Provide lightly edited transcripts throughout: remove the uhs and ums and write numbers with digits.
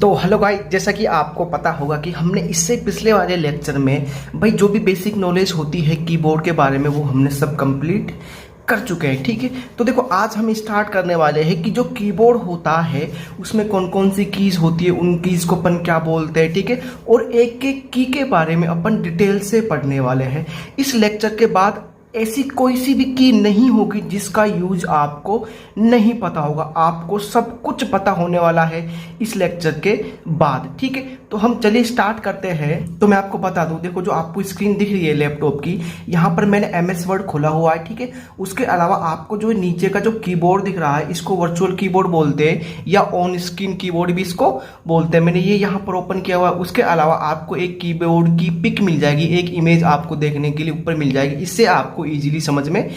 तो hello guys, जैसा कि आपको पता होगा कि हमने इससे पिछले वाले लेक्चर में भाई जो भी बेसिक नॉलेज होती है कीबोर्ड के बारे में वो हमने सब कंप्लीट कर चुके हैं। ठीक है, तो देखो आज हम स्टार्ट करने वाले हैं कि जो कीबोर्ड होता है उसमें कौन कौन सी कीज होती है, उन कीज को अपन क्या बोलते हैं। ठीक है, और एक एक की के बारे में अपन डिटेल से पढ़ने वाले हैं। इस लेक्चर के बाद ऐसी कोई सी भी की नहीं होगी जिसका यूज आपको नहीं पता होगा। आपको सब कुछ पता होने वाला है इस लेक्चर के बाद। ठीक है, तो हम चलिए स्टार्ट करते हैं। तो मैं आपको बता दूं, देखो जो आपको स्क्रीन दिख रही है लैपटॉप की, यहाँ पर मैंने MS वर्ड खोला हुआ है। ठीक है, उसके अलावा आपको जो नीचे का जो कीबोर्ड दिख रहा है इसको वर्चुअल कीबोर्ड बोलते हैं या ऑन स्क्रीन कीबोर्ड भी इसको बोलते हैं। मैंने ये यहाँ पर ओपन किया हुआ है। उसके अलावा आपको एक कीबोर्ड की पिक मिल जाएगी, एक इमेज आपको देखने के लिए ऊपर मिल जाएगी। इससे आपको इजीली समझ में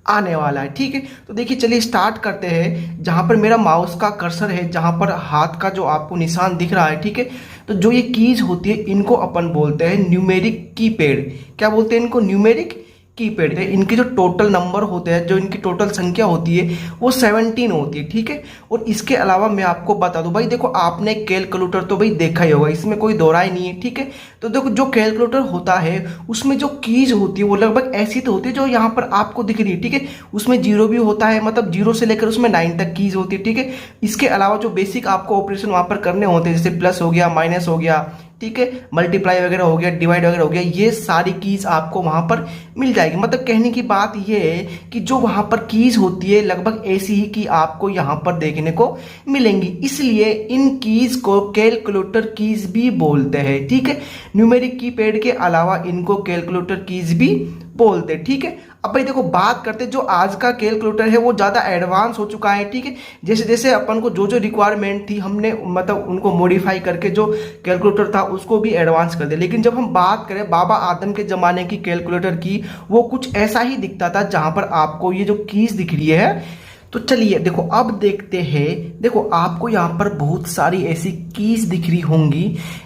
आने वाला है। ठीक है, तो देखिए चलिए स्टार्ट करते हैं। जहां पर मेरा माउस का कर्सर है, जहां पर हाथ का जो आपको निशान दिख रहा है, ठीक है, तो जो ये कीज होती है इनको अपन बोलते हैं न्यूमेरिक कीपैड। क्या बोलते हैं इनको? न्यूमेरिक कीपैड है। इनके जो टोटल नंबर होते हैं, जो इनकी टोटल संख्या होती है वो 17 होती है। ठीक है, और इसके अलावा मैं आपको बता दूं भाई, देखो आपने कैलकुलेटर तो भाई देखा ही होगा, इसमें कोई दो राय नहीं है। ठीक है, तो देखो जो कैलकुलेटर होता है उसमें जो कीज होती है वो लगभग ऐसी तो होती है जो यहाँ पर आपको दिख रही है। ठीक है, उसमें जीरो भी होता है, मतलब जीरो से लेकर उसमें 9 तक कीज होती है। ठीक है, इसके अलावा जो बेसिक आपको ऑपरेशन वहां पर करने होते हैं, जैसे प्लस हो गया, माइनस हो गया, ठीक है, मल्टीप्लाई वगैरह हो गया, डिवाइड वगैरह हो गया, ये सारी कीज आपको वहां पर मिल जाएगी। मतलब कहने की बात ये है कि जो वहां पर कीज होती है लगभग ऐसी ही की आपको यहां पर देखने को मिलेंगी। इसलिए इन कीज को कैलकुलेटर कीज भी बोलते हैं। ठीक है, न्यूमेरिक कीपैड के अलावा इनको कैलकुलेटर कीज भी बोलते हैं। ठीक है, अब भाई देखो बात करते, जो आज का कैलकुलेटर है वो ज़्यादा एडवांस हो चुका है। ठीक है, जैसे जैसे अपन को जो जो रिक्वायरमेंट थी हमने मतलब उनको मॉडिफाई करके जो कैलकुलेटर था उसको भी एडवांस कर दिया। लेकिन जब हम बात करें बाबा आदम के ज़माने की कैलकुलेटर की, वो कुछ ऐसा ही दिखता था जहाँ पर आपको ये जो कीज दिख रही है। तो चलिए देखो अब देखते हैं। देखो आपको यहाँ पर बहुत सारी ऐसी कीज दिख रही होंगी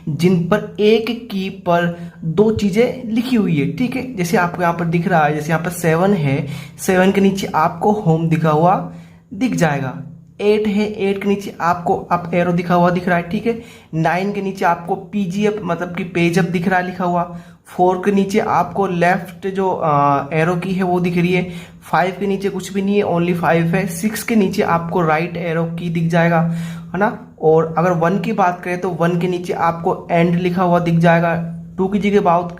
जिन पर एक की पर दो चीजें लिखी हुई है। ठीक है, जैसे आपको यहाँ पर दिख रहा है, जैसे यहाँ पर 7 है, 7 के नीचे आपको होम दिखा हुआ दिख जाएगा। 8 है, 8 के नीचे आपको अप एरो दिखा हुआ दिख रहा है। ठीक है, 9 के नीचे आपको PGF मतलब कि पेज अप दिख रहा है लिखा हुआ। 4 के नीचे आपको लेफ्ट जो एरो की है वो दिख रही है। 5 के नीचे कुछ भी नहीं है, ओनली 5 है। 6 के नीचे आपको राइट एरो की दिख जाएगा, है ना। और अगर 1 की बात करें तो 1 के नीचे आपको एंड लिखा हुआ दिख जाएगा। 2 की जगह बात,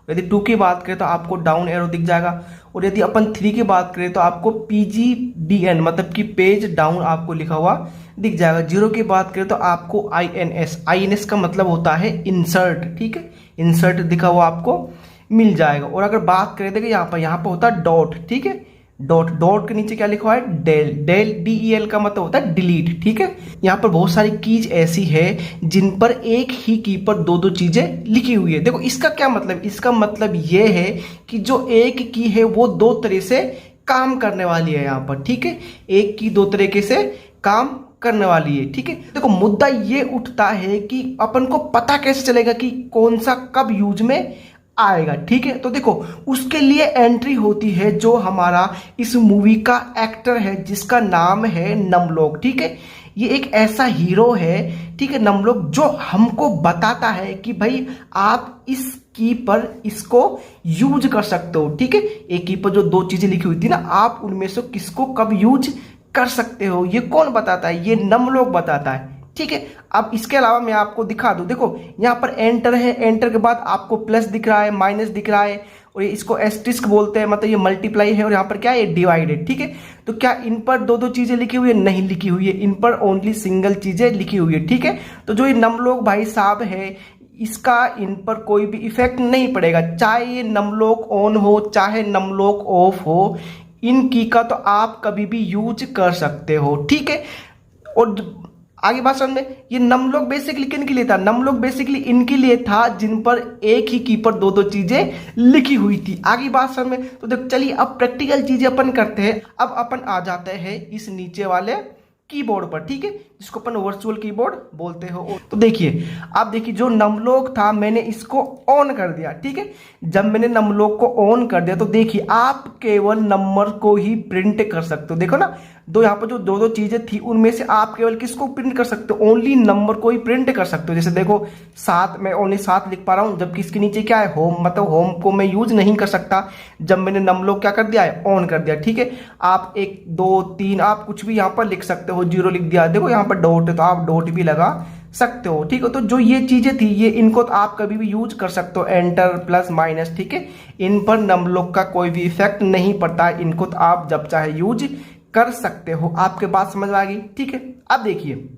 यदि 2 की बात करें तो आपको डाउन एरो दिख जाएगा। और यदि अपन 3 की बात करें तो आपको PGDN मतलब कि पेज डाउन आपको लिखा हुआ दिख जाएगा। 0 की बात करें तो आपको INS का मतलब होता है इंसर्ट। ठीक है, इंसर्ट दिखा हुआ आपको मिल जाएगा। और अगर बात करें देखिए यहाँ पर होता है डॉट। ठीक है, डॉट, डॉट के नीचे क्या लिखा हुआ है? डेल, डेल DEL का मतलब होता है डिलीट। ठीक है, यहाँ पर बहुत सारी कीज ऐसी है जिन पर एक ही की पर दो दो चीजें लिखी हुई है। देखो इसका क्या मतलब? इसका मतलब ये है कि जो एक की है वो दो तरह से काम करने वाली है यहाँ पर। ठीक है, एक की दो तरीके से काम करने वाली है। ठीक है, देखो मुद्दा ये उठता है कि अपन को पता कैसे चलेगा कि कौन सा कब यूज में आएगा। ठीक है, तो देखो उसके लिए एंट्री होती है जो हमारा इस मूवी का एक्टर है जिसका नाम है नमलोक। ठीक है, ये एक ऐसा हीरो है, ठीक है, नमलोक, जो हमको बताता है कि भाई आप इस की पर इसको यूज कर सकते हो। ठीक है, एक की पर जो दो चीजें लिखी हुई थी ना, आप उनमें से किसको कब यूज कर सकते हो, ये कौन बताता है? ये नमलोक बताता है। ठीक है, अब इसके अलावा मैं आपको दिखा दूं, देखो यहाँ पर एंटर है, एंटर के बाद आपको प्लस दिख रहा है, माइनस दिख रहा है, और इसको एस्टेरिस्क बोलते हैं, मतलब ये मल्टीप्लाई है, और यहाँ पर क्या है? डिवाइड है। ठीक है, तो क्या इन पर दो दो चीजें लिखी हुई है? नहीं लिखी हुई है, इन पर ओनली सिंगल चीजें लिखी हुई है। ठीक है, तो जो ये नमलोक भाई साहब है इसका इन पर कोई भी इफेक्ट नहीं पड़ेगा, चाहे ये नमलोक ऑन हो चाहे नमलोक ऑफ हो, इन की का तो आप कभी भी यूज कर सकते हो। ठीक है, और आगे बात समझ में, ये नमलोक बेसिकली किन के लिए था? नमलोक बेसिकली इनके लिए था जिन पर एक ही की पर दो दो चीजें लिखी हुई थी। आगे बात समझ में, तो देख चलिए अब प्रैक्टिकल चीजें अपन करते हैं। अब अपन आ जाते हैं इस नीचे वाले कीबोर्ड पर। ठीक है, जिसको अपन वर्चुअल कीबोर्ड बोलते हो। तो देखिए, आप देखिए जो नमलोक था मैंने इसको ऑन कर दिया। ठीक है, जब मैंने नमलोक को ऑन कर दिया तो देखिए आप केवल नंबर को ही प्रिंट कर सकते हो। देखो ना, दो यहाँ पर जो दो दो चीजें थी उनमें से आप केवल किसको प्रिंट कर सकते हो, ओनली नंबर को ही प्रिंट कर सकते हो। जैसे देखो 7, मैं ओनली 7 लिख पा रहा हूँ, जबकि इसके नीचे क्या है, होम, मतलब होम को मैं यूज नहीं कर सकता जब मैंने नम लोग क्या कर दिया है, ऑन कर दिया। ठीक है, आप 1 2 3 आप कुछ भी यहाँ पर लिख सकते हो, 0 लिख दिया, देखो यहाँ पर डॉट है तो आप डॉट भी लगा सकते हो। ठीक है, तो जो ये चीजें थी ये इनको तो आप कभी भी यूज कर सकते हो, एंटर प्लस माइनस। ठीक है, इन पर नम लोग का कोई भी इफेक्ट नहीं पड़ता, इनको तो आप जब चाहे यूज कर सकते हो। आपके बात समझ में आ गई। ठीक है, अब देखिए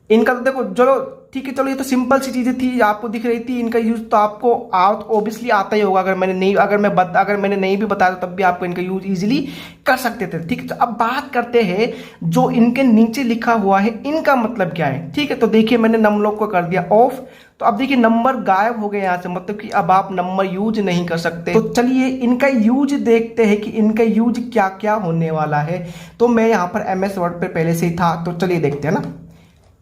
इनका तो देखो, चलो ठीक है, चलो ये तो सिंपल सी चीजें थी, आपको दिख रही थी, इनका यूज तो आपको ऑब्वियसली आता ही होगा। अगर मैंने नहीं भी बताया तब भी आपको इनका यूज इजीली कर सकते थे। ठीक है, तो अब बात करते हैं जो इनके नीचे लिखा हुआ है इनका मतलब क्या है। ठीक है, तो देखिए मैंने नम लोग को कर दिया ऑफ, तो अब देखिए नंबर गायब हो गए यहाँ से, मतलब कि अब आप नंबर यूज नहीं कर सकते। तो चलिए इनका यूज देखते हैं कि इनका यूज क्या क्या होने वाला है। तो मैं यहाँ पर MS वर्ड पे पहले से ही था, तो चलिए देखते हैं ना।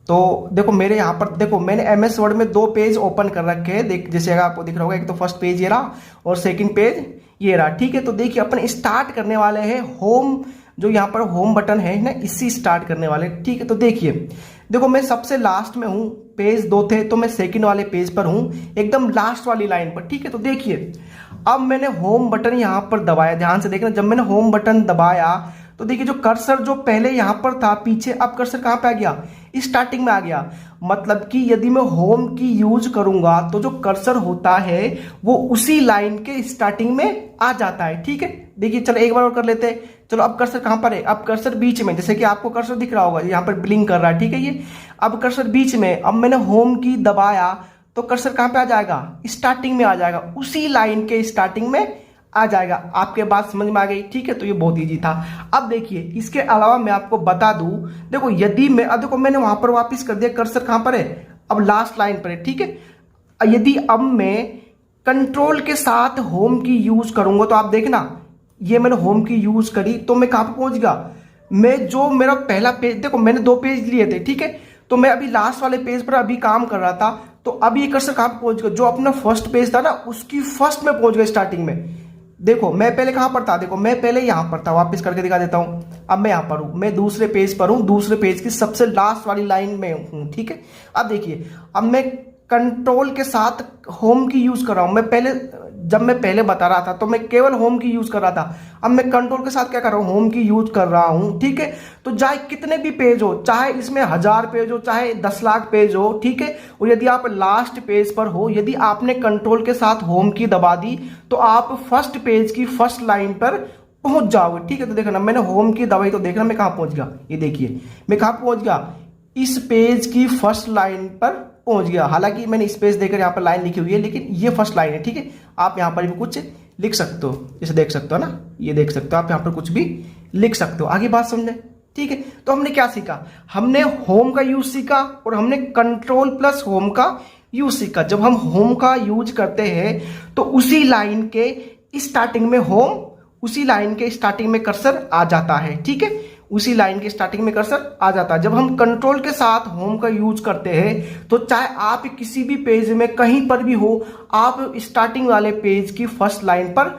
तो देखो मेरे यहाँ पर देखो मैंने MS वर्ड में 2 पेज ओपन कर रखे हैं, देख जैसे अगर आपको दिख रहा होगा, एक तो फर्स्ट पेज ये रहा और सेकंड पेज ये रहा। ठीक है, तो देखिए अपन स्टार्ट करने वाले हैं होम, जो यहाँ पर होम बटन है ना, इससे स्टार्ट करने वाले। ठीक है, तो देखिए देखो मैं सबसे लास्ट में हूँ, पेज 2 थे तो मैं सेकंड वाले पेज पर हूँ, एकदम लास्ट वाली लाइन पर। ठीक है, तो देखिए अब मैंने होम बटन यहाँ पर दबाया, ध्यान से देखना, जब मैंने होम बटन दबाया तो देखिए जो कर्सर जो पहले यहाँ पर था पीछे, अब कर्सर कहाँ पे आ गया, स्टार्टिंग में आ गया। मतलब कि यदि मैं होम की यूज करूंगा तो जो कर्सर होता है वो उसी लाइन के स्टार्टिंग में आ जाता है। ठीक है, देखिए चलो एक बार और कर लेते हैं। चलो अब कर्सर कहाँ पर है, अब कर्सर बीच में, जैसे कि आपको कर्सर दिख रहा होगा यहाँ पर ब्लिंक कर रहा है। ठीक है, ये अब कर्सर बीच में, अब मैंने होम की दबाया तो कर्सर कहाँ पे आ जाएगा, स्टार्टिंग में आ जाएगा, उसी लाइन के स्टार्टिंग में आ जाएगा। आपके बात समझ में आ गई। ठीक है, तो ये बहुत इजी था। अब देखिए इसके अलावा मैं आपको बता दूं, देखो यदि मैं, अब देखो मैंने वहां पर वापस कर दिया, कर्सर कहां पर है, अब लास्ट लाइन पर है। ठीक है, यदि अब मैं कंट्रोल के साथ होम की यूज करूंगा तो आप देखना, ये मैंने होम की यूज करी तो मैं कहां पर पहुंच गया, मैं जो मेरा पहला पेज, देखो मैंने 2 पेज लिए थे। ठीक है, तो मैं अभी लास्ट वाले पेज पर अभी काम कर रहा था, तो अभी ये कर्सर कहां पर पहुंच गया, जो अपना फर्स्ट पेज था ना उसकी फर्स्ट में पहुंच गया, स्टार्टिंग में। देखो मैं पहले कहां पर था, देखो मैं पहले यहां पर था, वापस करके दिखा देता हूं। अब मैं यहां पर हूं, मैं दूसरे पेज पर हूं, दूसरे पेज की सबसे लास्ट वाली लाइन में हूं। ठीक है, अब देखिए अब मैं कंट्रोल के साथ होम की यूज कर रहा हूं। मैं पहले, जब मैं पहले बता रहा था तो मैं केवल होम की यूज कर रहा था, अब मैं कंट्रोल के साथ क्या कर रहा हूं, होम की यूज कर रहा हूं। ठीक है, तो चाहे कितने भी पेज हो, चाहे इसमें 1000 पेज हो, चाहे 10 लाख पेज हो। ठीक है, और यदि आप लास्ट पेज पर हो, यदि आपने कंट्रोल के साथ होम की दबा दी तो आप फर्स्ट पेज की फर्स्ट लाइन पर पहुंच जाओगे। ठीक है, तो देखना मैंने होम की दबाई तो देखना मैं कहां पहुंच गया, ये देखिए मैं कहां पहुंच गया, इस पेज की फर्स्ट लाइन पर पहुंच गया। हालांकि मैंने स्पेस देकर यहाँ पर लाइन लिखी हुई है, लेकिन ये फर्स्ट लाइन है। ठीक है, आप यहाँ पर भी कुछ लिख सकते हो, जैसे देख सकते हो ना, ये देख सकते हो आप, यहाँ पर कुछ भी लिख सकते हो। आगे बात समझे। ठीक है, तो हमने क्या सीखा, हमने होम का यूज सीखा और हमने कंट्रोल प्लस होम का यूज सीखा। जब हम होम का यूज करते हैं तो उसी लाइन के स्टार्टिंग में होम, उसी लाइन के स्टार्टिंग में कर्सर आ जाता है। ठीक है, उसी लाइन के स्टार्टिंग में कर्सर आ जाता है। जब हम कंट्रोल के साथ होम का यूज करते हैं तो चाहे आप किसी भी पेज में कहीं पर भी हो, आप स्टार्टिंग वाले पेज की फर्स्ट लाइन पर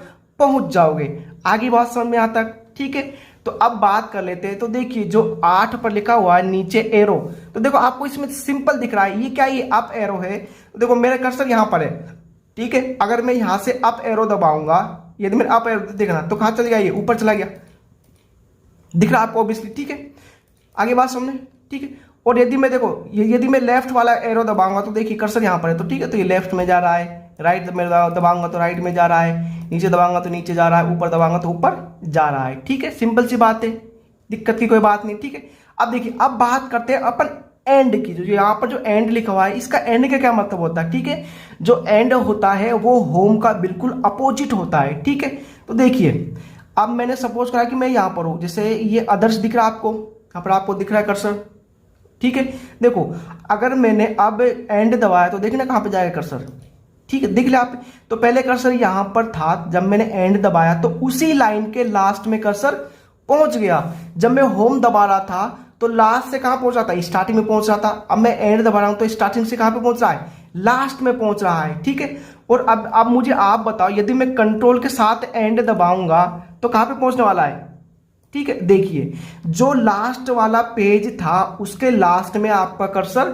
पहुंच जाओगे। आगे बात समझ में आता है। ठीक है, तो अब बात कर लेते हैं। तो देखिए जो 8 पर लिखा हुआ है नीचे एरो, तो देखो आपको इसमें सिंपल दिख रहा है, ये क्या, ये अप एरो है। तो देखो मेरा कर्सर यहां पर है। ठीक है, अगर मैं यहां से अप एरो दबाऊंगा, यदि मैं अप एरो देखना तो कहां चल गया, ये ऊपर चला गया, दिख रहा है आपको ऑब्वियसली। ठीक है, आगे बात समझे। ठीक है, और यदि मैं देखो यदि मैं लेफ्ट वाला एरो दबाऊंगा तो देखिए कर्सर यहाँ पर है, तो ठीक है, तो ये लेफ्ट में जा रहा है, राइट में दबाऊंगा तो राइट में जा रहा है, नीचे दबाऊंगा तो नीचे जा रहा है, ऊपर दबाऊंगा तो ऊपर जा रहा है। ठीक है, सिंपल सी बात है, दिक्कत की कोई बात नहीं। ठीक है, अब देखिए अब बात करते हैं अपन एंड की। जो यहाँ पर जो एंड लिखा हुआ है, इसका एंड का क्या मतलब होता है। ठीक है, जो एंड होता है वो होम का बिल्कुल अपोजिट होता है। ठीक है, तो देखिए अब मैंने सपोज करा कि मैं यहां पर हूं, जैसे ये अदर्स दिख रहा है आपको, यहां पर आपको दिख रहा है कर्सर। ठीक है, देखो अगर मैंने अब एंड दबाया तो देखना कहां पे जाएगा कर्सर। ठीक है, दिख लिया आप, तो पहले कर्सर यहां पर था, जब मैंने एंड दबाया तो उसी लाइन के लास्ट में कर्सर पहुंच गया। जब मैं होम दबा रहा था तो लास्ट से कहां पहुंच रहा था, स्टार्टिंग में पहुंच रहा था। अब मैं एंड दबा रहा हूं तो स्टार्टिंग से कहां पे पहुंच रहा है, लास्ट में पहुंच रहा है। ठीक है, और अब मुझे आप बताओ, यदि मैं कंट्रोल के साथ एंड दबाऊंगा तो कहां पे पहुंचने वाला है, ठीक है, देखिए जो लास्ट वाला पेज था उसके लास्ट में आपका कर्सर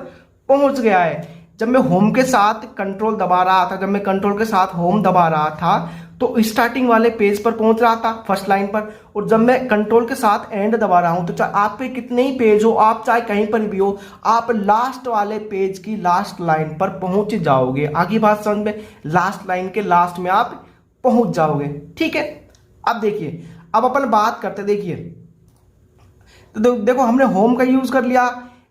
पहुंच गया है। जब मैं होम के साथ कंट्रोल दबा रहा था, जब मैं कंट्रोल के साथ होम दबा रहा था तो स्टार्टिंग वाले पेज पर पहुंच रहा था, फर्स्ट लाइन पर। और जब मैं कंट्रोल के साथ एंड दबा रहा हूं तो चाहे आप पे कितने ही पेज हो, आप चाहे कहीं पर भी हो, आप लास्ट वाले पेज की लास्ट लाइन पर पहुंच जाओगे। आगे बात समझ में, लास्ट लाइन के लास्ट में आप पहुंच जाओगे। ठीक है, अब देखिए, अब अपन बात करते, देखिए तो देखो हमने होम का यूज कर लिया,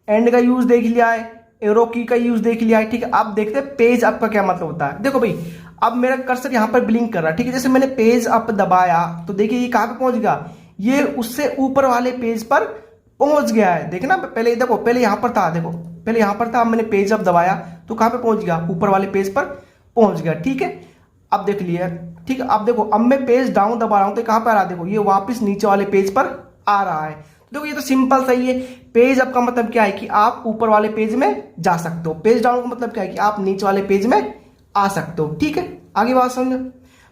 एंड का यूज देख लिया है, एरो की का यूज देख लिया है। ठीक है, अब देखते हैं पेज अप का क्या मतलब होता है। देखो भाई, अब मेरा कर्सर यहां पर ब्लिंक कर रहा है। ठीक है, जैसे मैंने पेज अप दबाया तो देखिए ये कहां पे पहुंच गया, ये उससे ऊपर वाले पेज पर पहुंच गया है। देखना, पहले देखो, पहले यहां पर था, देखो पहले यहां पर था, अब मैंने पेज अप दबाया तो कहां पे पहुंच गया, ऊपर वाले पेज पर पहुंच गया। ठीक है, अब देख लिया। ठीक है, अब देखो, अब मैं पेज डाउन दबा रहा हूं तो कहां पर आ रहा है, देखो ये वापस नीचे वाले पेज पर आ रहा है। देखो ये तो सिंपल सही है। पेज अप का मतलब क्या है कि आप ऊपर वाले पेज में जा सकते हो, पेज डाउन का मतलब क्या है कि आप नीचे वाले पेज में आ सकते हो। ठीक है, आगे बात समझो।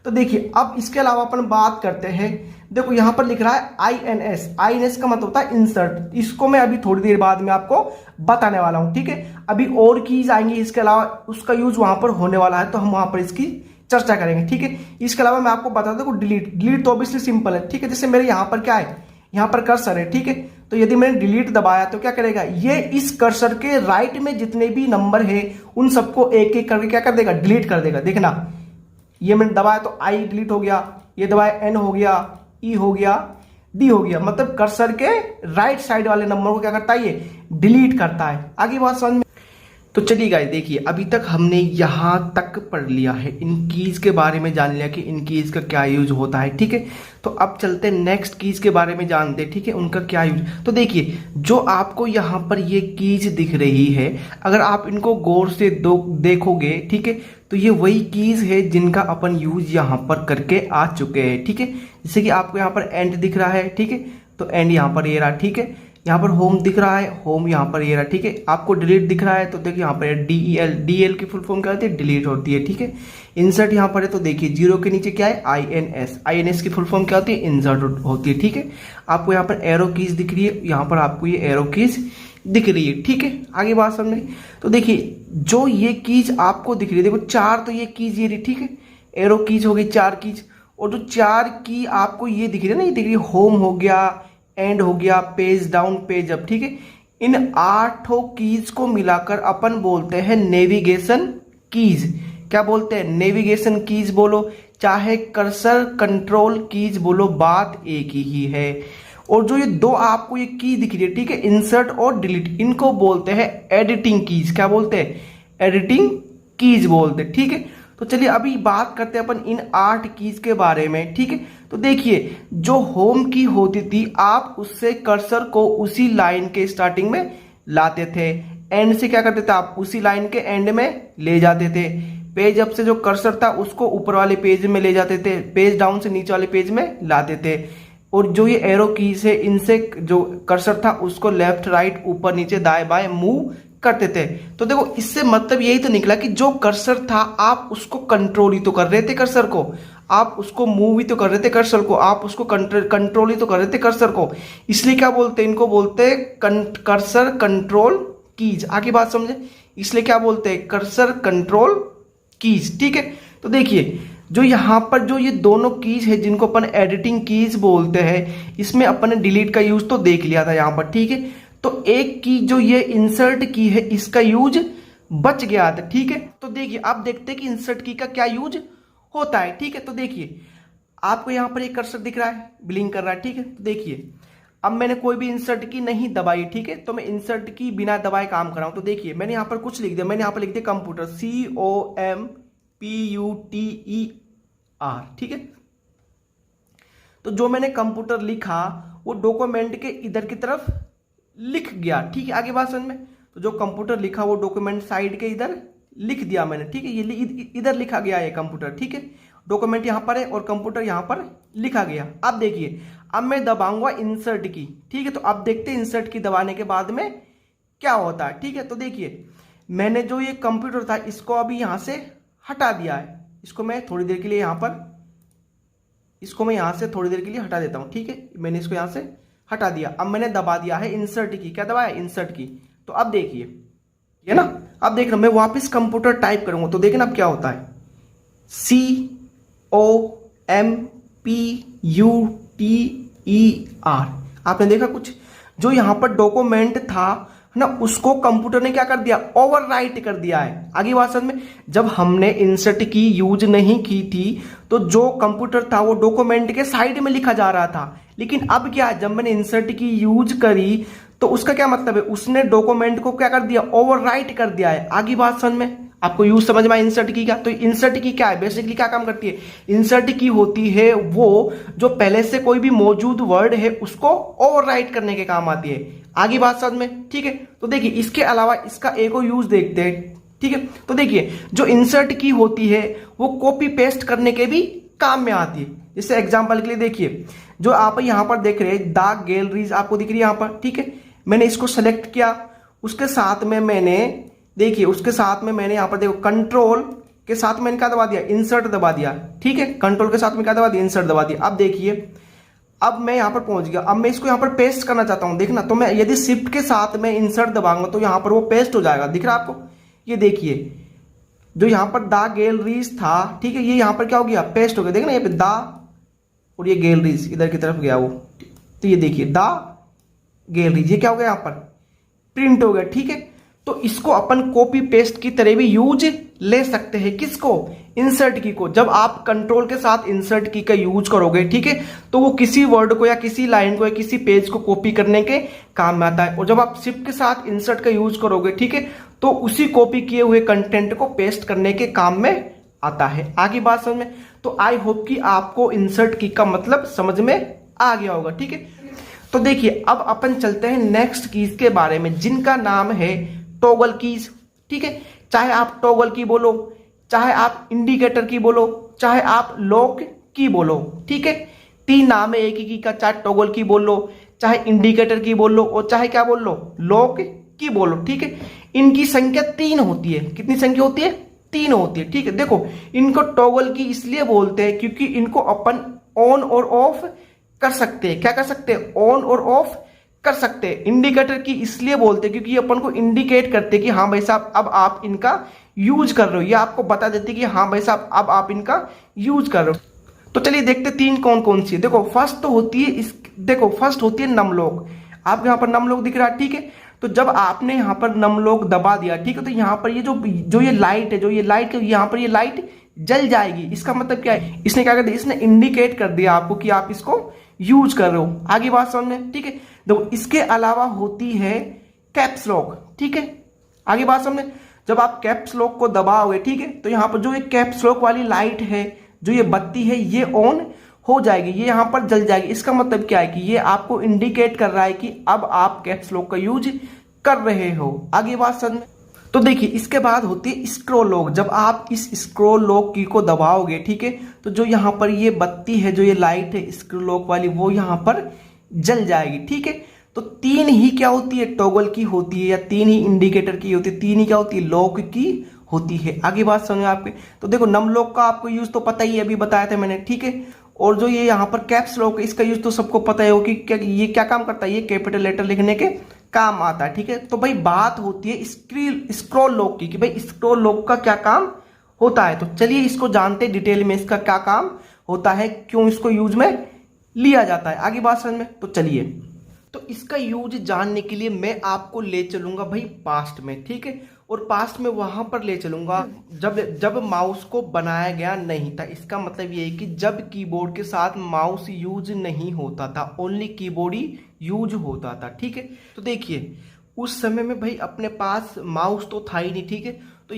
तो देखिए, अब इसके अलावा अपन बात करते हैं। देखो यहां पर लिख रहा है INS, INS का मतलब होता है इंसर्ट। इसको मैं अभी थोड़ी देर बाद में आपको बताने वाला हूं। ठीक है, अभी और कीज आएंगी इसके अलावा, उसका यूज वहां पर होने वाला है तो हम वहां पर इसकी चर्चा करेंगे। ठीक है, इसके अलावा मैं आपको बता दूं, डिलीट तो ऑब्वियसली सिंपल है। ठीक है, जैसे मेरे यहां पर क्या है, यहां पर कर्सर है। ठीक है, तो यदि मैंने डिलीट दबाया तो क्या करेगा, ये इस कर्सर के राइट में जितने भी नंबर है उन सबको एक एक करके क्या कर देगा, डिलीट कर देगा। देखना, ये मैंने दबाया तो I डिलीट हो गया, ये दबाया N हो गया, E हो गया, D हो गया। मतलब कर्सर के राइट साइड वाले नंबर को क्या करता है, ये डिलीट करता है। आगे बात समझ में। तो चलिए गाइस, देखिए अभी तक हमने यहाँ तक पढ़ लिया है, इन कीज के बारे में जान लिया कि इन कीज का क्या यूज होता है। ठीक है, तो अब चलते हैं नेक्स्ट कीज के बारे में जानते हैं। ठीक है, उनका क्या यूज। तो देखिए, जो आपको यहाँ पर ये कीज दिख रही है, अगर आप इनको गौर से देखोगे, ठीक है, तो ये वही कीज है जिनका अपन यूज यहाँ पर करके आ चुके हैं। ठीक है, जैसे कि आपको यहाँ पर एंड दिख रहा है। ठीक है, तो एंड यहाँ पर ये रहा। ठीक है, यहाँ पर होम दिख रहा है, होम यहाँ पर ये रहा। ठीक है, आपको डिलीट दिख रहा है तो देखिए यहाँ पर DEL की फुल फॉर्म क्या होती है, डिलीट होती है। ठीक है, इंसर्ट यहाँ पर है तो देखिए जीरो के नीचे क्या है, INS की फुल फॉर्म क्या होती है, इंसर्ट होती है। ठीक है, आपको यहाँ पर एरो कीज दिख रही है, यहाँ पर आपको ये एरो कीज दिख रही है। ठीक है, आगे बात समझ। तो देखिए, जो ये कीज आपको दिख रही है, देखो चार तो ये कीज ये रही। ठीक है, एरो कीज हो गई, चार कीज। और जो चार की आपको ये दिख रही है ना, ये दिख रही है, होम हो गया, एंड हो गया, पेज डाउन, पेज अप। ठीक है, इन आठों कीज को मिलाकर अपन बोलते हैं नेविगेशन कीज। क्या बोलते हैं, नेविगेशन कीज बोलो, चाहे कर्सर कंट्रोल कीज बोलो, बात एक ही है। और जो ये दो आपको ये की दिख रही है, ठीक है, इंसर्ट और डिलीट, इनको बोलते हैं एडिटिंग कीज। क्या बोलते हैं, एडिटिंग कीज बोलते हैं। ठीक है, तो चलिए अभी बात करते हैं अपन इन 8 कीज के बारे में। ठीक है, तो देखिए, जो होम की होती थी, आप उससे कर्सर को उसी लाइन के स्टार्टिंग में लाते थे, एंड से क्या करते थे, आप उसी लाइन के एंड में ले जाते थे। पेज अप से जो कर्सर था उसको ऊपर वाले पेज में ले जाते थे, पेज डाउन से नीचे वाले पेज में लाते थे। और जो ये एरो कीज है, इनसे जो कर्सर था उसको लेफ्ट राइट ऊपर नीचे दाएं बाएं मूव करते थे। तो देखो, इससे मतलब यही तो निकला कि जो कर्सर था आप उसको कंट्रोल ही तो कर रहे थे कर्सर को, आप उसको मूव ही तो कर रहे थे कर्सर को, आप उसको कंट्रोल ही तो कर रहे थे कर्सर को। इसलिए क्या बोलते हैं, इनको बोलते हैं कर्सर कंट्रोल कीज। आगे बात समझे, इसलिए क्या बोलते हैं, कर्सर कंट्रोल कीज। ठीक है, तो देखिए, जो यहाँ पर जो ये दोनों कीज है जिनको अपन एडिटिंग कीज बोलते हैं, इसमें अपन ने डिलीट का यूज तो देख लिया था यहाँ पर। ठीक है, तो एक की जो ये इंसर्ट की है, इसका यूज बच गया था। ठीक है, तो देखिए अब देखते हैं कि इंसर्ट की का क्या यूज होता है। ठीक है, तो देखिए, आपको यहाँ पर एक कर्सर दिख रहा है, ब्लिंक कर रहा है। ठीक है, तो देखिए, अब मैंने कोई भी इंसर्ट की नहीं दबाई। ठीक है, तो मैं इंसर्ट की बिना दबाए काम कर रहा हूं। तो देखिए, मैंने यहाँ पर कुछ लिख दिया, मैंने यहाँ पर लिख दिया कंप्यूटर, COMPUTER। ठीक है, तो जो मैंने कंप्यूटर लिखा वो डॉक्यूमेंट के इधर की तरफ लिख गया। ठीक है, आगे बात समझ में। तो जो कंप्यूटर लिखा वो डॉक्यूमेंट साइड के इधर लिख दिया मैंने। ठीक है, ये इधर लिखा गया है कंप्यूटर। ठीक है, डॉक्यूमेंट यहां पर है और कंप्यूटर यहां पर लिखा गया। अब देखिए, अब मैं दबाऊंगा इंसर्ट की। ठीक है, तो अब देखते हैं इंसर्ट की दबाने के बाद में क्या होता है। ठीक है, तो देखिए, मैंने जो ये कंप्यूटर था इसको अभी यहां से हटा दिया है, इसको मैं थोड़ी देर के लिए यहां पर इसको मैं यहाँ से थोड़ी देर के लिए हटा देता हूँ, ठीक है। मैंने इसको यहाँ से हटा दिया। अब मैंने दबा दिया है इंसर्ट की। क्या दबाया? इंसर्ट की। तो अब देखिए, ये ना, अब देख रहा मैं वापस कंप्यूटर टाइप करूंगा तो देखना अब क्या होता है। COMPUTER। आपने देखा कुछ? जो यहां पर डॉक्यूमेंट था ना, उसको कंप्यूटर ने क्या कर दिया? ओवरराइट कर दिया है। आगे बात समझ में? जब हमने इंसर्ट की यूज नहीं की थी तो जो कंप्यूटर था वो डॉक्यूमेंट के साइड में लिखा जा रहा था, लेकिन अब क्या, जब मैंने इंसर्ट की यूज करी तो उसका क्या मतलब है? उसने डॉक्यूमेंट को क्या कर दिया? ओवरराइट कर दिया है। आगे बात समझ में? आपको यूज समझ में आया इंसर्ट की? क्या तो इंसर्ट की क्या है? बेसिकली क्या काम करती है? इंसर्ट की होती है वो जो पहले से कोई भी मौजूद वर्ड है उसको ओवरराइट करने के काम आती है। आगे बात समझ में? ठीक है। तो देखिए, इसके अलावा इसका एक और यूज देखते हैं, ठीक है। तो देखिए, जो इंसर्ट की होती है वो कॉपी पेस्ट करने के भी काम में आती है। जैसे एग्जांपल के लिए देखिए, जो आप यहां पर देख रहे हैं द गैलरीज, आपको दिख रही है यहां पर, ठीक है। मैंने इसको सेलेक्ट किया, उसके साथ में मैंने देखिए, उसके साथ में मैंने यहां पर देखो कंट्रोल के साथ मैंने क्या दबा दिया? इंसर्ट दबा दिया, ठीक है। कंट्रोल के साथ में क्या दबा दिया? इंसर्ट दबा दिया। अब देखिए, अब मैं यहां पर पहुंच गया। अब मैं इसको यहां पर पेस्ट करना चाहता हूं, देखना। तो मैं यदि शिफ्ट के साथ में इंसर्ट दबाऊंगा तो यहां पर वो पेस्ट हो जाएगा। दिख रहा है आपको? ये देखिए, जो यहां पर द गैलरीज था, ठीक है, ये यहां पर क्या हो गया? पेस्ट हो गया। देखना, ये पे द और ये गैलरीज इधर की तरफ गया वो। तो ये देखिए द गैलरीज, ये क्या हो गया? यहां पर प्रिंट हो गया, ठीक है। तो इसको अपन कॉपी पेस्ट की तरह भी यूज ले सकते हैं। किसको? इंसर्ट की को। जब आप कंट्रोल के साथ इंसर्ट की का यूज करोगे, ठीक है, तो वो किसी वर्ड को या किसी लाइन को या किसी पेज को कॉपी करने के काम में आता है। और जब आप शिफ्ट के साथ इंसर्ट का यूज करोगे, ठीक है, तो उसी कॉपी किए हुए कंटेंट को पेस्ट करने के काम में आता है। आगे बात समझ में? तो आई होप कि आपको इंसर्ट की का मतलब समझ में आ गया होगा, ठीक है। तो देखिए, अब अपन चलते हैं नेक्स्ट कीज के बारे में, जिनका नाम है टॉगल कीज, ठीक है। चाहे आप टॉगल की बोलो, चाहे आप इंडिकेटर की बोलो, चाहे आप लॉक की बोलो, ठीक है। तीन नाम है एक ही की का, चाहे टॉगल की बोल लो, चाहे इंडिकेटर की बोल लो, और चाहे क्या बोल लो? लॉक की बोलो, ठीक है। इनकी संख्या 3 होती है। कितनी संख्या होती है? 3 होती है, ठीक है। देखो, इनको टॉगल की इसलिए बोलते हैं क्योंकि इनको अपन ऑन और ऑफ कर सकते हैं। क्या कर सकते हैं? ऑन और ऑफ कर सकते हैं। इंडिकेटर की इसलिए बोलते हैं क्योंकि ये अपन को इंडिकेट करते हैं कि हाँ भाई साहब अब आप इनका यूज कर रहे हो, ये आपको बता देते हैं कि हाँ भाई साहब अब आप इनका यूज कर रहे हो। तो चलिए देखते 3 कौन कौन सी है। देखो, फर्स्ट तो होती है देखो, फर्स्ट होती है नमलोक। आपको यहाँ पर नमलोक दिख रहा है, ठीक है। तो जब आपने यहाँ पर नमलोक दबा दिया, ठीक है, तो यहाँ पर ये जो ये लाइट है, जो ये लाइट है, यहाँ पर ये लाइट जल जाएगी। इसका मतलब क्या है? इसने क्या कर दिया? इसने इंडिकेट कर दिया आपको कि आप इसको यूज कर रहे हो। आगे बात समझ में? ठीक है। देखो, इसके अलावा होती है कैप्स लॉक, ठीक है। आगे बात समझ में? जब आप कैप्स लॉक को दबाओगे, ठीक है, तो यहाँ पर जो ये कैप्स लॉक वाली लाइट है, जो ये बत्ती है, ये ऑन हो जाएगी, ये यहाँ पर जल जाएगी। इसका मतलब क्या है कि ये आपको इंडिकेट कर रहा है कि अब आप कैप्स लॉक का यूज कर रहे हो। आगे बात समझ में? तो देखिए, इसके बाद होती है स्क्रॉल लॉक। जब आप इस स्क्रॉल लॉक की को दबाओगे, ठीक है, तो जो यहाँ पर ये बत्ती है, जो ये लाइट है स्क्रॉल लॉक वाली, वो यहाँ पर जल जाएगी, ठीक है। तो 3 ही क्या होती है? टॉगल की होती है, या 3 ही इंडिकेटर की होती है, 3 ही क्या होती है? लॉक की होती है। आगे बात समझ आपके? तो देखो, नम लॉक का आपको यूज तो पता ही है, अभी बताया था मैंने, ठीक है। और जो ये यहाँ पर कैप्स लॉक है, इसका यूज तो सबको पता है कि ये क्या काम करता है? ये कैपिटल लेटर लिखने के काम आता है, ठीक है। तो भाई बात होती है स्क्रॉल लॉक की, कि भाई स्क्रॉल लॉक का क्या काम होता है। तो चलिए इसको जानते डिटेल में, इसका क्या काम होता है, क्यों इसको यूज में लिया जाता है। आगे बात समझ में? तो चलिए, तो इसका यूज जानने के लिए मैं आपको ले चलूंगा भाई पास्ट में, ठीक है। और पास्ट में वहां पर ले चलूंगा जब माउस को बनाया गया नहीं था। इसका मतलब ये है कि जब कीबोर्ड के साथ माउस यूज नहीं होता था, ओनली कीबोर्ड ही यूज होता था, ठीक है। तो देखिए, उस समय में भाई अपने पास माउस तो था ही नहीं, ठीक है। तो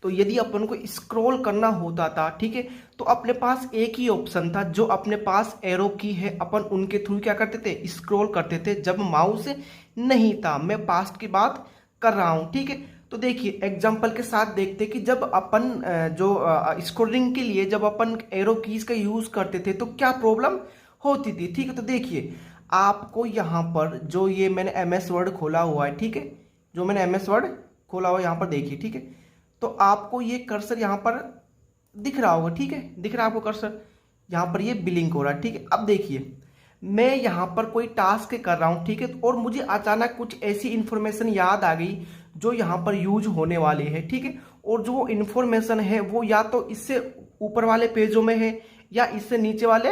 यदि अपन को स्क्रॉल करना होता था, ठीक है, तो अपने पास एक ही ऑप्शन था, जो अपने पास एरो की है, अपन उनके थ्रू क्या करते थे? स्क्रॉल करते थे, जब माउस नहीं था। मैं पास्ट की बात कर रहा हूं, ठीक है। तो देखिए, एग्जांपल के साथ देखते कि जब अपन स्क्रॉलिंग के लिए जब अपन एरो कीज का यूज करते थे तो क्या प्रॉब्लम होती थी, ठीक है। तो देखिए, आपको यहाँ पर जो ये मैंने MS वर्ड खोला हुआ है, ठीक है, जो मैंने MS वर्ड खोला हुआ है यहाँ पर देखिए, ठीक है। तो आपको ये कर्सर यहाँ पर दिख रहा होगा, ठीक है, दिख रहा है आपको कर्सर। यहाँ पर ये ब्लिंक हो रहा है, ठीक है। अब देखिए मैं यहाँ पर कोई टास्क कर रहा हूँ, ठीक है, और मुझे अचानक कुछ ऐसी इंफॉर्मेशन याद आ गई जो यहाँ पर यूज होने वाली है, ठीक है। और जो इंफॉर्मेशन है वो या तो इससे ऊपर वाले पेजों में है या इससे नीचे वाले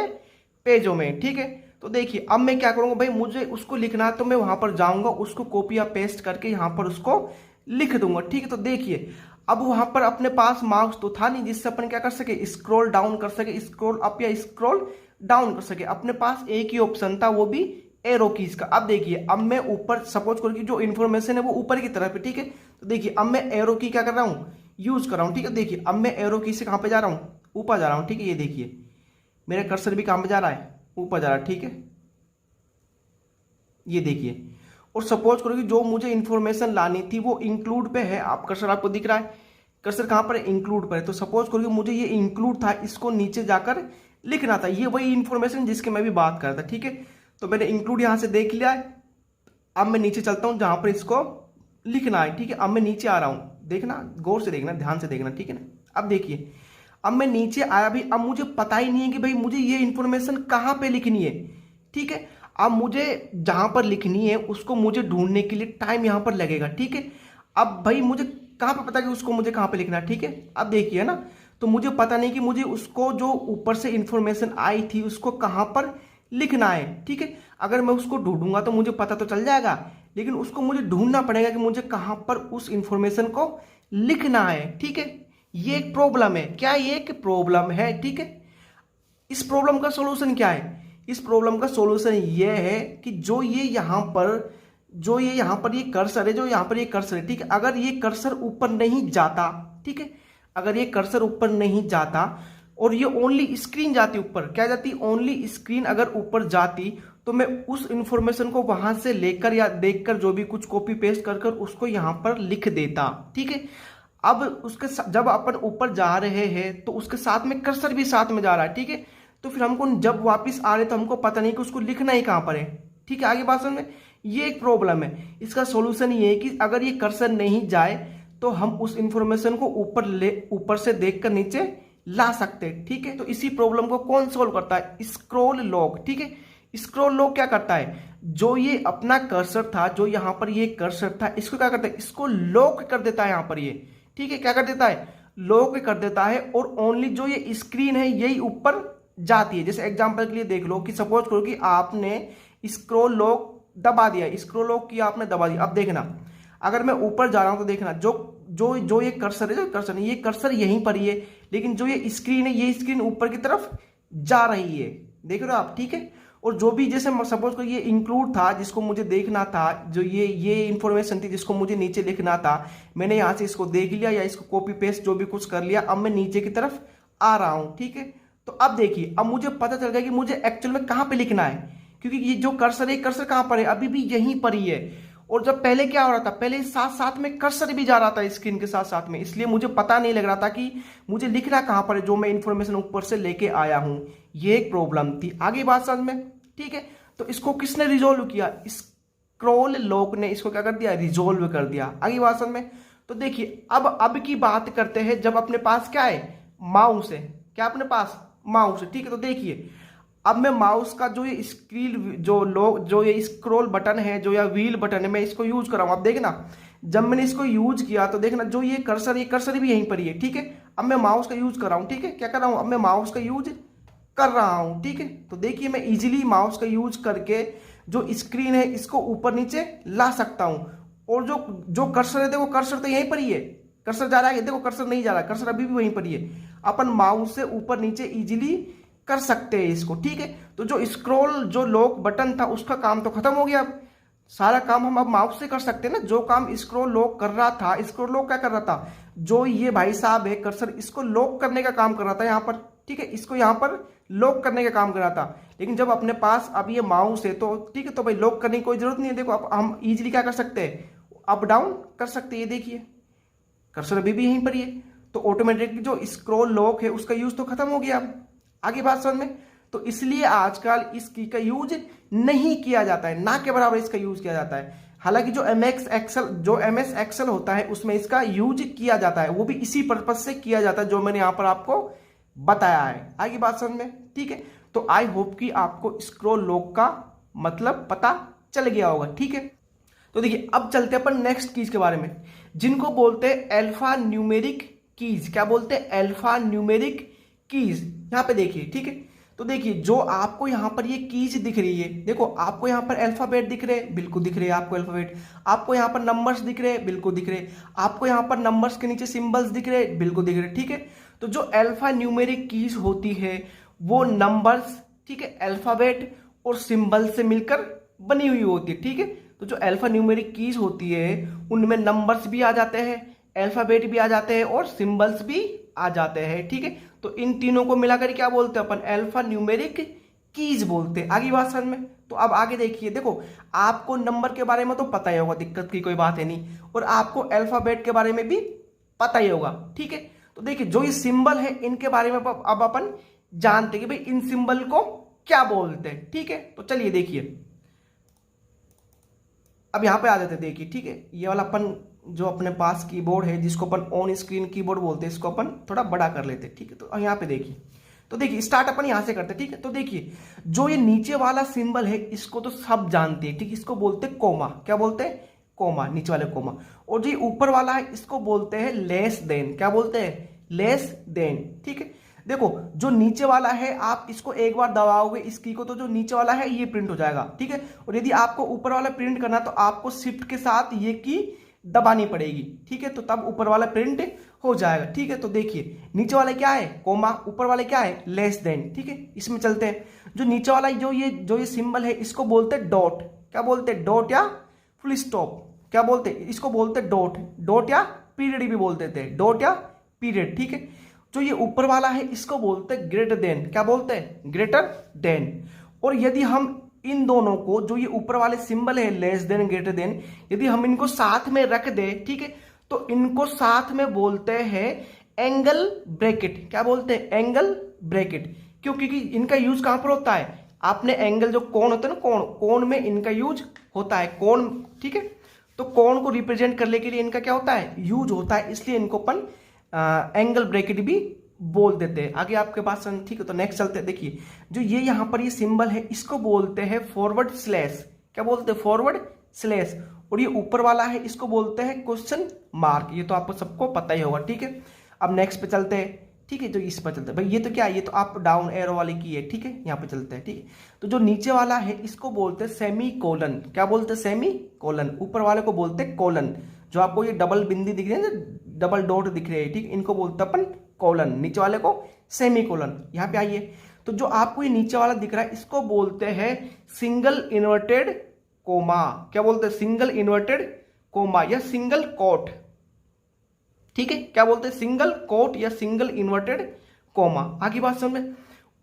पेजों में, ठीक है। तो देखिए अब मैं क्या करूँगा भाई, मुझे उसको लिखना है तो मैं वहाँ पर जाऊँगा, उसको कॉपी या पेस्ट करके यहाँ पर उसको लिख दूंगा, ठीक है। तो देखिए अब वहाँ पर अपने पास माउस तो था नहीं जिससे अपन क्या कर सके, स्क्रॉल डाउन कर सके, स्क्रॉल अप या स्क्रॉल डाउन कर सके। अपने पास एक ही ऑप्शन था, वो भी एरो कीज का। अब देखिए अब मैं ऊपर सपोज करो कि जो इन्फॉर्मेशन है वो ऊपर की तरफ है, ठीक है। तो देखिए अब मैं एरो की क्या कर रहा हूँ, यूज कर रहा हूँ, ठीक है। देखिए अब मैं एरो की से कहाँ पे जा रहा हूँ, ऊपर जा रहा हूँ, ठीक है। ये देखिए मेरा कर्सर भी कहाँ पे जा रहा है, ऊपर जा रहा है, ठीक है। ये देखिए और सपोज करो कि जो मुझे इंफॉर्मेशन लानी थी वो इंक्लूड पे है। आप कर्सर आपको दिख रहा है, कर्सर कहाँ पर है, इंक्लूड पर है। तो सपोज करो कि मुझे ये इंक्लूड था, इसको नीचे जाकर लिखना था। ये वही इंफॉर्मेशन जिसकी मैं भी बात कर रहा था, ठीक है। तो मैंने इंक्लूड यहाँ से देख लिया है। अब मैं नीचे चलता हूँ जहाँ पर इसको लिखना है, ठीक है। अब मैं नीचे आ रहा हूँ, देखना गौर से देखना, ध्यान से देखना, ठीक है ना। अब देखिए अब मैं नीचे आया भी, अब मुझे पता ही नहीं है कि भाई मुझे ये इंफॉर्मेशन कहाँ पे लिखनी है, ठीक है। अब मुझे जहां पर लिखनी है उसको मुझे ढूंढने के लिए टाइम यहां पर लगेगा, ठीक है। अब भाई मुझे कहां पे पता कि उसको मुझे कहां पे लिखना है, ठीक है। अब देखिए ना, तो मुझे पता नहीं कि मुझे उसको जो ऊपर से इंफॉर्मेशन आई थी उसको कहां पर लिखना है, ठीक है। अगर मैं उसको ढूंढूंगा तो मुझे पता तो चल जाएगा, लेकिन उसको मुझे ढूंढना पड़ेगा कि मुझे कहां पर उस इंफॉर्मेशन को लिखना है, ठीक है। ये एक प्रॉब्लम है, क्या ये एक प्रॉब्लम है, ठीक है। इस प्रॉब्लम का सॉल्यूशन क्या है, इस प्रॉब्लम का सॉल्यूशन ये है कि जो ये यहाँ पर ये कर्सर है, जो यहाँ पर ये कर्सर है, ठीक है। अगर ये कर्सर ऊपर नहीं जाता, ठीक है, अगर ये कर्सर ऊपर नहीं जाता और ये ओनली स्क्रीन जाती ऊपर, क्या जाती, ओनली स्क्रीन अगर ऊपर जाती, तो मैं उस इंफॉर्मेशन को वहां से लेकर या देखकर जो भी कुछ कॉपी पेस्ट कर उसको यहां पर लिख देता, ठीक है। अब उसके जब अपन ऊपर जा रहे हैं तो उसके साथ में कर्सर भी साथ में जा रहा है, ठीक है। तो फिर हमको जब वापस आ रहे तो हमको पता नहीं कि उसको लिखना ही कहां पर है, ठीक है। आगे बात समझ में, ये एक प्रॉब्लम है। इसका सॉल्यूशन ये है कि अगर ये कर्सर नहीं जाए तो हम उस इंफॉर्मेशन को ऊपर से देखकर नीचे ला सकते हैं, ठीक है। तो इसी प्रॉब्लम को कौन सोल्व करता है, स्क्रॉल लॉक, ठीक है। स्क्रॉल लॉक क्या करता है, जो ये अपना कर्सर था, जो यहां पर ये कर्सर था, इसको क्या करता है, इसको लॉक कर देता है यहां पर ये, ठीक है। क्या कर देता है, लॉक कर देता है, और ओनली जो ये स्क्रीन है यही ऊपर जाती है। जैसे एग्जांपल के लिए देख लो कि सपोज करो कि आपने स्क्रॉल लॉक दबा दिया, स्क्रॉल लॉक किया आपने, दबा दिया। अब देखना अगर मैं ऊपर जा रहा हूं तो देखना जो ये कर्सर है, जो कर्सर है, ये कर्सर यहीं पर ही है, लेकिन जो ये स्क्रीन है, ये स्क्रीन ऊपर की तरफ जा रही है, देख रहे हो आप, ठीक है। और जो भी जैसे सपोज करो ये इंक्लूड था जिसको मुझे देखना था, जो ये इंफॉर्मेशन थी जिसको मुझे नीचे लिखना था, मैंने यहां से इसको देख लिया या इसको कॉपी पेस्ट जो भी कुछ कर लिया। अब मैं नीचे की तरफ आ रहा हूं, ठीक है। तो अब देखिए अब मुझे पता चल गया कि मुझे एक्चुअल में कहां पे लिखना है, क्योंकि ये जो कर्सर है, कर्सर कहां पर है, अभी भी यहीं पर ही है। और जब पहले क्या हो रहा था, पहले साथ साथ में कर्सर भी जा रहा था स्क्रीन के साथ साथ में, इसलिए मुझे पता नहीं लग रहा था कि मुझे लिखना कहां पर है, जो मैं इंफॉर्मेशन ऊपर से लेके आया हूं। ये एक प्रॉब्लम थी। आगे बात समझ में, ठीक है। तो इसको किसने रिजोल्व किया, स्क्रॉल लॉक ने इसको क्या कर दिया, रिजोल्व कर दिया। आगे बात समझ में। तो देखिए अब की बात करते हैं जब अपने पास क्या है, माउस है, क्या अपने पास माउस है, ठीक है। तो देखिए अब मैं माउस का जो ये स्क्रीन जो ये स्क्रॉल बटन है, जो या व्हील बटन है, मैं इसको यूज कर रहा हूं। अब देखना जब मैंने इसको यूज किया तो देखना जो ये कर्सर भी यहीं पर ही है, ठीक है। अब मैं माउस का यूज कर रहा हूं, ठीक है। क्या कर रहा हूं, अब मैं माउस का यूज कर रहा हूं, ठीक है। तो देखिए मैं इजीली माउस का यूज करके जो स्क्रीन है इसको ऊपर नीचे ला सकता हूं। और जो कर्सर है, देखो कर्सर तो यहीं पर ही है, कर्सर जा रहा है, देखो कर्सर नहीं जा रहा, कर्सर अभी भी वहीं पर ही है। अपन माउस से ऊपर नीचे इजीली कर सकते हैं इसको, ठीक है। तो जो स्क्रॉल जो लॉक बटन था उसका काम तो खत्म हो गया। अब सारा काम हम अब माउस से कर सकते हैं ना। जो काम स्क्रॉल लॉक कर रहा था, स्क्रॉल लॉक क्या कर रहा था, जो ये भाई साहब है कर्सर, इसको लॉक करने का काम कर रहा था यहाँ पर, ठीक है। इसको यहाँ पर लॉक करने का काम कर रहा था, लेकिन जब अपने पास अब ये माउस है तो ठीक है, तो भाई लॉक करने की कोई जरूरत नहीं है। देखो अब हम इजीली क्या कर सकते हैं, अप डाउन कर सकते हैं। ये देखिए कर्सर अभी भी यहीं पर ही है, तो ऑटोमेटिकली जो स्क्रॉल लॉक है उसका यूज तो खत्म हो गया। अब आगे बात समझ में। तो इसलिए आजकल इस की का यूज नहीं किया जाता है, ना के बराबर इसका यूज किया जाता है। हालांकि जो MS एक्सेल होता है उसमें इसका यूज किया जाता है, वो भी इसी पर्पज से किया जाता है जो मैंने यहां पर आपको बताया है। आगे बात समझ में, ठीक है। तो आई होप कि आपको स्क्रॉल लॉक का मतलब पता चल गया होगा, ठीक है। तो देखिए अब चलते हैं अपन नेक्स्ट कीज के बारे में, जिनको बोलते हैं अल्फा न्यूमेरिक कीज। क्या बोलते हैं? Alpha numeric keys. यहां पे देखिए, ठीक है। तो देखिए जो आपको यहां पर ये कीज दिख रही है, देखो आपको यहां पर अल्फाबेट दिख रहे हैं, बिल्कुल दिख रहे हैं आपको अल्फाबेट। आपको यहां पर नंबर्स दिख रहे हैं, बिल्कुल दिख रहे हैं। आपको यहां पर नंबर्स के नीचे सिंबल्स दिख रहे हैं, बिल्कुल दिख रहे हैं, ठीक है। तो जो अल्फा न्यूमेरिक कीज होती है वो नंबर्स, ठीक है, अल्फाबेट और सिंबल से मिलकर बनी हुई होती है, ठीक है। तो जो अल्फा न्यूमेरिक कीज होती है उनमें नंबर्स भी आ जाते हैं, अल्फाबेट भी आ जाते हैं और सिंबल्स भी आ जाते हैं, ठीक है। तो इन तीनों को मिलाकर क्या बोलते हैं अपन? अल्फा न्यूमेरिक कीज बोलते हैं। आगे बात समझ में। तो अब आगे देखिए, देखो आपको नंबर के बारे में तो पता ही होगा, दिक्कत की कोई बात है नहीं, और आपको अल्फाबेट के बारे में भी पता ही होगा, ठीक है। तो देखिए जो ये सिंबल है इनके बारे में अब अपन जानते हैं कि भाई इन सिंबल को क्या बोलते हैं, ठीक है। तो चलिए देखिए अब यहां पे आ जाते हैं, देखिए, ठीक है। ये वाला अपन जो अपने पास कीबोर्ड है जिसको अपन ऑन स्क्रीन कीबोर्ड बोलते हैं, इसको अपन थोड़ा बड़ा कर लेते हैं, ठीक है। तो यहाँ पे देखिए, तो देखिए स्टार्ट अपन यहां से करते हैं, ठीक है। तो देखिए जो ये नीचे वाला सिंबल है इसको तो सब जानते हैं, ठीक है। इसको बोलते हैं कोमा। क्या बोलते हैं? कोमा, नीचे वाले कोमा। और जो ऊपर वाला है इसको बोलते हैं लेस देन। क्या बोलते हैं? लेस देन, ठीक है। देखो जो नीचे वाला है आप इसको एक बार दबाओगे इस की को, तो जो नीचे वाला है ये प्रिंट हो जाएगा, ठीक है। और यदि आपको ऊपर वाला प्रिंट करना तो आपको शिफ्ट के साथ ये की दबानी पड़ेगी, ठीक है। तो तब ऊपर वाला प्रिंट हो जाएगा, ठीक है। तो देखिए नीचे वाले क्या है? कोमा, ऊपर वाले क्या है? लेस देन, ठीक है। इसमें चलते हैं। जो नीचे वाला जो ये सिंबल है इसको बोलते हैं डॉट। क्या बोलते हैं? डॉट या फुल स्टॉप। क्या बोलते हैं? इसको बोलते हैं डॉट। डॉट या पीरियड भी बोल देते हैं, डॉट या पीरियड, ठीक है। जो ये ऊपर वाला है इसको बोलते हैं ग्रेटर देन। क्या बोलते हैं? Greater than. और यदि हम इन दोनों को, जो ये ऊपर वाले सिंबल है लेस देन, ग्रेटर देन, यदि हम इनको साथ में रख दें, ठीक है, तो इनको साथ में बोलते हैं एंगल ब्रैकेट। क्या बोलते हैं? Angle bracket. क्यों? क्योंकि इनका यूज कहां पर होता है? आपने एंगल जो कोण होता है ना, कोण, कोण में इनका यूज होता है, कोण, ठीक है। तो कोण को रिप्रेजेंट करने के लिए इनका क्या होता है? यूज होता है, इसलिए इनको अपन एंगल ब्रैकेट भी बोल देते हैं। आगे आपके पास, ठीक है। तो नेक्स्ट चलते हैं। देखिए जो ये यहां पर ये सिंबल है इसको बोलते हैं फॉरवर्ड स्लैश। क्या बोलते हैं? Forward slash. और ये ऊपर वाला है इसको बोलते हैं क्वेश्चन मार्क। ये तो आपको सबको पता ही होगा, ठीक है। अब नेक्स्ट पे चलते हैं, ठीक है। जो इस पर चलते हैं भाई, ये तो क्या है? ये तो अप डाउन एरो वाली की है, ठीक है। यहाँ पे चलते हैं, ठीक है। तो जो नीचे वाला है इसको बोलते हैं सेमी कोलन। क्या बोलते हैं? Semi colon. ऊपर वाले को बोलते हैं कोलन। जो आपको ये डबल बिंदी दिख रही है ना, डबल डॉट दिख रही है, ठीक, इनको बोलते हैं अपन कोलन। नीचे वाले को सेमी कोलन। यहाँ पे आइए, तो जो आपको ये नीचे वाला दिख रहा है इसको बोलते हैं सिंगल इन्वर्टेड कोमा। क्या बोलते हैं? सिंगल इन्वर्टेड कोमा या सिंगल कोट, ठीक है। क्या बोलते हैं? सिंगल कोट या सिंगल इन्वर्टेड कोमा। आगे बात समझ में।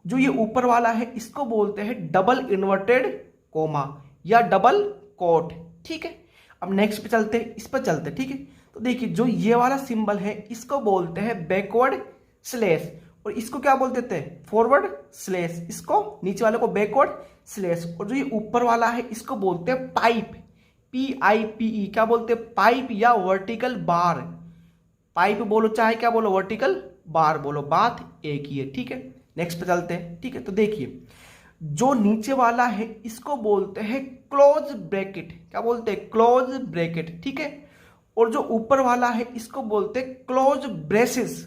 जो ये ऊपर वाला है इसको बोलते हैं डबल इन्वर्टेड कोमा या डबल कोट, ठीक है। अब नेक्स्ट पे चलते हैं, इस पर चलते हैं, ठीक है। तो देखिए जो ये वाला सिंबल है इसको बोलते हैं बैकवर्ड स्लैश, और इसको क्या बोलते थे? Forward slash. इसको नीचे वाले को बैकवर्ड स्लैश। और जो ये ऊपर वाला है इसको बोलते हैं पाइप, PIPE। क्या बोलते हैं? पाइप या वर्टिकल बार। पाइप बोलो चाहे क्या बोलो, वर्टिकल बार बोलो, बात एक ही है, ठीक है। नेक्स्ट पे चलते हैं, ठीक है। तो देखिए जो नीचे वाला है इसको बोलते हैं क्लोज ब्रैकेट। क्या बोलते हैं? क्लोज ब्रैकेट, ठीक है। और जो ऊपर वाला है इसको बोलते हैं क्लोज ब्रेसेस।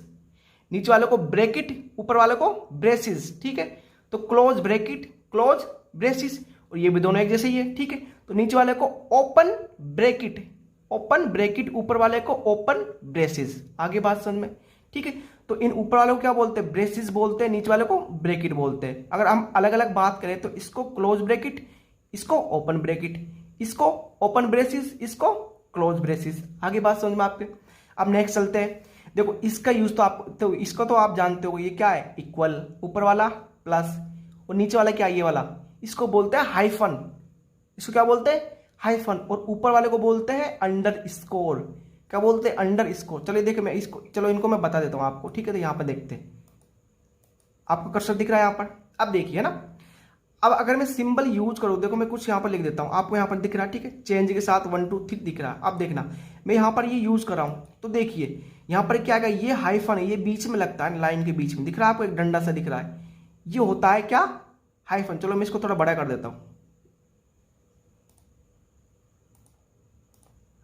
नीचे वाले को ब्रैकेट, ऊपर वाले को ब्रेसेस, ठीक है। तो क्लोज ब्रैकेट, क्लोज ब्रेसेस, और ये भी दोनों एक जैसे ही है, ठीक है। तो नीचे वाले को ओपन ब्रैकेट, ओपन ब्रैकेट, ऊपर वाले को ओपन ब्रेसेस। आगे बात समझ में, ठीक है। तो इन ऊपर वालों को क्या बोलते हैं? ब्रेसेस बोलते हैं, नीचे वाले को ब्रैकेट बोलते हैं। अगर हम अलग अलग बात करें तो इसको क्लोज ब्रैकेट, इसको ओपन ब्रैकेट, इसको ओपन ब्रेसेस, इसको क्लोज ब्रेसेस। आगे बात समझ में आपके। अब नेक्स्ट चलते हैं। देखो इसका यूज तो आप, तो इसको तो आप जानते हो, ये क्या है? इक्वल, ऊपर वाला प्लस, और नीचे वाला क्या? ये वाला, इसको बोलते हैं हाइफन। इसको क्या बोलते हैं? हाइफन। और ऊपर वाले को बोलते हैं अंडर स्कोर। क्या बोलते हैं? Under score. चलिए देखिए मैं इसको, चलो इनको मैं बता देता हूं आपको, ठीक है। तो यहां पर देखते हैं, आपको कर्सर दिख रहा है यहां पर। अब देखिए ना, अब अगर मैं सिंबल यूज करूँ, देखो मैं कुछ यहाँ पर लिख देता हूँ, आपको यहाँ पर दिख रहा है, ठीक है, चेंज के साथ 1 2 3 दिख रहा है। अब देखना मैं यहाँ पर ये यूज कर रहा हूँ, तो देखिए यहाँ पर क्या है, ये हाइफन है, ये बीच में लगता है, लाइन के बीच में दिख रहा है आपको, एक डंडा सा दिख रहा है, ये होता है क्या, हाइफन। चलो मैं इसको थोड़ा बड़ा कर देता हूँ,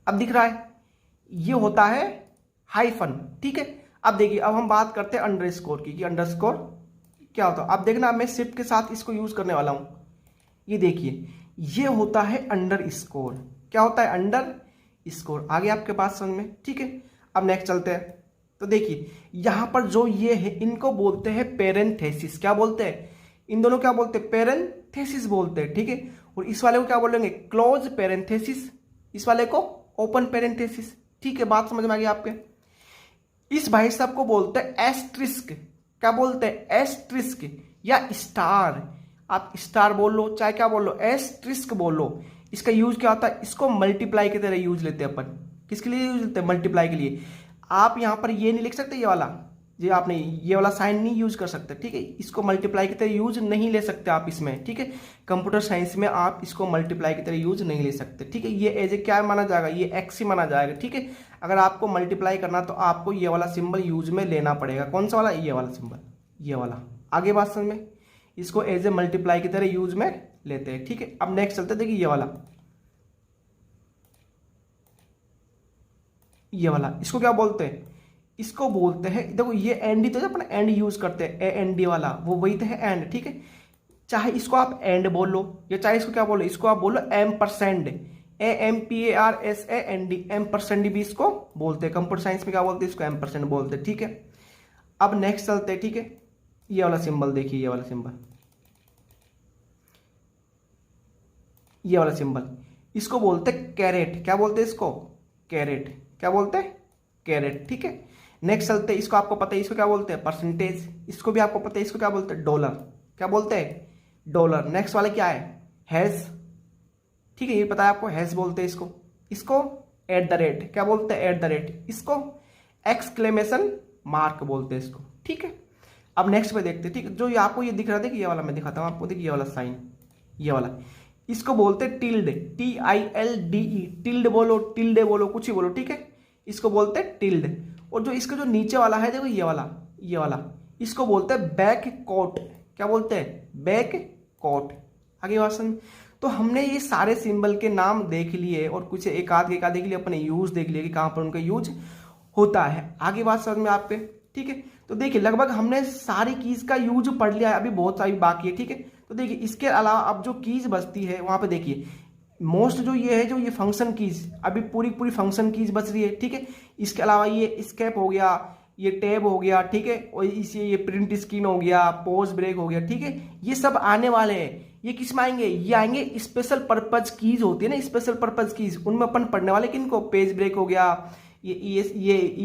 अब दिख रहा है, ये होता है हाइफन, ठीक है। अब देखिए अब हम बात करते हैं अंडरस्कोर की, कि अंडरस्कोर क्या होता है। अब देखना अब मैं शिफ्ट के साथ इसको यूज करने वाला हूं, ये देखिए ये होता है अंडर स्कोर। क्या होता है, अंडर स्कोर। आगे आपके पास समझ में, ठीक है। अब नेक्स्ट चलते हैं, तो देखिए यहां पर जो ये है इनको बोलते हैं पेरेंथेसिस। क्या बोलते हैं, इन दोनों क्या बोलते हैं, पेरेंथेसिस बोलते हैं, ठीक है। और इस वाले को क्या बोलेंगे, क्लोज पेरेंथेसिस, इस वाले को ओपन पेरेंथेसिस, ठीक है। बात समझ में आ गई आपके। इस भाई साहब को बोलते हैं एस्ट्रिस्क। क्या बोलते हैं, एस्ट्रिस्क या स्टार, आप स्टार बोल लो चाहे क्या बोल लो, एस्ट्रिस्क बोल लो। इसका यूज क्या होता है, इसको मल्टीप्लाई की तरह यूज लेते हैं अपन। किसके लिए यूज लेते हैं, मल्टीप्लाई के लिए। आप यहां पर ये नहीं लिख सकते, ये वाला, ये आपने ये वाला साइन नहीं यूज कर सकते, ठीक है। इसको मल्टीप्लाई की तरह यूज नहीं ले सकते आप इसमें, ठीक है। कंप्यूटर साइंस में आप इसको मल्टीप्लाई की तरह यूज नहीं ले सकते, ठीक है। ये एज ए क्या माना जाएगा, ये एक्स ही माना जाएगा, ठीक है। अगर आपको मल्टीप्लाई करना तो आपको ये वाला सिंबल यूज में लेना पड़ेगा। कौन सा वाला, ये वाला सिंबल, ये वाला। आगे बात समझ में, इसको एज ए मल्टीप्लाई की तरह यूज में लेते हैं, ठीक है। अब नेक्स्ट चलते देखिए ये वाला, ये वाला इसको क्या बोलते हैं, इसको बोलते हैं, देखो ये एंड ही तो अपन एंड यूज करते हैं, ए एन डी वाला, वो वही तो है एंड, ठीक है। चाहे इसको आप एंड बोल लो या चाहे इसको क्या बोलो, इसको आप बोलो एम्परसेंड, AMPARSAND, एम्परसेंड भी इसको बोलते हैं। कंप्यूटर साइंस में क्या बोलते हैं, इसको एम्परसेंड बोलते हैं, ठीक है। अब नेक्स्ट चलते हैं, ठीक है। ये वाला सिंबल देखिए, ये वाला सिंबल, ये वाला सिंबल, इसको बोलते हैं कैरेट। क्या बोलते हैं इसको, कैरेट। क्या बोलते हैं, कैरेट, ठीक है। नेक्स्ट चलते हैं, इसको आपको पता है, इसको क्या बोलते हैं, परसेंटेज। इसको भी आपको पता है, इसको क्या बोलते हैं, डॉलर। क्या बोलते हैं, डॉलर। नेक्स्ट वाला क्या है, हैज, ठीक है, ये पता है आपको, हैज बोलते हैं इसको। इसको एट द रेट, क्या बोलते हैं, एट द रेट। इसको एक्सक्लेमेशन मार्क बोलते हैं इसको, ठीक है। अब नेक्स्ट पे देखते हैं, ठीक है। जो आपको ये दिख रहा था कि ये वाला मैं दिखाता हूं आपको, देखिए ये वाला साइन, ये वाला, इसको बोलते हैं टिल्ड, TILDE, टिल्ड बोलो, टिल्डे बोलो, कुछ ही बोलो, ठीक है। इसको बोलते हैं टिल्ड। और जो इसका जो नीचे वाला है देखो, ये वाला, ये वाला, इसको बोलते हैं बैक कोट। क्या बोलते हैं, बैक कोट। आगे बात समझ। तो हमने ये सारे सिंबल के नाम देख लिए और कुछ एक आध देख लिए, अपने यूज देख लिए कि कहां पर उनका यूज होता है। आगे बात समझ में आपके, ठीक है। तो देखिए लगभग हमने सारी कीज का यूज पढ़ लिया है, अभी बहुत सारी बाकी है, ठीक है। तो देखिए इसके अलावा अब जो कीज बचती है वहां पे देखिए मोस्ट जो ये है, जो ये फंक्शन कीज, अभी पूरी पूरी फंक्शन कीज बच रही है, ठीक है। इसके अलावा ये एस्केप हो गया, ये टैब हो गया, ठीक है। और इसे ये प्रिंट स्क्रीन हो गया, पॉज ब्रेक हो गया, ठीक है। ये सब आने वाले हैं। ये किस में आएंगे, ये आएंगे स्पेशल पर्पज कीज होती है ना, स्पेशल पर्पज कीज, उनमें अपन पढ़ने वाले किनको, पेज ब्रेक हो गया, ये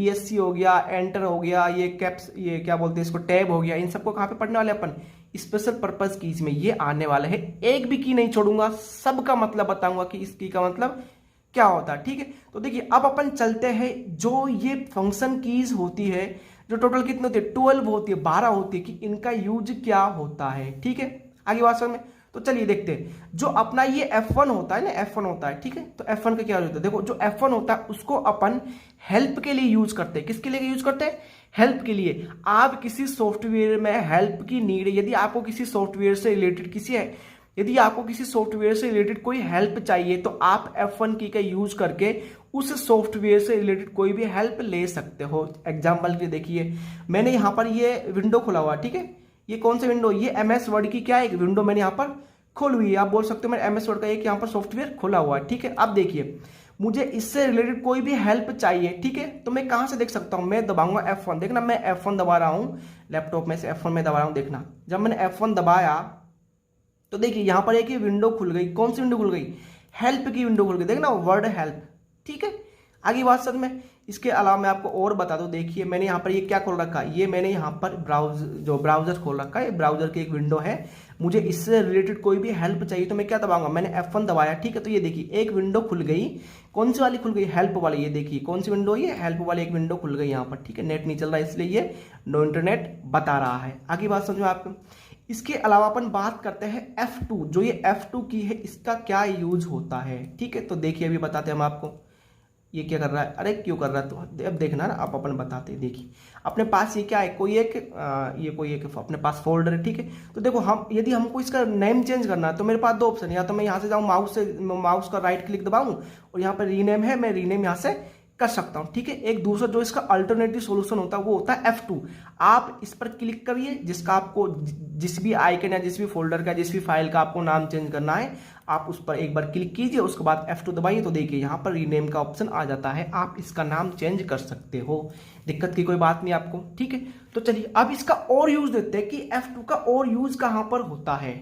ESC हो गया, एंटर हो गया, ये कैप्स, ये क्या बोलते हैं इसको, टैब हो गया। इन सबको कहां पे पढ़ने वाले अपन, स्पेशल पर्पज कीज में ये आने वाले हैं। एक भी की नहीं छोड़ूंगा, सबका मतलब बताऊंगा कि इस की का मतलब क्या होता है, ठीक है। तो देखिए अब अपन चलते हैं, जो ये फंक्शन कीज होती है, जो टोटल कितने होती है, 12 होती है, 12 होती है, कि इनका यूज क्या होता है, ठीक है। आगे बात समझ में, तो चलिए देखते हैं। जो अपना ये F1 होता है ना, F1 होता है, ठीक है। तो F1 का क्या होता है, देखो जो F1 होता है उसको अपन हेल्प के लिए यूज करते हैं। किसके लिए यूज करते हैं, हेल्प के लिए। आप किसी सॉफ्टवेयर में हेल्प की नीड, यदि आपको किसी सॉफ्टवेयर से रिलेटेड यदि आपको किसी सॉफ्टवेयर से रिलेटेड कोई हेल्प चाहिए, तो आप F1 की का यूज करके उस सॉफ्टवेयर से रिलेटेड कोई भी हेल्प ले सकते हो। एग्जाम्पल के देखिए, मैंने यहां पर ये विंडो खुला हुआ, ठीक है। ये कौन सी विंडो, ये MS वर्ड की क्या है, एक विंडो मैंने यहां पर खोल हुई है। आप बोल सकते हो मेरे MS वर्ड का एक यहां पर सॉफ्टवेयर खुला हुआ है, ठीक है। अब देखिए मुझे इससे रिलेटेड कोई भी हेल्प चाहिए, ठीक है। तो मैं कहां से देख सकता हूं, मैं दबाऊंगा F1। देखना मैं F1 दबा रहा हूं, लैपटॉप में से F1 में दबा रहा हूं। देखना जब मैंने F1 दबाया तो देखिए यहां पर एक विंडो खुल गई। कौन सी विंडो खुल गई, हेल्प की विंडो खुल गई। देखना वर्ड हेल्प, ठीक है। आगे बात समझ में। इसके अलावा मैं आपको और बता दूं, देखिए मैंने यहाँ पर ये क्या खोल रखा है, ये मैंने यहाँ पर ब्राउजर खोल रखा है। ब्राउजर की एक विंडो है, मुझे इससे रिलेटेड कोई भी हेल्प चाहिए तो मैं क्या दबाऊंगा, मैंने F1 दबाया, ठीक है। तो ये देखिए एक विंडो खुल गई। कौन सी वाली खुल गई, हेल्प वाली। ये देखिए कौन सी विंडो, ये हेल्प वाली एक विंडो खुल गई यहाँ पर, ठीक है। नेट नहीं चल रहा है इसलिए ये नो इंटरनेट बता रहा है। आगे बात समझो आपको। इसके अलावा अपन बात करते हैं F2, जो ये F2 की है इसका क्या यूज होता है, ठीक है। तो देखिए अभी बताते हैं हम आपको। ये क्या कर रहा है, अरे क्यों कर रहा है, तो अब देखना ना, आप अपन बताते हैं। देखिए अपने पास ये क्या है, कोई एक अपने पास फोल्डर है, ठीक है। तो देखो हम यदि हमको इसका नेम चेंज करना है तो मेरे पास दो ऑप्शन है, या तो मैं यहाँ से जाऊँ माउस का राइट क्लिक दबाऊँ और यहाँ पर रीनेम है, मैं रीनेम यहाँ से कर सकता हूं, ठीक है। एक दूसरा जो इसका अल्टरनेटिव सॉल्यूशन होता है वो होता है F2। आप इस पर क्लिक करिए, जिसका आपको जिस भी आइकन या जिस भी फोल्डर का जिस भी फाइल का आपको नाम चेंज करना है, आप उस पर एक बार क्लिक कीजिए, उसके बाद F2 दबाइए, तो देखिए यहाँ पर रीनेम का ऑप्शन आ जाता है, आप इसका नाम चेंज कर सकते हो, दिक्कत की कोई बात नहीं आपको, ठीक है। तो चलिए अब इसका और यूज देते हैं कि F2 का और यूज कहां पर होता है।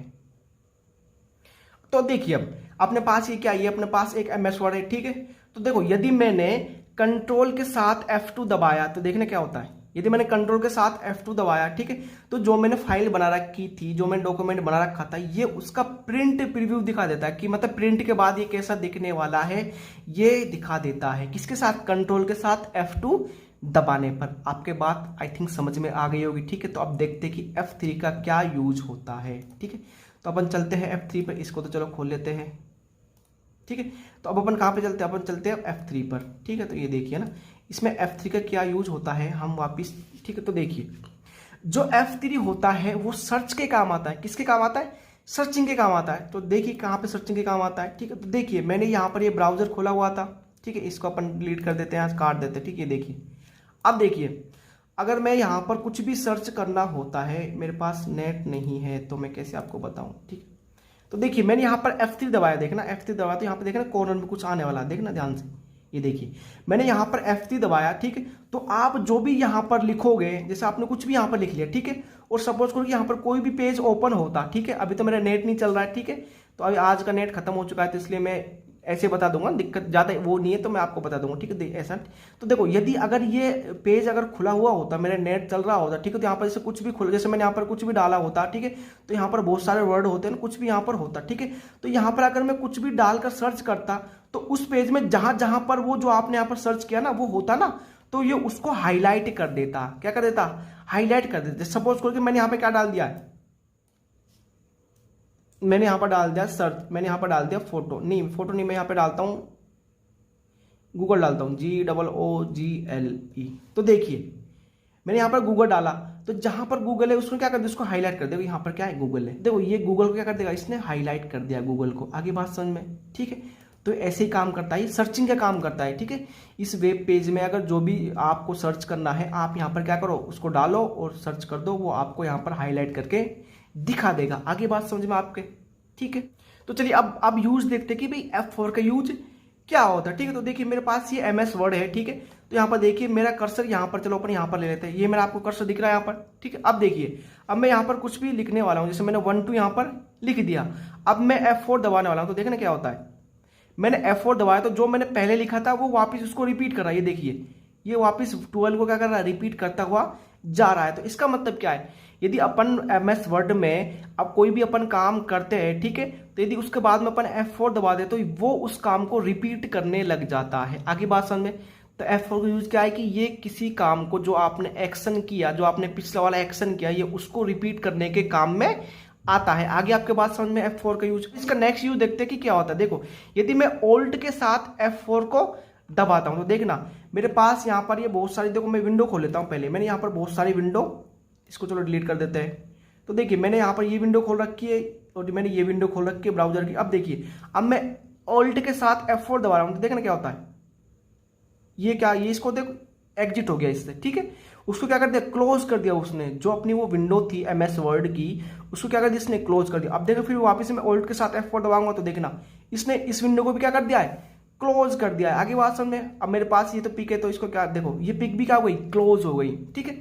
तो देखिए अब अपने पास ये क्या है, अपने पास एक MS वर्ड है, ठीक है। तो देखो यदि मैंने कंट्रोल के साथ F2 दबाया तो देखने क्या होता है, यदि मैंने कंट्रोल के साथ F2 दबाया, ठीक है, तो जो मैंने फाइल बना रखी थी, जो मैंने डॉक्यूमेंट बना रखा था, ये उसका प्रिंट प्रीव्यू दिखा देता है कि मतलब प्रिंट के बाद ये कैसा दिखने वाला है, ये दिखा देता है किसके साथ, कंट्रोल के साथ F2 दबाने पर। आपके बात आई थिंक समझ में आ गई होगी, ठीक है। तो अब देखते हैं कि F3 का क्या यूज होता है, ठीक है। तो अपन चलते हैं F3 पर, इसको तो चलो खोल लेते हैं, ठीक है। तो अब अपन कहाँ पे चलते हैं, अपन चलते हैं F3 पर, ठीक है। तो ये देखिए ना, इसमें F3 का क्या यूज होता है, हम वापिस, ठीक है। तो देखिए जो F3 होता है वो सर्च के काम आता है, किसके काम आता है, सर्चिंग के काम आता है। तो देखिए कहाँ पे सर्चिंग के काम आता है, ठीक है। तो देखिए मैंने यहाँ पर ये ब्राउजर खोला हुआ था, ठीक है, इसको अपन डिलीट कर देते हैं, काट देते हैं, ठीक है। देखिए अब देखिए अगर मैं यहाँ पर कुछ भी सर्च करना होता है, मेरे पास नेट नहीं है तो मैं कैसे आपको बताऊँ, ठीक है। तो देखिए मैंने यहाँ पर F3 दबाया, देखना F3 दबाया तो यहाँ पर देखना कॉर्नर में कुछ आने वाला है, देखना ध्यान से, ये देखिए मैंने यहाँ पर F3 दबाया, ठीक है। तो आप जो भी यहाँ पर लिखोगे, जैसे आपने कुछ भी यहाँ पर लिख लिया, ठीक है, और सपोज करो कि यहाँ पर कोई भी पेज ओपन होता, ठीक है, अभी तो मेरा नेट नहीं चल रहा है, ठीक है, तो अभी आज का नेट खत्म हो चुका है, तो इसलिए मैं ऐसे बता दूंगा, दिक्कत ज़्यादा वो नहीं है तो मैं आपको बता दूंगा, ठीक है। ऐसा तो देखो यदि अगर ये पेज अगर खुला हुआ होता, मेरा नेट चल रहा होता, ठीक है, तो यहाँ पर जैसे कुछ भी खुला, जैसे मैंने यहाँ पर कुछ भी डाला होता, ठीक है, तो यहाँ पर बहुत सारे वर्ड होते हैं ना, कुछ भी यहाँ पर होता, ठीक है। तो यहाँ पर अगर मैं कुछ भी डालकर सर्च करता तो उस पेज में जहां जहां पर वो जो आपने यहाँ पर सर्च किया ना वो होता ना, तो ये उसको हाईलाइट कर देता, क्या कर देता, हाईलाइट कर देता। सपोज करो कि मैंने यहाँ पे क्या डाल दिया है, मैंने यहाँ पर डाल दिया सर्च, मैंने यहाँ पर डाल दिया फोटो नहीं, मैं यहाँ पे डालता हूँ गूगल, डालता हूँ GOOGLE। तो देखिए मैंने यहाँ पर गूगल डाला, तो जहां पर गूगल है उसको क्या कर दिया, उसको हाईलाइट कर देगा, यहाँ पर क्या है गूगल है, देखो ये गूगल को क्या कर देगा, इसने हाईलाइट कर दिया गूगल को। आगे बात समझ में, ठीक है। तो ऐसे ही काम करता है, सर्चिंग का काम करता है, ठीक है। इस वेब पेज में अगर जो भी आपको सर्च करना है, आप यहाँ पर क्या करो, उसको डालो और सर्च कर दो, वो आपको यहाँ पर हाईलाइट करके दिखा देगा। आगे बात समझ में आपके, ठीक है। तो चलिए अब यूज देखते कि भाई F4 का यूज क्या होता है, ठीक है। तो देखिए मेरे पास ये MS वर्ड है, ठीक है। तो यहाँ पर देखिए मेरा कर्सर यहाँ पर, चलो अपन यहाँ पर ले लेते हैं, ये मेरा आपको कर्सर दिख रहा है यहाँ पर, ठीक है। अब देखिए अब मैं यहाँ पर कुछ भी लिखने वाला हूँ, जैसे मैंने 1 2 यहाँ पर लिख दिया, अब मैं F4 दबाने वाला हूँ, तो देखना क्या होता है, मैंने F4 दबाया तो जो मैंने पहले लिखा था वो वापस उसको रिपीट कर रहा है, ये देखिए ये वापस 12 को क्या कर रहा है, रिपीट करता हुआ जा रहा है। तो इसका मतलब क्या है, यदि अपन MS वर्ड में अब कोई भी अपन काम करते हैं, ठीक है, तो यदि उसके बाद में अपन F4 दबा दे तो वो उस काम को रिपीट करने लग जाता है। आगे बात समझ में, तो F4 का यूज क्या है कि ये किसी काम को जो आपने एक्शन किया, जो आपने पिछला वाला एक्शन किया, ये उसको रिपीट करने के काम में आता है। आगे आपके बात समझ में F4 का यूज। इसका नेक्स्ट यूज देखते हैं कि क्या होता है। देखो यदि मैं Alt के साथ F4 को दबाता हूं तो देखना मेरे पास यहाँ पर ये बहुत सारी, देखो मैं विंडो खोल लेता हूं पहले, मैंने यहाँ पर बहुत सारी विंडो, इसको चलो डिलीट कर देते हैं। तो देखिए मैंने यहाँ पर ये विंडो खोल रखी है और मैंने ये विंडो खोल रखी है ब्राउजर की। अब देखिए अब मैं Alt के साथ F4 दबा रहा हूं तो देखना क्या होता है, ये क्या, ये इसको देखो एग्जिट हो गया इससे, ठीक है। उसको क्या कर दिया, क्लोज कर दिया उसने, जो अपनी वो विंडो थी MS वर्ड की, उसको क्या कर दिया इसने, क्लोज कर दिया। अब देखो फिर वापस मैं Alt के साथ F4 दबाऊंगा तो देखना इसने इस विंडो को भी क्या कर दिया है, क्लोज कर दिया है। आगे बात समझ में, अब मेरे पास ये तो पिक है तो इसको क्या, देखो ये पिक भी क्या हो गई, क्लोज हो गई, ठीक है।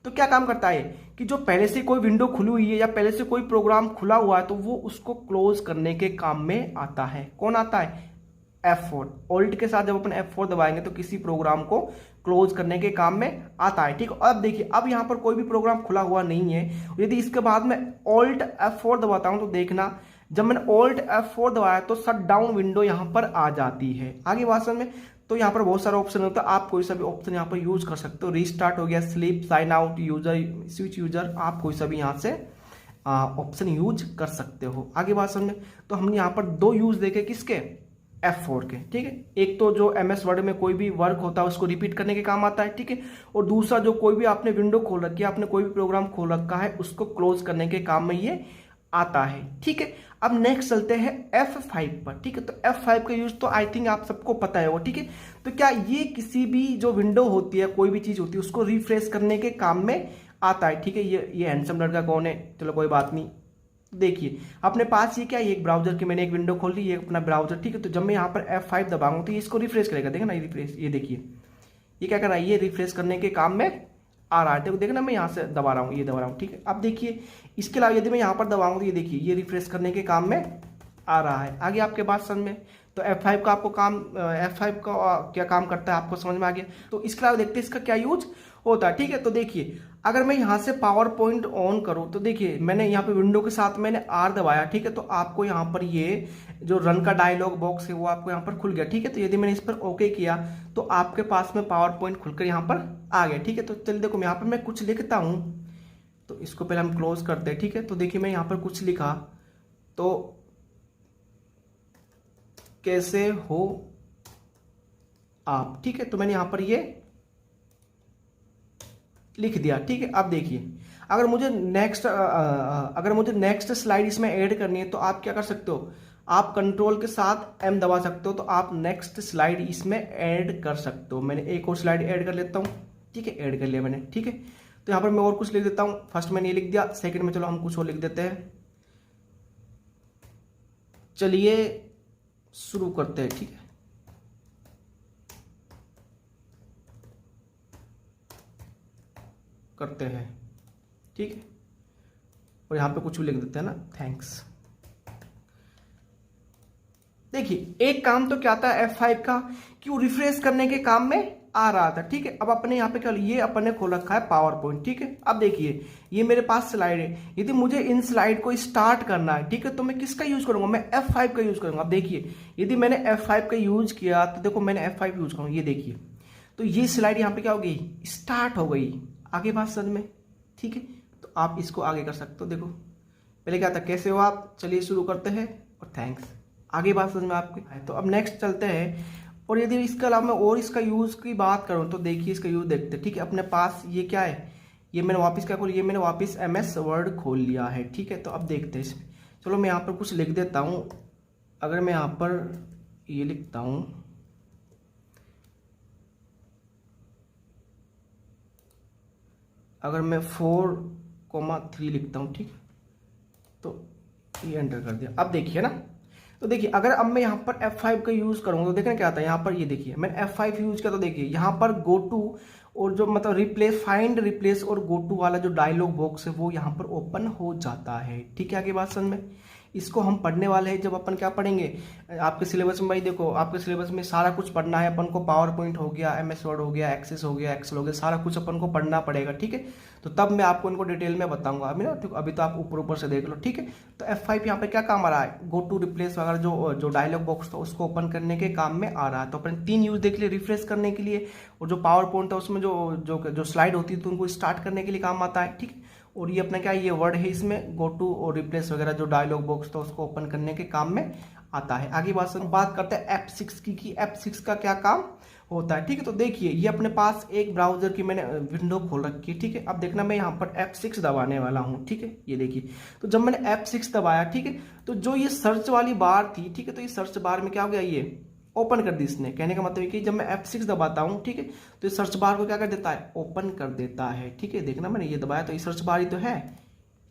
तो क्या काम करता है कि जो पहले से कोई विंडो खुली हुई है या पहले से कोई प्रोग्राम खुला हुआ है तो वो उसको क्लोज करने के काम में आता है। कौन आता है, F4। Alt के साथ जब अपन F4 दबाएंगे तो किसी प्रोग्राम को क्लोज करने के काम में आता है, ठीक है। अब देखिए अब यहाँ पर कोई भी प्रोग्राम खुला हुआ नहीं है, यदि इसके बाद में Alt F4 दबाता हूं तो देखना जब मैंने Alt F4 दबाया तो शट डाउन विंडो यहाँ पर आ जाती है। आगे बात समझ में, तो यहाँ पर बहुत सारे ऑप्शन होता है, आप कोई सा भी ऑप्शन यहाँ पर यूज कर सकते हो। रीस्टार्ट हो गया, sleep, sign out, user, switch user, आप कोई सा भी यहाँ से ऑप्शन यूज कर सकते हो। आगे बात समझ में, तो हमने यहाँ पर दो यूज देखे किसके, F4 के, ठीक है। एक तो जो MS वर्ड में कोई भी वर्क होता है उसको रिपीट करने के काम आता है, ठीक है। और दूसरा जो कोई भी आपने विंडो खोल रखी है, आपने कोई भी प्रोग्राम खोल रखा है, उसको क्लोज करने के काम में ये आता है, ठीक है। अब नेक्स्ट चलते हैं F5 पर, ठीक है। तो F5 का यूज तो आई थिंक आप सबको पता है वो, ठीक है। तो क्या ये किसी भी जो विंडो होती है, कोई भी चीज होती है, उसको रिफ्रेश करने के काम में आता है, ठीक है। ये हैंडसम लड़का कौन है, चलो कोई बात नहीं। देखिए अपने पास ये क्या है, एक ब्राउजर की मैंने एक विंडो खोल ली, ये अपना ब्राउजर, ठीक है। तो जब मैं यहाँ पर F5 दबाऊंगा तो ये इसको रिफ्रेश करेगा, देखा ना, ये रिफ्रेश, ये देखिए ये क्या कर रहा है, ये रिफ्रेश करने के काम में आ रहा है। देखो ना, मैं यहाँ से दबा रहा हूँ, ये दबा रहा हूँ, ठीक है। अब देखिए इसके अलावा यदि मैं यहाँ पर दबाऊंगा तो ये देखिए ये रिफ्रेश करने के काम में आ रहा है। आगे आपके बात समझ में, तो F5 का आपको काम, F5 का क्या काम करता है आपको समझ में आ गया। तो इसके अलावा देखते हैं इसका क्या यूज होता है, ठीक है। तो देखिए अगर मैं यहाँ से पावर पॉइंट ऑन करूँ तो देखिए मैंने यहाँ पे विंडो के साथ मैंने R दबाया, ठीक है। तो आपको यहाँ पर ये जो रन का डायलॉग बॉक्स है वो आपको यहाँ पर खुल गया, ठीक है। तो यदि मैंने इस पर ओके किया तो आपके पास में पावर पॉइंट खुलकर यहाँ पर आ गया, ठीक है। तो चलिए देखो यहाँ पर मैं कुछ लिखता हूँ, तो इसको पहले हम क्लोज करते हैं, ठीक है। तो देखिए मैं यहाँ पर कुछ लिखा, तो कैसे हो आप, ठीक है। तो मैंने यहां पर ये लिख दिया, ठीक है। अब देखिए अगर मुझे नेक्स्ट स्लाइड इसमें ऐड करनी है तो आप क्या कर सकते हो, आप कंट्रोल के साथ M दबा सकते हो, तो आप नेक्स्ट स्लाइड इसमें ऐड कर सकते हो। मैंने एक और स्लाइड ऐड कर लेता हूं, ठीक है, ऐड कर लिया मैंने, ठीक है। तो यहां पर मैं और कुछ लिख देता हूं, फर्स्ट मैंने ये लिख दिया, सेकंड में चलो हम कुछ और लिख देते हैं। चलिए शुरू करते हैं, ठीक है। करते हैं, ठीक है। और यहां पे कुछ भी लिख देते हैं ना, थैंक्स। देखिए एक काम तो क्या था F5 का कि वो रिफ्रेश करने के काम में आ रहा था, ठीक है। अब अपने यहाँ पे क्या, ये अपन ने खोल रखा है पावर पॉइंट, ठीक है। अब देखिए ये मेरे पास स्लाइड है, यदि मुझे इन स्लाइड को स्टार्ट करना है, ठीक है, तो मैं किसका यूज करूंगा, मैं F5 का यूज करूंगा। अब देखिए यदि मैंने F5 का यूज किया तो देखो मैंने F5 यूज करूंगा, ये देखिए तो ये स्लाइड यहाँ पे क्या हो गई, स्टार्ट हो गई। आगे बात समझ में, ठीक है। तो आप इसको आगे कर सकते हो। देखो पहले क्या था, कैसे हो आप, चलिए शुरू करते हैं और थैंक्स। आगे बात समझ में आपकी, तो अब नेक्स्ट चलते हैं। और यदि इसके अलावा मैं और इसका यूज की बात करूं तो देखिए इसका यूज देखते हैं, ठीक है। अपने पास ये क्या है, ये मैंने वापस क्या खोल, ये मैंने वापस MS वर्ड खोल लिया है, ठीक है। तो अब देखते हैं इसमें, चलो मैं यहाँ पर कुछ लिख देता हूँ। अगर मैं यहाँ पर ये लिखता हूँ, अगर मैं 4,3 लिखता हूँ, ठीक है, तो ये एंटर कर दिया। अब देखिए ना, तो देखिए अगर अब मैं यहाँ पर F5 का यूज करूंगा तो देखना क्या आता है, यहाँ पर ये देखिए मैंने F5 यूज किया तो देखिए यहाँ पर गो टू और जो मतलब रिप्लेस, फाइंड रिप्लेस और गो टू वाला जो डायलॉग बॉक्स है वो यहाँ पर ओपन हो जाता है, ठीक है। आगे बात समझ में, इसको हम पढ़ने वाले हैं जब अपन क्या पढ़ेंगे आपके सिलेबस में। भाई देखो आपके सिलेबस में सारा कुछ पढ़ना है अपन को, पावर पॉइंट हो गया, MS वर्ड हो गया, एक्सेस हो गया, एक्सेल हो गया, सारा कुछ अपन को पढ़ना पड़ेगा, ठीक है। तो तब मैं आपको इनको डिटेल में बताऊंगा, अभी ना अभी तो आप ऊपर ऊपर से देख लो, ठीक है। तो F5 यहाँ पे क्या काम आ रहा है, गो टू रिप्लेस वगैरह जो डायलॉग बॉक्स था उसको ओपन करने के काम में आ रहा है। तो अपन 3 यूज देख लिए, रिफ्रेश करने के लिए, और जो पावर पॉइंट था उसमें जो स्लाइड होती है तो उनको स्टार्ट करने के लिए काम आता है, ठीक है। और ये अपना क्या, ये वर्ड है इसमें गो टू और रिप्लेस वगैरह जो डायलॉग बॉक्स था उसको ओपन करने के काम में आता है। आगे बात करते हैं F6 की, कि F6 का क्या काम होता है, ठीक है। तो देखिए ये अपने पास एक ब्राउजर की मैंने विंडो खोल रखी है, ठीक है। अब देखना मैं यहाँ पर F6 दबाने वाला हूँ, ठीक है, ये देखिए। तो जब मैंने F6 दबाया, ठीक है, तो जो ये सर्च वाली बार थी, ठीक है, तो ये सर्च बार में क्या हो गया, ये ओपन कर दी इसने। कहने का मतलब है कि जब मैं F6 दबाता हूँ, ठीक है, तो ये सर्च बार को क्या कर देता है, ओपन कर देता है, ठीक है। देखना मैंने ये दबाया तो ये सर्च बार ही तो है,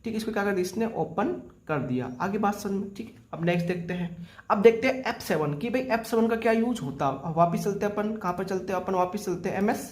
ठीक है, इसको क्या कर दिया इसने, ओपन कर दिया। आगे बात समझ में, ठीक है। अब नेक्स्ट देखते हैं, अब देखते हैं F7 कि भाई F7 का क्या यूज होता है। वापिस चलते हैं अपन, कहाँ पर चलते हैं अपन, वापिस चलते हैं MS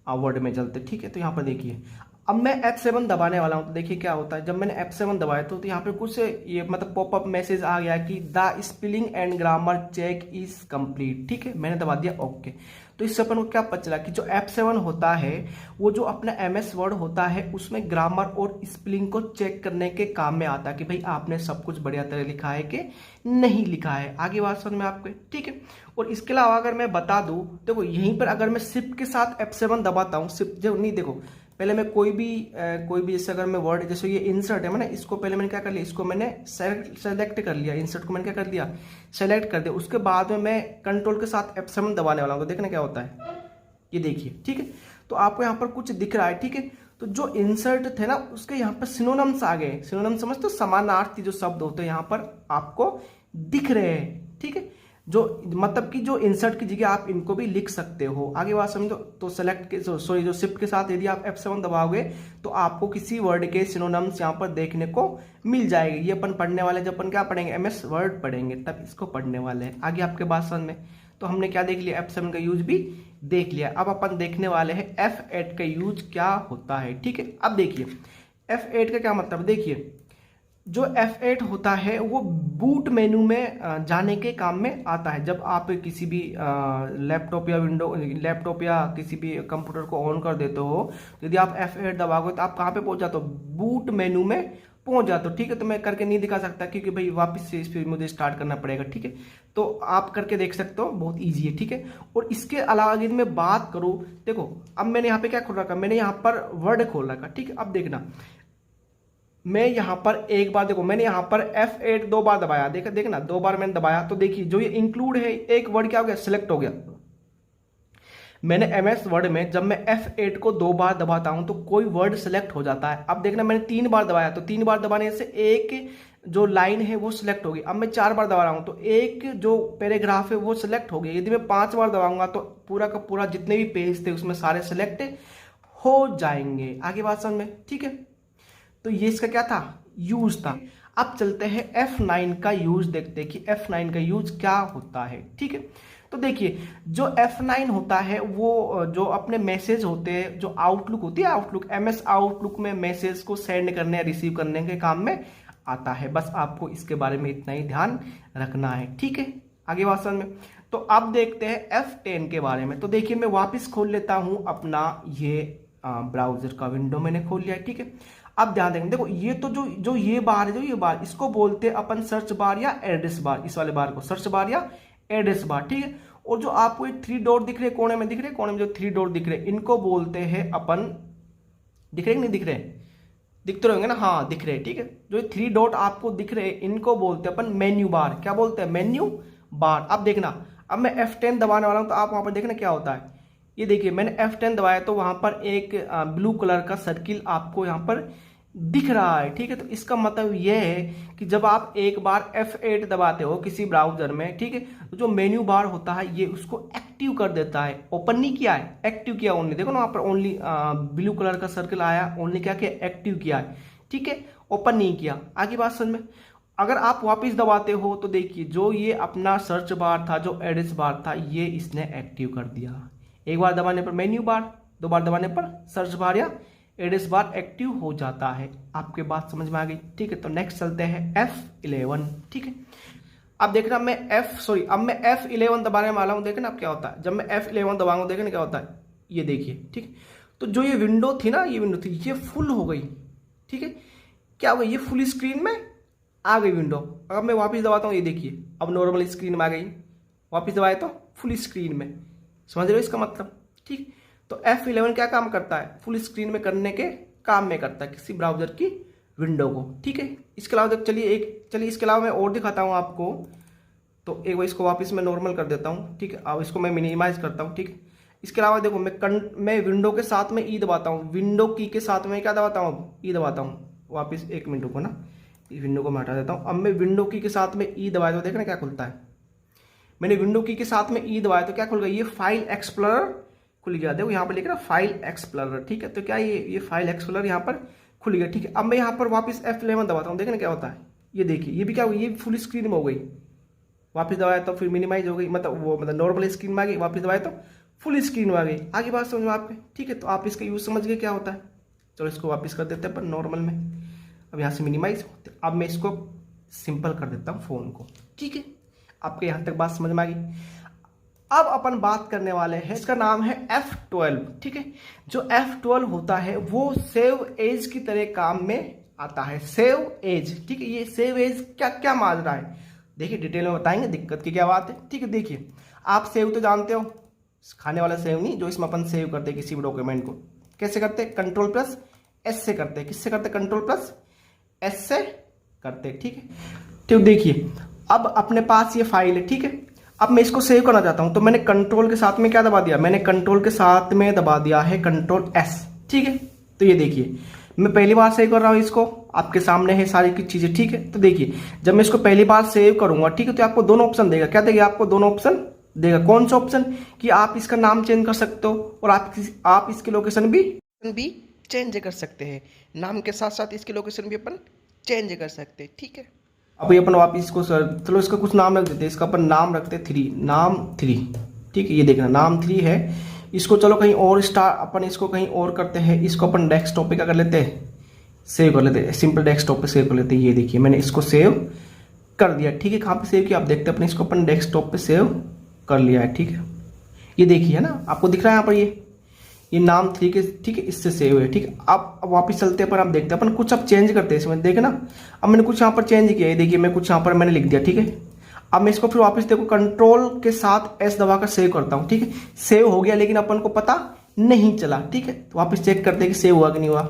वर्ड में चलते, ठीक है। तो यहाँ पर देखिए अब मैं F7 दबाने वाला हूं, तो देखिए क्या होता है, जब मैंने F7 दबाया तो यहाँ पे कुछ ये मतलब पॉपअप मैसेज आ गया कि the spelling and grammar check is complete, ठीक है। मैंने दबा दिया ओके। तो इससे अपन को क्या पता चला कि जो F7 होता है वो जो अपना MS वर्ड होता है उसमें ग्रामर और स्पेलिंग को चेक करने के काम में आता है कि भाई आपने सब कुछ बढ़िया तरह लिखा है कि नहीं लिखा है। आगे बात समझ में आपको, ठीक है। और इसके अलावा अगर मैं बता दूं, देखो यहीं पर अगर मैं शिफ्ट के साथ F7 दबाता हूं, शिफ्ट जो नहीं, देखो पहले मैं कोई भी जैसे अगर मैं वर्ड, जैसे ये इंसर्ट है मैंने इसको पहले मैंने क्या कर लिया, इसको मैंने सेलेक्ट कर लिया, इंसर्ट को मैंने क्या कर दिया, सेलेक्ट कर दिया। उसके बाद में मैं कंट्रोल के साथ F7 दबाने वाला हूँ, तो देखना क्या होता है, ये देखिए, ठीक है। तो आपको यहाँ पर कुछ दिख रहा है, ठीक है। तो जो इंसर्ट थे ना उसके यहाँ पर सिनोनिम्स आ गए, सिनोनिम्स समझते हो, समानार्थी जो शब्द होते हैं यहाँ पर आपको दिख रहे हैं, ठीक है। जो मतलब कि जो इंसर्ट की जगह आप इनको भी लिख सकते हो। आगे बात समझो, तो सेलेक्ट के सॉरी जो शिफ्ट के साथ यदि आप F7 दबाओगे तो आपको किसी वर्ड के सिनोनिम्स यहाँ पर देखने को मिल जाएगी। ये अपन पढ़ने वाले, जब अपन क्या पढ़ेंगे, MS वर्ड पढ़ेंगे तब इसको पढ़ने वाले हैं। आगे आपके बात समझ में, तो हमने क्या देख लिया, F7 का यूज भी देख लिया। अब अपन देखने वाले हैं F8 का यूज क्या होता है, ठीक है। अब देखिए F8 का क्या मतलब, देखिए जो F8 होता है वो बूट मेनू में जाने के काम में आता है। जब आप किसी भी लैपटॉप या किसी भी कंप्यूटर को ऑन कर देते हो, यदि आप F8 दबाओगे तो आप कहाँ पे पहुंच जाते हो, बूट मेनू में पहुंच जाते हो, ठीक है। तो मैं करके नहीं दिखा सकता क्योंकि भाई वापस से फिर मुझे स्टार्ट करना पड़ेगा, ठीक है। तो आप करके देख सकते हो, बहुत ईजी है, ठीक है। और इसके अलावा यदि मैं बात करूं, देखो अब मैंने यहाँ पे क्या खोल रखा, मैंने यहाँ पर वर्ड खोल रखा, ठीक है। अब देखना, मैं यहां पर एक बार, देखो मैंने यहां पर F8 दो बार दबाया, देखना दो बार मैंने दबाया, तो देखिए जो ये इंक्लूड है, एक वर्ड क्या हो गया, सिलेक्ट हो गया। मैंने MS वर्ड में जब मैं F8 को दो बार दबाता हूं तो कोई वर्ड सिलेक्ट हो जाता है। अब देखना मैंने 3 बार दबाया, तो 3 बार दबाने से एक जो लाइन है वो सिलेक्ट होगी। अब मैं 4 बार दबा रहा हूं तो एक जो पैराग्राफ है वो सिलेक्ट हो गया। यदि मैं 5 बार दबाऊंगा तो पूरा का पूरा जितने भी पेज थे उसमें सारे सिलेक्ट हो जाएंगे। आगे बात समझ में, ठीक है। तो ये इसका क्या था, यूज था। अब चलते हैं F9 का यूज देखते हैं कि F9 का यूज क्या होता है, ठीक है। तो देखिए जो F9 होता है वो जो अपने मैसेज होते हैं, जो आउटलुक होती है, आउटलुक MS आउटलुक में मैसेज को सेंड करने या रिसीव करने के काम में आता है। बस आपको इसके बारे में इतना ही ध्यान रखना है, ठीक है। आगे बात समझ में, तो अब देखते हैं F10 के बारे में। तो देखिए मैं वापस खोल लेता हूं अपना ये ब्राउजर का विंडो मैंने खोल लिया है, ठीक है। अब ध्यान देंगे, देखो ये तो जो ये बार है, जो ये बार, इसको बोलते हैं अपन सर्च बार या एड्रेस बार। इस वाले बार को सर्च बार या एड्रेस बार, ठीक है। और जो आपको ये 3 डॉट दिख रहे हैं, कोने में दिख रहे हैं, कोने में जो 3 डॉट दिख रहे हैं, इनको बोलते हैं अपन, दिख रहे नहीं दिख रहे, दिखते रहेंगे ना, हाँ दिख रहे हैं, ठीक है। जो 3 डॉट आपको दिख रहे हैं इनको बोलते हैं अपन मेन्यू बार। क्या बोलते हैं, मेन्यू बार। अब देखना, अब मैं F10 दबाने वाला हूं तो आप वहां पर देखना क्या होता है। ये देखिए मैंने F10 दबाया तो वहां पर एक ब्लू कलर का सर्किल आपको यहां पर दिख रहा है, ठीक है। तो इसका मतलब यह है कि जब आप एक बार F8 दबाते हो किसी ब्राउजर में, ठीक है, तो जो मेन्यू बार होता है ये उसको एक्टिव कर देता है। ओपन नहीं किया है, एक्टिव किया ओनली। देखो ना वहां पर ओनली ब्लू कलर का सर्किल आया, ओनली क्या किया, एक्टिव किया है, ठीक है, ओपन नहीं किया। आगे बात समझ में। अगर आप वापस दबाते हो तो देखिए जो ये अपना सर्च बार था, जो एड्रेस बार था, ये इसने एक्टिव कर दिया। एक बार दबाने पर मेन्यू बार, दो बार दबाने पर सर्च बार या एड्रेस बार एक्टिव हो जाता है। आपके बात समझ में आ गई, ठीक है। तो नेक्स्ट चलते हैं F11, ठीक है। अब देखना मैं अब मैं F11 दबाने वाला हूं, देखना अब क्या होता है। जब मैं F11 दबाऊंगा देखना क्या होता है, ये देखिए, ठीक। तो जो ये विंडो थी ना, ये विंडो थी, ये फुल हो गई, ठीक है। क्या हो गई, ये फुल स्क्रीन में आ गई विंडो। अब मैं वापस दबाता हूँ, ये देखिए अब नॉर्मल स्क्रीन में आ गई। वापस दबाए तो फुल स्क्रीन में, समझ रहे हो इसका मतलब, ठीक। तो F11 क्या काम करता है, फुल स्क्रीन में करने के काम में करता है किसी ब्राउजर की विंडो को, ठीक है। इसके अलावा चलिए इसके अलावा मैं और दिखाता हूं आपको। तो एक बार इसको वापस मैं नॉर्मल कर देता हूं, ठीक है। अब इसको मैं मिनिमाइज करता हूं, ठीक है। इसके अलावा देखो मैं विंडो के साथ में ई दबाता हूं, विंडो की के साथ में क्या दबाता हूं, ई दबाता हूं। वापिस 1 मिनट को ना, इस विंडो को मैं हटा देता हूं। अब मैं विंडो की के साथ में ई दबाया तो देखना क्या खुलता है। मैंने विंडो की के साथ में ई दबाया तो क्या खुल गया, ये फाइल एक्सप्लोरर खुल गया। देखो यहाँ पर लिख रहा फाइल एक्सप्लोरर, ठीक है। तो क्या ये फाइल एक्सप्लोरर यहाँ पर खुल गया, ठीक है। अब मैं यहाँ पर वापस F11 दबाता हूँ, देखना क्या होता है। ये देखिए ये भी क्या हुई, ये फुल स्क्रीन में हो गई। वापस दबाया तो फिर मिनिमाइज हो गई, मतलब नॉर्मल स्क्रीन में आ गई। वापस दबाया तो फुल स्क्रीन में आ गई। आगे बात समझ में आपके, ठीक है। तो आप इसका यूज समझ गए क्या होता है। चलो इसको वापस कर देते हैं पर नॉर्मल में। अब यहाँ से मिनिमाइज, अब मैं इसको सिंपल कर देता हूँ फोन को, ठीक है। आपके यहाँ तक बात समझ में आ गई। अब अपन बात करने वाले हैं, इसका नाम है F12, ठीक है। जो F12 होता है वो सेव एज की तरह काम में आता है। सेव एज, ठीक है। ये सेव एज क्या क्या माजरा है, देखिए डिटेल में बताएंगे, दिक्कत की क्या बात है, ठीक है। देखिए आप सेव तो जानते हो, खाने वाला सेव नहीं, जो इसमें अपन सेव करते हैं किसी भी डॉक्यूमेंट को, कैसे करते हैं, कंट्रोल प्लस एस से करते हैं। किससे करते हैं, कंट्रोल प्लस एस से करते हैं, ठीक है। तो देखिए अब अपने पास ये फाइल है, ठीक है। अब मैं इसको सेव करना चाहता हूं, तो मैंने कंट्रोल के साथ में क्या दबा दिया, मैंने कंट्रोल के साथ में दबा दिया है कंट्रोल एस, ठीक है। तो ये देखिए मैं पहली बार सेव कर रहा हूं इसको, आपके सामने है सारी की चीजें, ठीक है। तो देखिए जब मैं इसको पहली बार सेव करूंगा, ठीक है, तो आपको दोनों ऑप्शन देगा। क्या देगा, आपको दोनों ऑप्शन देगा। कौन सा ऑप्शन, कि आप इसका नाम चेंज कर सकते हो और आप इसकी लोकेशन भी चेंज कर सकते हैं। नाम के साथ साथ इसकी लोकेशन भी अपन चेंज कर सकते हैं, ठीक है। अब ये अपन वापिस इसको चलो इसका कुछ नाम रख देते हैं। इसका अपन नाम रखते हैं 3, नाम 3, ठीक है। ये देखना नाम 3 है। इसको चलो कहीं और अपन इसको कहीं और करते हैं। इसको अपन डेस्कटॉप पे क्या कर लेते हैं, सेव कर लेते हैं। सिंपल डेस्कटॉप पे सेव कर लेते हैं। ये देखिए मैंने इसको सेव कर दिया, ठीक है। कहाँ पे सेव किया आप देखते हैं, अपने इसको अपन डेस्कटॉप पे सेव कर लिया है, ठीक है। ये देखिए है ना, आपको दिख रहा है यहाँ पर ये नाम 3 के, ठीक है, इससे सेव है, ठीक है। अब वापस चलते हैं, पर आप देखते हैं अपन कुछ अब चेंज करते हैं इसमें, देखे ना। अब मैंने कुछ यहाँ पर चेंज किया है, देखिए मैं कुछ यहाँ पर मैंने लिख दिया, ठीक है। अब मैं इसको फिर वापस देखो कंट्रोल के साथ एस दबाकर सेव करता हूँ, ठीक है। सेव हो गया लेकिन अपन को पता नहीं चला, ठीक है। तो वापस चेक करते हैं कि सेव हुआ कि नहीं हुआ।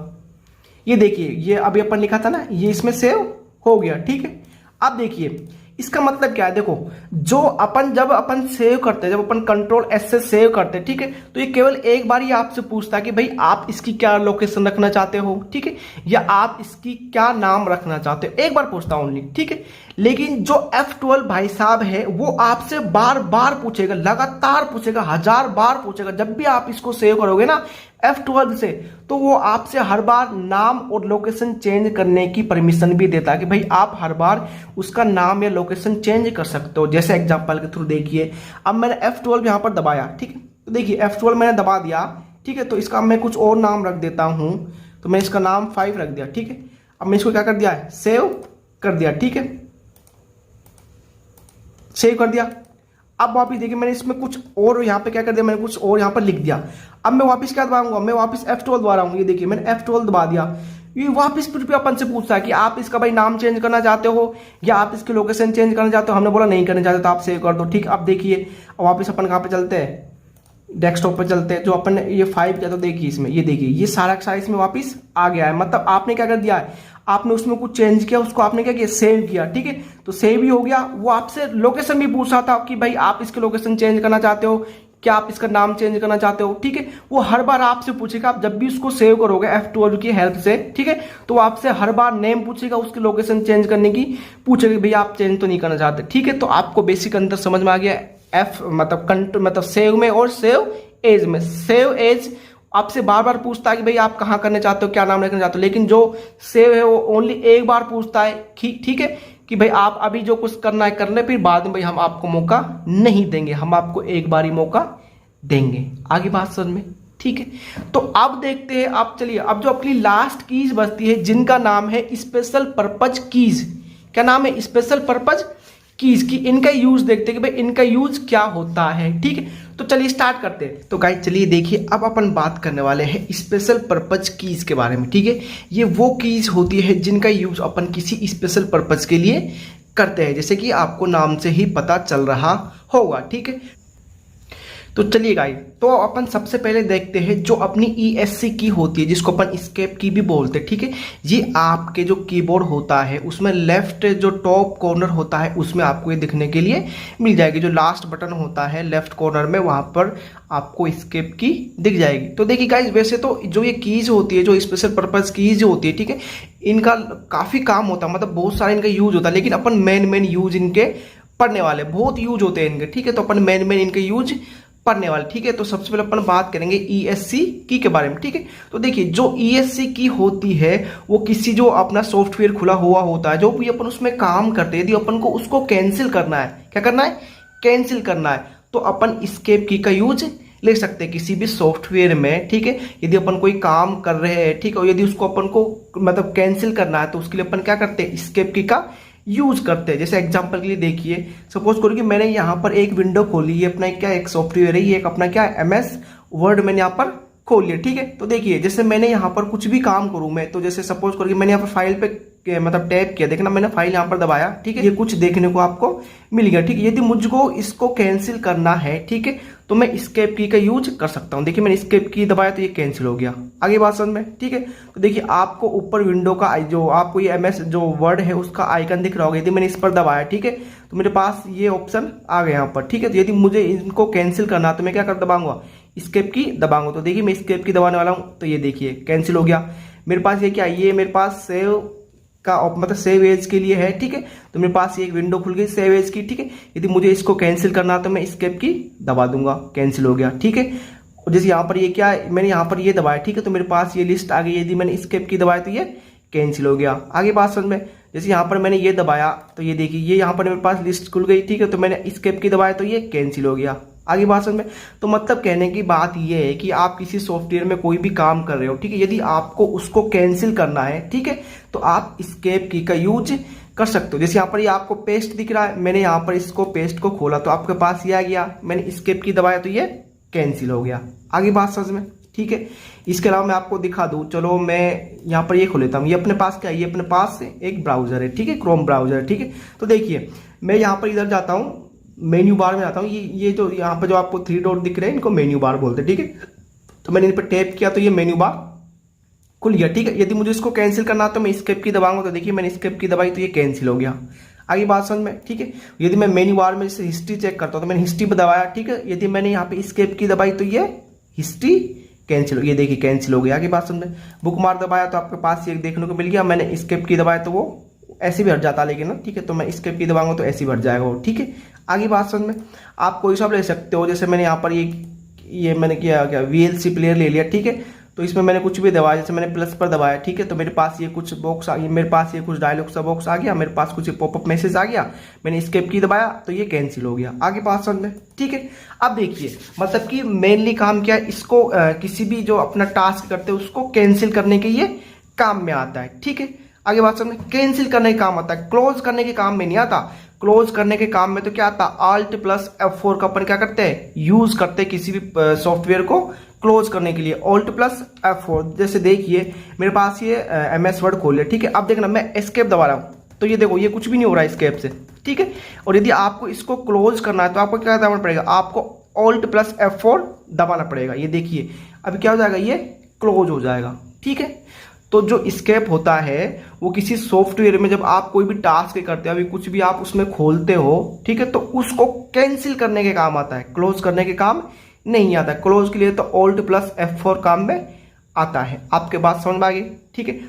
ये देखिए ये अभी अपन लिखा था ना, ये इसमें सेव हो गया, ठीक है। अब देखिए इसका मतलब क्या है, देखो जब अपन सेव करते हैं, जब अपन कंट्रोल एस से सेव करते हैं, ठीक है, तो ये केवल एक बार ही आपसे पूछता है कि भाई आप इसकी क्या लोकेशन रखना चाहते हो, ठीक है, या आप इसकी क्या नाम रखना चाहते हो, एक बार पूछता ओनली, ठीक है। लेकिन जो F12 भाई साहब है वो आपसे बार बार पूछेगा, लगातार पूछेगा, 1000 बार पूछेगा। जब भी आप इसको सेव करोगे ना F12 से, तो वो आपसे हर बार नाम और लोकेशन चेंज करने की परमिशन भी देता है कि भाई आप हर बार उसका नाम या लोकेशन चेंज कर सकते हो। जैसे एग्जांपल के थ्रू देखिए, अब मैंने F12 यहां पर दबाया, ठीक है। तो देखिए F12 मैंने दबा दिया, ठीक है। तो इसका मैं कुछ और नाम रख देता हूं, तो मैं इसका नाम 5 रख दिया, ठीक है। अब मैं इसको क्या कर दिया है, सेव कर दिया, ठीक है, सेव कर दिया। अब वापिस देखिए मैंने इसमें कुछ और यहाँ पे क्या कर दिया, मैंने कुछ और यहाँ पर लिख दिया। अब मैं वापस क्या दबाऊंगा, मैं वापस F12 दबा रहा हूँ। ये देखिए मैंने F12 दबा दिया। ये वापस फिर भी अपन से पूछता है कि आप इसका भाई नाम चेंज करना चाहते हो या आप इसकी लोकेशन चेंज करना चाहते हो। हमने बोला नहीं करना चाहते, तो आप सेव कर दो, ठीक। अब देखिए वापस अपन कहाँ पे चलते हैं, डेस्कटॉप पे चलते हैं। जो अपन ने ये 5 किया, तो देखिए इसमें ये देखिए ये सारा साइज में वापस आ गया है। मतलब आपने क्या कर दिया है, आपने उसमें कुछ चेंज किया, उसको आपने क्या किया, सेव किया, ठीक है। तो सेव ही हो गया। वो आपसे लोकेशन भी पूछ रहा था कि भाई आप इसकी लोकेशन चेंज करना चाहते हो, क्या आप इसका नाम चेंज करना चाहते हो, ठीक है। वो हर बार आपसे पूछेगा। आप जब भी उसको सेव करोगे F12 की हेल्प से, ठीक है, तो वो आपसे हर बार नेम पूछेगा, उसकी लोकेशन चेंज करने की पूछेगा, भैया आप चेंज तो नहीं करना चाहते, ठीक है। तो आपको बेसिक अंतर समझ में आ गया। मतलब सेव में और सेव एज में, सेव एज आपसे बार बार पूछता है कि भाई आप कहाँ करना चाहते हो, क्या नाम रखना चाहते हो। लेकिन जो सेव है वो ओनली एक बार पूछता है, ठीक है, कि भाई आप अभी जो कुछ करना है कर ले, फिर बाद में भाई हम आपको मौका नहीं देंगे, हम आपको एक बार ही मौका देंगे। आगे बात समझ में, ठीक है। तो अब देखते हैं, अब चलिए अब जो अपनी लास्ट कीज बचती है, जिनका नाम है स्पेशल पर्पज कीज। क्या नाम है, स्पेशल पर्पज कीज की। इनका यूज देखते हैं कि भाई इनका यूज क्या होता है, ठीक है। तो चलिए स्टार्ट करते हैं। तो गाइस चलिए देखिए, अब अपन बात करने वाले हैं स्पेशल पर्पज कीज के बारे में, ठीक है। ये वो कीज होती है जिनका यूज अपन किसी स्पेशल पर्पज के लिए करते हैं, जैसे कि आपको नाम से ही पता चल रहा होगा, ठीक है। तो चलिए गाइस, तो अपन सबसे पहले देखते हैं जो अपनी ESC की होती है, जिसको अपन एस्केप की भी बोलते हैं, ठीक है। ये आपके जो कीबोर्ड होता है उसमें लेफ्ट जो टॉप कॉर्नर होता है उसमें आपको ये दिखने के लिए मिल जाएगी। जो लास्ट बटन होता है लेफ्ट कॉर्नर में, वहां पर आपको एस्केप की दिख जाएगी। तो देखिए गाइस, वैसे तो जो ये कीज होती है, जो स्पेशल पर्पज कीज होती है, ठीक है, इनका काफी काम होता है, मतलब बहुत सारा इनका यूज होता है। लेकिन अपन मेन यूज इनके पढ़ने वाले, बहुत यूज होते हैं इनके, ठीक है। तो अपन मेन इनके यूज पढ़ने वाले, ठीक है। तो सबसे पहले अपन बात करेंगे ESC की के बारे में, ठीक है। तो देखिए जो ESC की होती है वो किसी जो अपना सॉफ्टवेयर खुला हुआ होता है, जो भी अपन उसमें काम करते हैं, यदि अपन को उसको कैंसिल करना है, क्या करना है, कैंसिल करना है, तो अपन एस्केप की का यूज ले सकते हैं किसी भी सॉफ्टवेयर में, ठीक है। यदि अपन कोई काम कर रहे हैं, ठीक है, और यदि उसको अपन को मतलब कैंसिल करना है, तो उसके लिए अपन क्या करते हैं, एस्केप की का यूज करते हैं। जैसे एग्जांपल के लिए देखिए, सपोज करो कि मैंने यहाँ पर एक विंडो खोली, ये अपना क्या एक सॉफ्टवेयर है, ये एक अपना क्या MS वर्ड मैंने यहाँ पर खोल लिया, ठीक है। तो देखिए जैसे मैंने यहाँ पर कुछ भी काम करूँ मैं, तो जैसे सपोज करो कि मैंने यहाँ पर फाइल पे मतलब टैप किया, देखना मैंने फाइल यहाँ पर दबाया, ठीक है, ये कुछ देखने को आपको मिल गया, ठीक है। यदि मुझको इसको कैंसिल करना है, ठीक है, तो मैं एस्केप की का यूज कर सकता हूँ। देखिए मैंने एस्केप की दबाया तो ये कैंसिल हो गया। आगे बात समझ में, ठीक है। तो देखिए आपको ऊपर विंडो का जो आपको ये MS जो वर्ड है उसका आइकन दिख रहा होगा, यदि मैंने इस पर दबाया, ठीक है, तो मेरे पास ये ऑप्शन आ गया यहाँ पर, ठीक है। तो यदि मुझे इनको कैंसिल करना तो मैं क्या कर दबाऊंगा, एस्केप की दबाऊंगा। तो देखिए मैं एस्केप की दबाने वाला हूँ, तो ये देखिए कैंसिल हो गया। मेरे पास ये क्या, ये मेरे पास सेव का मतलब सेव एज के लिए है, ठीक है। तो मेरे पास ये एक विंडो खुल गई सेव एज की, ठीक है। यदि मुझे इसको कैंसिल करना तो मैं एस्केप की दबा दूंगा, कैंसिल हो गया, ठीक है। और जैसे यहाँ पर ये क्या है, मैंने यहाँ पर ये दबाया, ठीक है, तो मेरे पास ये लिस्ट आ गई। यदि मैंने एस्केप की दबाया तो ये कैंसिल हो गया। आगे बात समझ में, जैसे यहाँ पर मैंने ये दबाया तो ये देखिए ये यहाँ पर मेरे पास लिस्ट खुल गई, ठीक है, तो मैंने एस्केप की दबाया तो ये कैंसिल हो गया। आगे बात समझ में। तो मतलब कहने की बात ये है कि आप किसी सॉफ्टवेयर में कोई भी काम कर रहे हो, ठीक है, यदि आपको उसको कैंसिल करना है, ठीक है, तो आप एस्केप की का यूज कर सकते हो। जैसे यहाँ पर ये आपको पेस्ट दिख रहा है, मैंने यहाँ पर इसको पेस्ट को खोला तो आपके पास ये आ गया, मैंने एस्केप की दबाया तो ये कैंसिल हो गया। आगे बात समझ में, ठीक है। इसके अलावा मैं आपको दिखा दूं, चलो मैं यहाँ पर ये खोल लेता हूँ। ये अपने पास क्या है, ये अपने पास एक ब्राउजर है, ठीक है, क्रोम ब्राउजर है, ठीक है। तो देखिए मैं यहाँ पर इधर जाता हूँ, मेन्यू बार में आता हूँ। ये जो यहाँ पर जो आपको 3 डॉट दिख रहे हैं इनको मेन्यू बार बोलते हैं, ठीक है। तो मैंने इन पर टैप किया तो ये मेन्यू बार खुल गया, ठीक है। यदि मुझे इसको कैंसिल करना तो मैं एस्केप की दबाऊंगा, तो देखिए मैंने एस्केप की दबाई तो ये कैंसिल हो गया। आगे बात समझ में, ठीक है। यदि मैं मेन्यू बार में जैसे हिस्ट्री चेक करता हूँ तो मैंने हिस्ट्री पर दबाया, ठीक है। यदि मैंने यहाँ पे एस्केप की दबाई तो ये हिस्ट्री कैंसिल हो, ये देखिए कैंसिल हो गया। आगे बात समझ में। बुक मार्क दबाया तो आपके पास ये देखने को मिल गया। मैंने एस्केप की दबाया तो वो ऐसे भी हट जाता, लेकिन ना, ठीक है, तो मैं एस्केप की दबाऊंगा तो ऐसे भी हट जाएगा वो, ठीक है। आगे बात समझ में। आप कोई सा ले सकते हो, जैसे मैंने यहाँ पर ये मैंने किया क्या VLC प्लेयर ले लिया, ठीक है। तो इसमें मैंने कुछ भी दबाया, जैसे मैंने प्लस पर दबाया, ठीक है, तो मेरे पास ये कुछ बॉक्स आ गया, मेरे पास ये कुछ डायलॉग सा बॉक्स आ गया, मेरे पास कुछ पॉपअप मैसेज आ गया, मैंने एस्केप की दबाया तो ये कैंसिल हो गया। आगे बात समझ में, ठीक है। अब देखिए मतलब कि मेनली काम क्या है, इसको किसी भी जो अपना टास्क करते हैं उसको कैंसिल करने के ये काम में आता है, ठीक है। आगे बात समझ, कैंसिल करने के काम आता है, क्लोज करने के काम में नहीं आता। क्लोज करने के काम में तो क्या आता, Alt + F4 का अपन क्या करते हैं, यूज करते हैं किसी भी सॉफ्टवेयर को क्लोज करने के लिए, Alt + F4। जैसे देखिए मेरे पास ये MS वर्ड खोल लिया, ठीक है। अब देखना मैं एस्केप दबा रहा हूं तो ये देखो ये कुछ भी नहीं हो रहा है एस्केप से, ठीक है। और यदि आपको इसको क्लोज करना है तो आपको क्या दबाना पड़ेगा, आपको Alt + F4 दबाना पड़ेगा। ये देखिए अभी क्या हो जाएगा, ये क्लोज हो जाएगा, ठीक है। तो जो एस्केप होता है वो किसी सॉफ्टवेयर में जब आप कोई भी टास्क करते हो, अभी कुछ भी आप उसमें खोलते हो, ठीक है, तो उसको कैंसिल करने के काम आता है, क्लोज करने के काम नहीं आता। क्लोज के लिए तो Alt + F4 काम में आता है। आपके बात समझ में आ गई, ठीक है।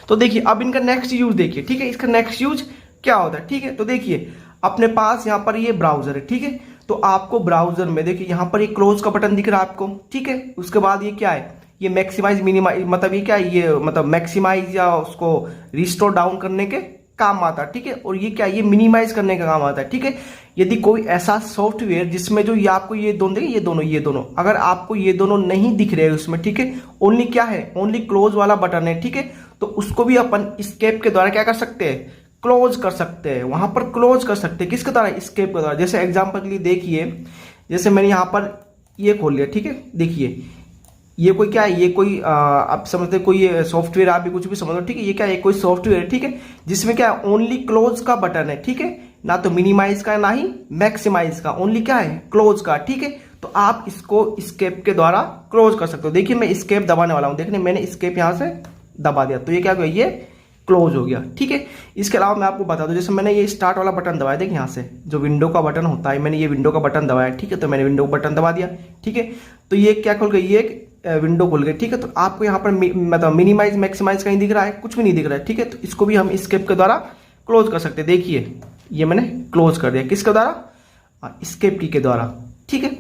तो देखिए अब इनका नेक्स्ट यूज देखिए, ठीक है, इसका नेक्स्ट यूज क्या होता है, ठीक है। तो देखिए अपने पास यहाँ पर ये ब्राउजर है, ठीक है। तो आपको ब्राउजर में देखिए यहाँ पर ये क्लोज का बटन दिख रहा है आपको, ठीक है। उसके बाद ये क्या है, ये मैक्सिमाइज मिनिमाइज, मतलब ये क्या है, ये मतलब मैक्सिमाइज या उसको रिस्टोर डाउन करने के काम आता है, ठीक है। और ये क्या है, ये मिनिमाइज करने का काम आता है, ठीक है। यदि कोई ऐसा सॉफ्टवेयर जिसमें जो ये आपको ये दोनों देखिए, ये दोनों अगर आपको ये दोनों नहीं दिख रहे उसमें, ठीक है, ओनली क्या है, ओनली क्लोज वाला बटन है, ठीक है, तो उसको भी अपन एस्केप के द्वारा क्या कर सकते हैं, क्लोज कर सकते हैं। वहां पर क्लोज कर सकते हैं किसके द्वारा, एस्केप के द्वारा। जैसे एग्जाम्पल के लिए देखिए, जैसे मैंने यहाँ पर ये खोल लिया, ठीक है, देखिए ये कोई क्या है, ये कोई आप समझते कोई सॉफ्टवेयर, आप भी कुछ भी समझ लो, ठीक है। ये क्या है, कोई सॉफ्टवेयर है, ठीक है, जिसमें क्या है, ओनली क्लोज का बटन है, ठीक है, ना तो मिनिमाइज का ना ही मैक्सिमाइज का, ओनली क्या है, क्लोज का, ठीक है। तो आप इसको एस्केप के द्वारा क्लोज कर सकते हो। देखिए मैं एस्केप दबाने वाला हूं, देखने मैंने एस्केप यहां से दबा दिया तो ये क्या हो गया, ये क्लोज हो गया, ठीक है। इसके अलावा मैं आपको बता दूं, जैसे मैंने ये स्टार्ट वाला बटन दबाया, देखिए यहाँ से जो विंडो का बटन होता है, मैंने ये विंडो का बटन दबाया, ठीक है, तो मैंने विंडो का बटन दबा दिया, ठीक है। तो ये क्या खुल गई, ये एक विंडो खुल गई, ठीक है। तो आपको यहाँ पर मतलब मिनिमाइज मैक्सिमाइज कहीं दिख रहा है, कुछ भी नहीं दिख रहा है, ठीक है। तो इसको भी हम एस्केप के द्वारा क्लोज कर सकते हैं। देखिए ये मैंने क्लोज कर दिया, किसके द्वारा, एस्केप की के द्वारा, ठीक है।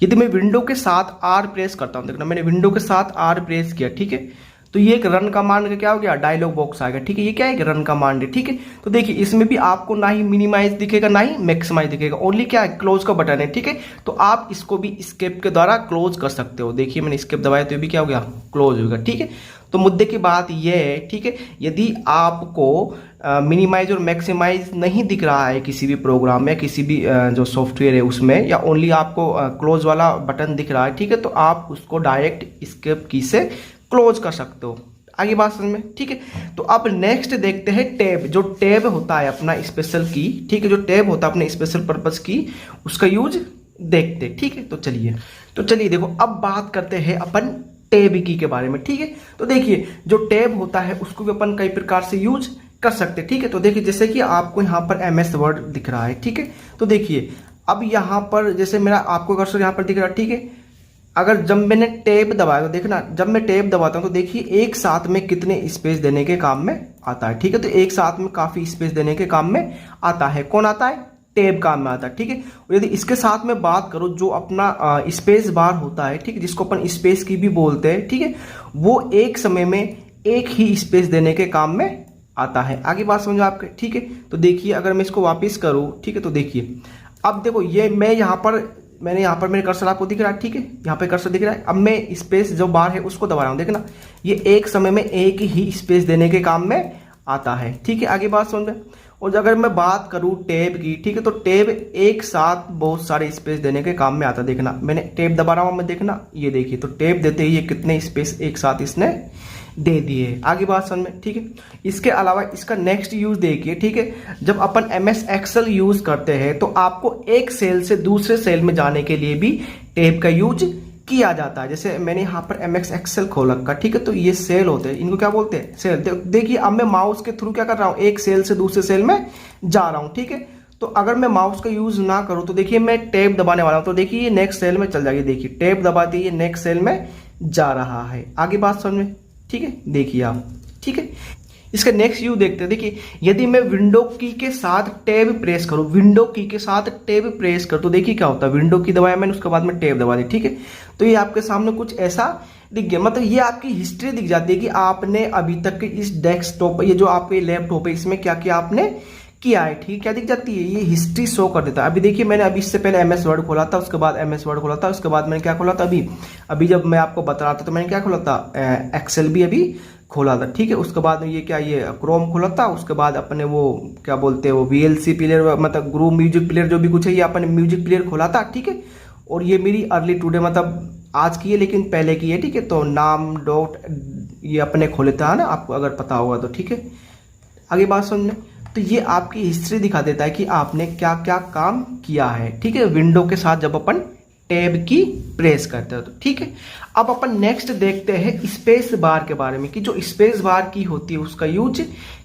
यदि मैं विंडो के साथ R प्रेस करता हूं, देखना मैंने विंडो के साथ R प्रेस किया, ठीक है, तो ये एक रन कमांड का क्या हो गया, डायलॉग बॉक्स आ गया, ठीक है। ये क्या है, रन कमांड है, ठीक है। तो देखिए इसमें भी आपको ना ही मिनिमाइज दिखेगा ना ही मैक्सिमाइज दिखेगा, ओनली क्या है, क्लोज का बटन है, ठीक है। तो आप इसको भी एस्केप के द्वारा क्लोज कर सकते हो। देखिए मैंने एस्केप दबाया तो ये भी क्या हो गया, क्लोज हो गया, ठीक है। तो मुद्दे की बात यह है, ठीक है, यदि आपको मिनिमाइज और मैक्सिमाइज नहीं दिख रहा है किसी भी प्रोग्राम में, किसी भी जो सॉफ्टवेयर है उसमें, या ओनली आपको क्लोज वाला बटन दिख रहा है, ठीक है, तो आप उसको डायरेक्ट एस्केप की से क्लोज कर सकते हो। आगे बात समझ में, ठीक है। तो अब नेक्स्ट देखते हैं टैब। जो टैब होता है अपना स्पेशल की, ठीक है, जो टैब होता है अपने स्पेशल पर्पस की, उसका यूज देखते, ठीक है। तो चलिए देखो, अब बात करते हैं अपन टैब की के बारे में, ठीक है। तो देखिए जो टैब होता है उसको भी अपन कई प्रकार से यूज कर सकते हैं, ठीक है। तो देखिए जैसे कि आपको यहाँ पर MS वर्ड दिख रहा है, ठीक है। तो देखिए अब यहाँ पर जैसे मेरा आपको कर्सर यहाँ पर दिख रहा है, ठीक है। अगर जब मैंने टैब दबाया तो देखना, जब मैं टैब दबाता हूँ तो देखिए एक साथ में कितने स्पेस देने के काम में आता है, ठीक है। तो एक साथ में काफी स्पेस देने के काम में आता है। कौन आता है? टैब काम में आता है, ठीक है। और यदि इसके साथ में बात करो जो अपना स्पेस बार होता है, ठीक है, जिसको अपन स्पेस की भी बोलते हैं, ठीक है, वो एक समय में एक ही स्पेस देने के काम में आता है। आगे बात समझो आपके, ठीक है। तो देखिए अगर मैं इसको वापस करूं, ठीक है, तो देखिए अब देखो ये मैंने यहाँ पर मेरे कर्सर आपको दिख रहा है, ठीक है, यहाँ पे कर्सर दिख रहा है। अब मैं स्पेस जो बार है उसको दबा रहा हूँ, देखना ये एक समय में एक ही स्पेस देने के काम में आता है, ठीक है। आगे बात समझ में। और अगर मैं बात करूं टैब की, ठीक है, तो टैब एक साथ बहुत सारे स्पेस देने के काम में आता है। देखना मैंने टैब दबा रहा हूं, मैं देखना ये देखिए, तो टैब देते ही ये कितने स्पेस एक साथ इसने दे दिए। आगे बात समझ में, ठीक है। इसके अलावा इसका नेक्स्ट यूज देखिए, ठीक है। जब अपन MS एक्सेल यूज करते हैं तो आपको एक सेल से दूसरे सेल में जाने के लिए भी टैब का यूज किया जाता है। जैसे मैंने यहाँ पर MS एक्सेल खोल रखा, ठीक है, तो ये सेल होते हैं, इनको क्या बोलते हैं? सेल। देखिए अब मैं माउस के थ्रू क्या कर रहा हूँ, एक सेल से दूसरे सेल में जा रहा हूँ, ठीक है। तो अगर मैं माउस का यूज ना करूँ तो देखिए मैं टैब दबाने वाला हूँ, तो देखिए ये नेक्स्ट सेल में चल जाएगी। देखिए टैब दबाते ही ये नेक्स्ट सेल में जा रहा है। आगे बात समझ में, ठीक है, देखिए आप, ठीक है। इसका नेक्स्ट यूज देखते हैं। देखिए यदि मैं विंडो की के साथ टैब प्रेस करूं, विंडो की के साथ टैब प्रेस कर, तो देखिए क्या होता है, विंडो की दबाया मैंने, उसके बाद में टैब दबा दी, ठीक है। तो ये आपके सामने कुछ ऐसा दिख गया, मतलब ये आपकी हिस्ट्री दिख जाती है कि आपने अभी तक इस डेस्कटॉप, ये जो आपके लैपटॉप है, इसमें क्या क्या आपने किया है, ठीक, क्या दिख जाती है, ये हिस्ट्री शो कर देता है। अभी देखिए मैंने अभी इससे पहले MS वर्ड खोला था, उसके बाद MS वर्ड खोला था, उसके बाद मैंने क्या खोला था, अभी जब मैं आपको बता रहा था तो मैंने क्या खोला था, एक्सेल भी अभी खोला था, ठीक है। उसके बाद ये क्रोम खोला था, उसके बाद अपने वो क्या बोलते हैं वो VLC प्लेयर, मतलब ग्रुप म्यूजिक प्लेयर जो भी कुछ है, ये अपने म्यूजिक प्लेयर खोला था, ठीक है। और ये मेरी अर्ली टुडे, मतलब आज की है लेकिन पहले की है, ठीक है। तो नाम डॉट ये अपने खोले था ना, आपको अगर पता होगा तो, ठीक है। आगे बात समझ। तो ये आपकी हिस्ट्री दिखा देता है कि आपने क्या क्या काम किया है, ठीक है, विंडो के साथ जब अपन टैब की प्रेस करते हो तो, ठीक है। अब अपन नेक्स्ट देखते हैं स्पेस बार के बारे में, कि जो स्पेस बार की होती है उसका यूज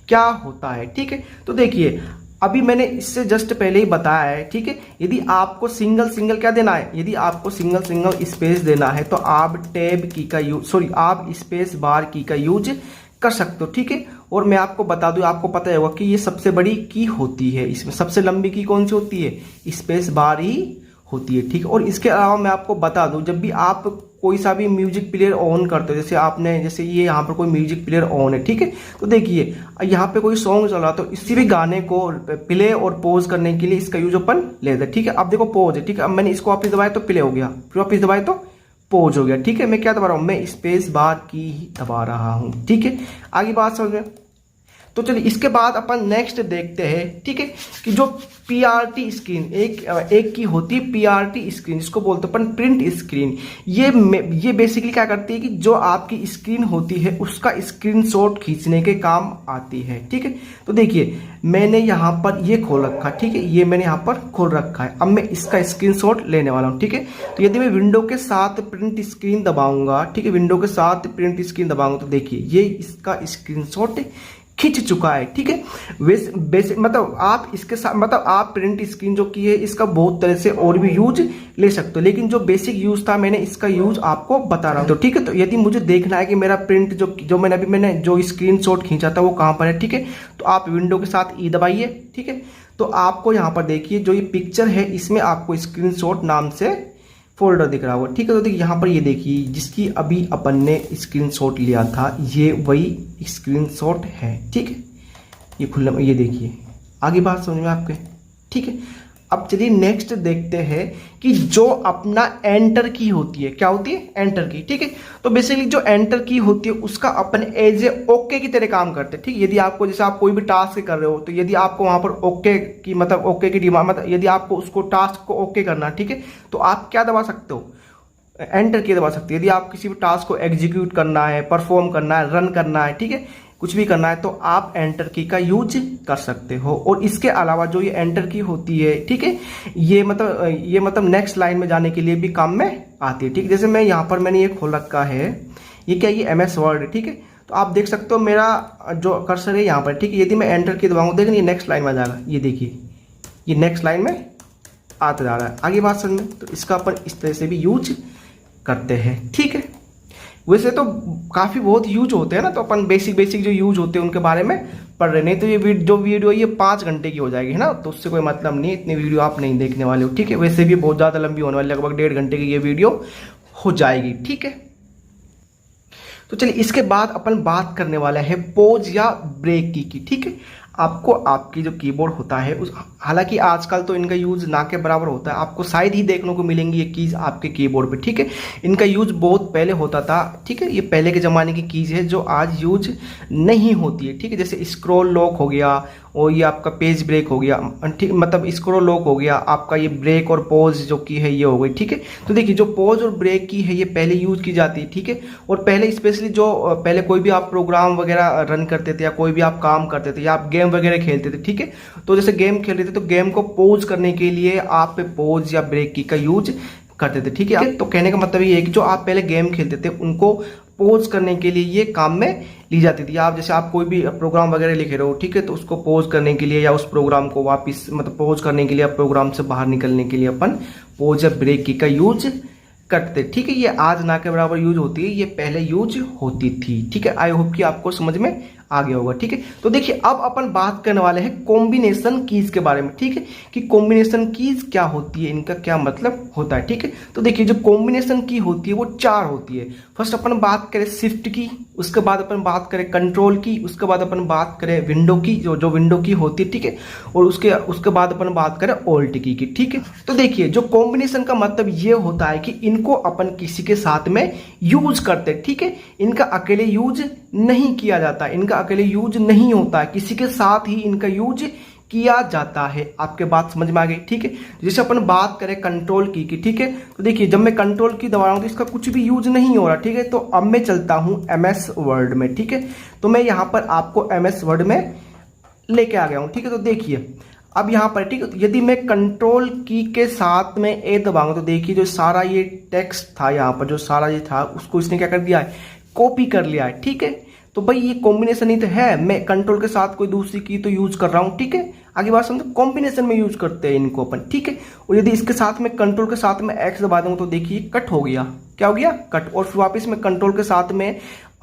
क्या होता है, ठीक है। तो देखिए अभी मैंने इससे जस्ट पहले ही बताया है, ठीक है। यदि आपको सिंगल क्या देना है, यदि आपको सिंगल स्पेस देना है तो आप टैब की का यूज, आप स्पेस बार की का यूज कर सकते हो, ठीक है। और मैं आपको बता दूं, आपको पता होगा कि ये सबसे बड़ी की होती है, इसमें सबसे लंबी की कौन सी होती है, स्पेस बार ही होती है, ठीक है। और इसके अलावा मैं आपको बता दूं, जब भी आप कोई सा भी म्यूजिक प्लेयर ऑन करते हो, जैसे ये यहाँ पर कोई म्यूजिक प्लेयर ऑन है, ठीक है। तो देखिए यहाँ पे कोई सॉन्ग चल रहा, तो इसी भी गाने को प्ले और पॉज करने के लिए इसका यूज अपन लेते हैं, ठीक है। अब देखो पॉज है, ठीक है। अब मैंने इसको वापस दबाया तो प्ले हो गया, फिर वापस दबाया तो पॉज हो गया, ठीक है। मैं क्या दबा रहा हूं, मैं स्पेस बार की ही दबा रहा हूं, ठीक है। आगे बात समझ में। तो चलिए इसके बाद अपन नेक्स्ट देखते हैं, ठीक है, कि जो PRT स्क्रीन एक की होती है, PRT स्क्रीन जिसको बोलते हैं अपन प्रिंट स्क्रीन। ये बेसिकली क्या करती है कि जो आपकी स्क्रीन होती है उसका स्क्रीनशॉट खींचने के काम आती है, ठीक है। तो देखिए मैंने यहाँ पर ये खोल रखा, ठीक है, ये मैंने यहाँ पर खोल रखा है। अब मैं इसका स्क्रीनशॉट लेने वाला हूँ, ठीक है। तो यदि मैं विंडो के साथ प्रिंट स्क्रीन दबाऊंगा, ठीक है, विंडो के साथ प्रिंट स्क्रीन दबाऊंगा, तो देखिए ये इसका स्क्रीनशॉट खिंच चुका है, ठीक है। वैसे मतलब आप इसके साथ, मतलब आप प्रिंट स्क्रीन जो की है इसका बहुत तरह से और भी यूज ले सकते हो, लेकिन जो बेसिक यूज था मैंने इसका यूज आपको बता रहा हूं, तो ठीक है। तो यदि मुझे देखना है कि मेरा प्रिंट जो मैंने जो स्क्रीनशॉट खींचा था वो कहां पर है, ठीक है, तो आप विंडो के साथ ई दबाइए, ठीक है। तो आपको यहाँ पर देखिए जो ये पिक्चर है इसमें आपको स्क्रीनशॉट नाम से फोल्डर दिख रहा होगा, ठीक है। तो देखिए यहाँ पर ये देखिए जिसकी अभी अपन ने स्क्रीनशॉट लिया था ये वही स्क्रीनशॉट है, ठीक है। ये खुला, ये देखिए। आगे बात समझ में आपके, ठीक है। अब चलिए नेक्स्ट देखते हैं कि जो अपना एंटर की होती है, क्या होती है, एंटर की, ठीक है। तो बेसिकली जो एंटर की होती है उसका अपन एज ए ओके की तरह काम करते हैं, ठीक है। यदि आपको, जैसे आप कोई भी टास्क कर रहे हो तो यदि आपको वहां पर ओके की, मतलब ओके की डिमांड, मतलब यदि आपको उसको टास्क को ओके करना है, ठीक है, तो आप क्या दबा सकते हो, एंटर की दबा सकते हैं। यदि आप किसी भी टास्क को एग्जीक्यूट करना है, परफॉर्म करना है, रन करना है, ठीक है, कुछ भी करना है तो आप एंटर की का यूज कर सकते हो। और इसके अलावा जो ये एंटर की होती है, ठीक है, ये मतलब नेक्स्ट लाइन में जाने के लिए भी काम में आती है, ठीक है। जैसे मैं यहाँ पर मैंने ये खोल रखा है, ये क्या, ये MS वर्ड है, ठीक है। तो आप देख सकते हो मेरा जो कर्सर है यहाँ पर, ठीक है, यदि मैं एंटर की दबाऊंगा, देखिए ये नेक्स्ट लाइन में आ जाएगा, ये देखिए ये नेक्स्ट लाइन में आता जा रहा है। आगे बात समझ में, तो इसका अपन इस तरह से भी यूज करते हैं, ठीक है। वैसे तो काफ़ी बहुत यूज होते हैं ना, तो अपन बेसिक जो यूज होते हैं उनके बारे में पढ़ रहे, नहीं तो ये जो वीडियो ये 5 घंटे की हो जाएगी, है ना, तो उससे कोई मतलब नहीं, इतनी वीडियो आप नहीं देखने वाले हो, ठीक है। वैसे भी बहुत ज़्यादा लंबी होने वाली, लगभग 1.5 घंटे की ये वीडियो हो जाएगी, ठीक है। तो चलिए इसके बाद अपन बात करने वाला है पॉज या ब्रेक की, ठीक है। आपको आपकी जो कीबोर्ड होता है उस, हालांकि आजकल तो इनका यूज ना के बराबर होता है, आपको शायद ही देखने को मिलेंगी ये कीज आपके कीबोर्ड पे, ठीक है। इनका यूज बहुत पहले होता था, ठीक है, ये पहले के ज़माने की कीज है जो आज यूज नहीं होती है, ठीक है। जैसे स्क्रॉल लॉक हो गया, और ये आपका पेज ब्रेक हो गया, ठीक, मतलब स्क्रॉल लॉक हो गया, आपका ये ब्रेक और पॉज जो की है ये हो गई, ठीक है। तो देखिए जो पॉज और ब्रेक की है ये पहले यूज की जाती है, ठीक है। और पहले स्पेशली जो पहले कोई भी आप प्रोग्राम वगैरह रन करते थे, या कोई भी आप काम करते थे, या आप गेम वगैरह खेलते थे, ठीक है, तो जैसे गेम खेल रहे थे तो गेम को पॉज करने के लिए आप पॉज या ब्रेक की का यूज करते थे, ठीक है। तो कहने का मतलब ये है कि जो आप पहले गेम खेलते थे उनको पॉज करने के लिए ये काम में ली जाती थी। आप जैसे आप कोई भी प्रोग्राम वगैरह लिख रहे हो, ठीक है, तो उसको पॉज करने के लिए या उस प्रोग्राम को वापस मतलब पॉज करने के लिए, प्रोग्राम से बाहर निकलने के लिए अपन पॉज या ब्रेक की का यूज करते, ठीक है। ये आज ना के बराबर यूज होती है, ये पहले यूज होती थी, ठीक है। आई होप कि आपको समझ में आ गया होगा, ठीक है। तो देखिए अब अपन बात करने वाले हैं कॉम्बिनेशन कीज के बारे में, ठीक है, कि कॉम्बिनेशन कीज क्या होती है, इनका क्या मतलब होता है, ठीक है। तो देखिए जो कॉम्बिनेशन की होती है वो 4 होती है। फर्स्ट अपन बात करें शिफ्ट की, उसके बाद अपन बात करें कंट्रोल की, उसके बाद अपन बात करें विंडो की, जो विंडो की होती है, ठीक है, और उसके बाद अपन बात करें ऑल्ट की, ठीक है। तो देखिए जो कॉम्बिनेशन का मतलब ये होता है कि इनको अपन किसी के साथ में यूज करते, ठीक है। इनका अकेले यूज नहीं किया जाता, इनका अकेले यूज नहीं होता है, किसी के साथ ही इनका यूज किया जाता है। आपके बात समझ में आ गई, ठीक है। जैसे अपन बात करें कंट्रोल की, ठीक है, तो देखिए जब मैं कंट्रोल की दबा रहा हूं तो इसका कुछ भी यूज नहीं हो रहा, ठीक है। तो अब मैं चलता हूं MS वर्ड में, ठीक है, तो मैं यहां पर आपको MS वर्ड में लेके आ गया हूं, ठीक है। तो देखिए अब यहाँ पर, ठीक है, तो यदि मैं कंट्रोल की के साथ में ए दबाऊंगा तो देखिए जो सारा ये टेक्स्ट था यहाँ पर, जो सारा ये था उसको इसने क्या कर दिया है, कॉपी कर लिया है, ठीक है। तो भाई ये कॉम्बिनेशन ही तो है, मैं कंट्रोल के साथ कोई दूसरी की तो यूज कर रहा हूँ, ठीक है। आगे बात समझो, कॉम्बिनेशन में यूज करते हैं इनको अपन, ठीक है। और यदि इसके साथ में कंट्रोल के साथ में एक्स दबा दूंगा तो देखिए कट हो गया, क्या हो गया, कट। और फिर वापस में कंट्रोल के साथ में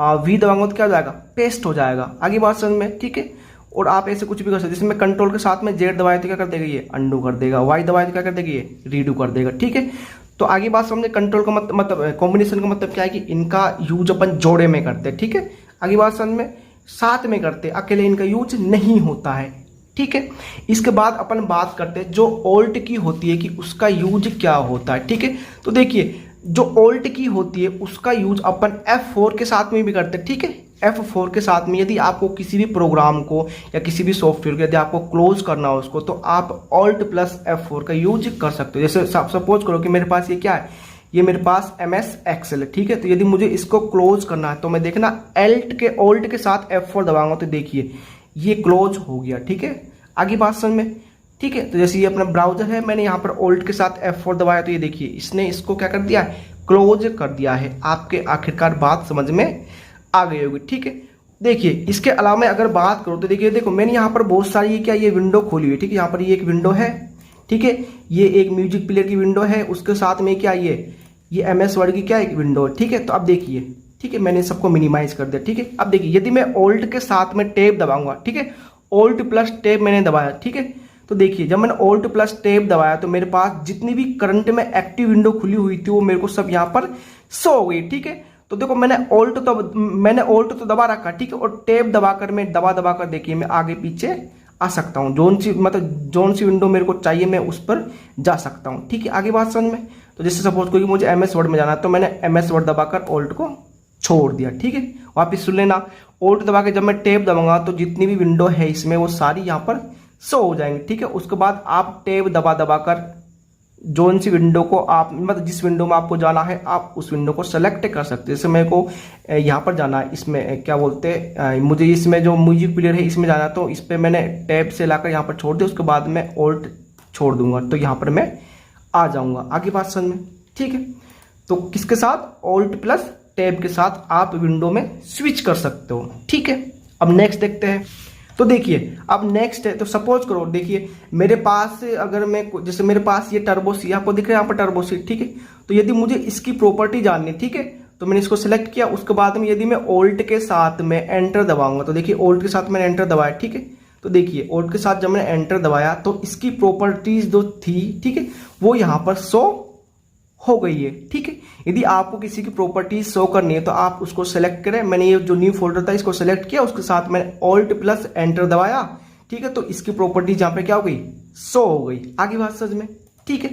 वी दबाऊंगा तो क्या हो जाएगा, पेस्ट हो जाएगा। आगे बात समझ में, ठीक है। और आप ऐसे कुछ भी कर सकते, जैसे मैं कंट्रोल के साथ में जेड दबाया तो क्या कर देगा ये, अंडू कर देगा, वाई दबाया तो क्या कर देगा ये, रीडू कर देगा, ठीक है। तो आगे बात समझे, कंट्रोल का मतलब कॉम्बिनेशन का मतलब क्या है कि इनका यूज अपन जोड़े में करते हैं, ठीक है। आगे बात समझ में, साथ में करते, अकेले इनका यूज नहीं होता है, ठीक है। इसके बाद अपन बात करते हैं जो ऑल्ट की होती है कि उसका यूज क्या होता है, ठीक है। तो देखिए जो ऑल्ट की होती है उसका यूज अपन F4 के साथ में भी करते हैं, ठीक है। F4 के साथ में यदि आपको किसी भी प्रोग्राम को या किसी भी सॉफ्टवेयर को यदि आपको क्लोज करना हो उसको, तो आप Alt + F4 का यूज कर सकते हो। जैसे सपोज करो कि मेरे पास ये क्या है, ये मेरे पास MS Excel है, ठीक है। तो यदि मुझे इसको क्लोज करना है तो मैं देखना Alt के साथ F4 दबाऊंगा तो देखिए ये क्लोज हो गया, ठीक है। आगे बात समझ में, ठीक है। तो जैसे ये अपना ब्राउजर है, मैंने यहाँ पर Alt के साथ F4 दबाया तो ये देखिए इसने इसको क्या कर दिया है, क्लोज कर दिया है। आपके आखिरकार बात समझ में आ गई होगी, ठीक है। देखिए इसके अलावा मैं अगर बात करूँ तो देखिए, देखो मैंने यहाँ पर बहुत सारी क्या ये विंडो खोली हुई है, ठीक है। यहाँ पर ये एक विंडो है, ठीक है, ये एक म्यूजिक प्लेयर की विंडो है, उसके साथ में क्या ये MS वर्ड की क्या एक विंडो है, ठीक है। तो अब देखिए, ठीक है, मैंने सबको मिनिमाइज कर दिया, ठीक है। अब देखिए यदि मैं ऑल्ट के साथ में टैब दबाऊंगा, ठीक है, ऑल्ट प्लस टैब मैंने दबाया, ठीक है। तो देखिए जब मैंने ऑल्ट प्लस टैब दबाया तो मेरे पास जितनी भी करंट में एक्टिव विंडो खुली हुई थी वो मेरे को सब यहाँ पर शो हो गई, ठीक है। तो देखो मैंने ऑल्ट तो दबा रखा, ठीक है, और टैब दबाकर मैं दबा कर देखिए मैं आगे पीछे आ सकता हूँ, जोन सी विंडो मेरे को चाहिए मैं उस पर जा सकता हूँ, ठीक है। आगे बात समझ में, तो जैसे सपोज कोई मुझे MS वर्ड में जाना है तो मैंने MS वर्ड दबाकर ऑल्ट को छोड़ दिया, ठीक है। वापिस सुन लेना, ऑल्ट दबा के जब मैं टैब दबाऊंगा तो जितनी भी विंडो है इसमें वो सारी यहाँ पर शो हो जाएंगे, ठीक है। उसके बाद आप टैब दबा कर जोन सी विंडो को आप मतलब जिस विंडो में आपको जाना है आप उस विंडो को सेलेक्ट कर सकते हैं। जैसे मेरे को यहाँ पर जाना है, इसमें क्या बोलते हैं, मुझे इसमें जो म्यूजिक प्लेयर है इसमें जाना है, तो इस पर मैंने टैब से लाकर यहाँ पर छोड़ दिया, उसके बाद मैं ऑल्ट छोड़ दूंगा तो यहाँ पर मैं आ जाऊँगा। आगे बात समझ में, ठीक है। तो किसके साथ, ऑल्ट प्लस टैब के साथ आप विंडो में स्विच कर सकते हो, ठीक है। अब नेक्स्ट देखते हैं। तो देखिए अब नेक्स्ट है, तो सपोज करो देखिए मेरे पास अगर मैं जैसे मेरे पास ये टर्बो सी आपको दिख रहा है यहाँ पर टर्बो सी, ठीक है। तो यदि मुझे इसकी प्रॉपर्टी जाननी, ठीक है, तो मैंने इसको सिलेक्ट किया, उसके बाद में यदि मैं ऑल्ट के साथ में एंटर दबाऊंगा, तो देखिए ऑल्ट के साथ मैंने एंटर दबाया, ठीक है। तो देखिए ऑल्ट के साथ जब मैंने एंटर दबाया तो इसकी प्रॉपर्टीज जो थी, ठीक है, वो यहाँ पर शो हो गई है, ठीक है। यदि आपको किसी की प्रॉपर्टीज शो करनी है तो आप उसको सेलेक्ट करें। मैंने ये जो न्यू फोल्डर था इसको सेलेक्ट किया, उसके साथ मैंने ऑल्ट प्लस एंटर दबाया, ठीक है। तो इसकी प्रॉपर्टीज यहाँ पे क्या हो गई, शो हो गई। आगे बात समझ में, ठीक है।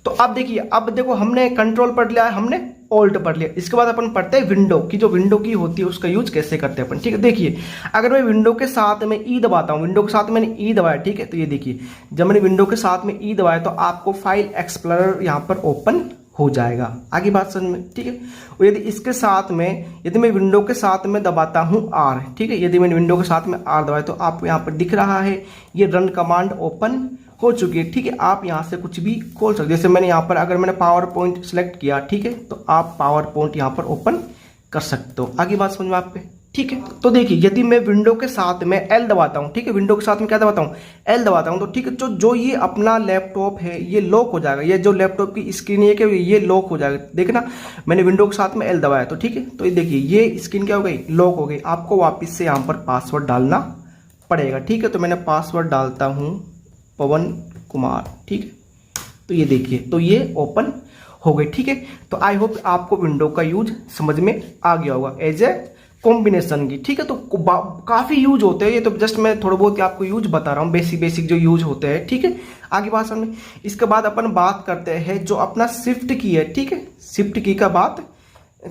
तो अब देखिए, अब देखो हमने कंट्रोल पढ़ लिया है, हमने ऑल्ट पढ़ लिया, इसके बाद अपन पढ़ते हैं विंडो की, जो विंडो की होती है उसका यूज कैसे करते हैं अपन, ठीक है। देखिए अगर मैं विंडो के साथ में ई दबाता हूं, विंडो के साथ मैंने ई दबाया, ठीक है। तो ये देखिए जब मैंने विंडो के साथ में ई दबाया तो आपको फाइल एक्सप्लोरर यहाँ पर ओपन हो जाएगा। आगे बात समझ में, ठीक है। और यदि इसके साथ में यदि मैं विंडो के साथ में दबाता हूं आर, ठीक है, यदि मैंने विंडो के साथ में आर दबाया तो आपको यहाँ पर दिख रहा है ये रन कमांड ओपन हो चुकी है, ठीक है। आप यहाँ से कुछ भी खोल सकते, जैसे मैंने यहाँ पर अगर मैंने पावर पॉइंट सिलेक्ट किया, ठीक है, तो आप पावर पॉइंट यहाँ पर ओपन कर सकते हो। आगे बात समझ में आप पे, ठीक है। तो देखिए यदि मैं विंडो के साथ में एल दबाता हूँ, ठीक है, विंडो के साथ में क्या दबाता हूँ, एल दबाता हूँ, तो ठीक है, तो जो ये अपना लैपटॉप है ये लॉक हो जाएगा, ये जो लैपटॉप की स्क्रीन है कि ये लॉक हो जाएगा। देखना मैंने विंडो के साथ में एल दबाया तो ठीक है, तो ये देखिए ये स्क्रीन क्या हो गई, लॉक हो गई। आपको वापस से यहाँ पर पासवर्ड डालना पड़ेगा, ठीक है। तो मैंने पासवर्ड डालता हूँ पवन कुमार, ठीक है। तो ये देखिए तो ये ओपन हो गई, ठीक है। तो आई होप आपको विंडो का यूज समझ में आ गया होगा एज ए कॉम्बिनेशन की, ठीक है। तो काफी यूज होते हैं, ये तो जस्ट मैं थोड़ा बहुत आपको यूज बता रहा हूँ, बेसिक जो यूज होते हैं, ठीक है। आगे बात समझ। इसके बाद अपन बात करते हैं जो अपना शिफ्ट की है, ठीक है, शिफ्ट की का बात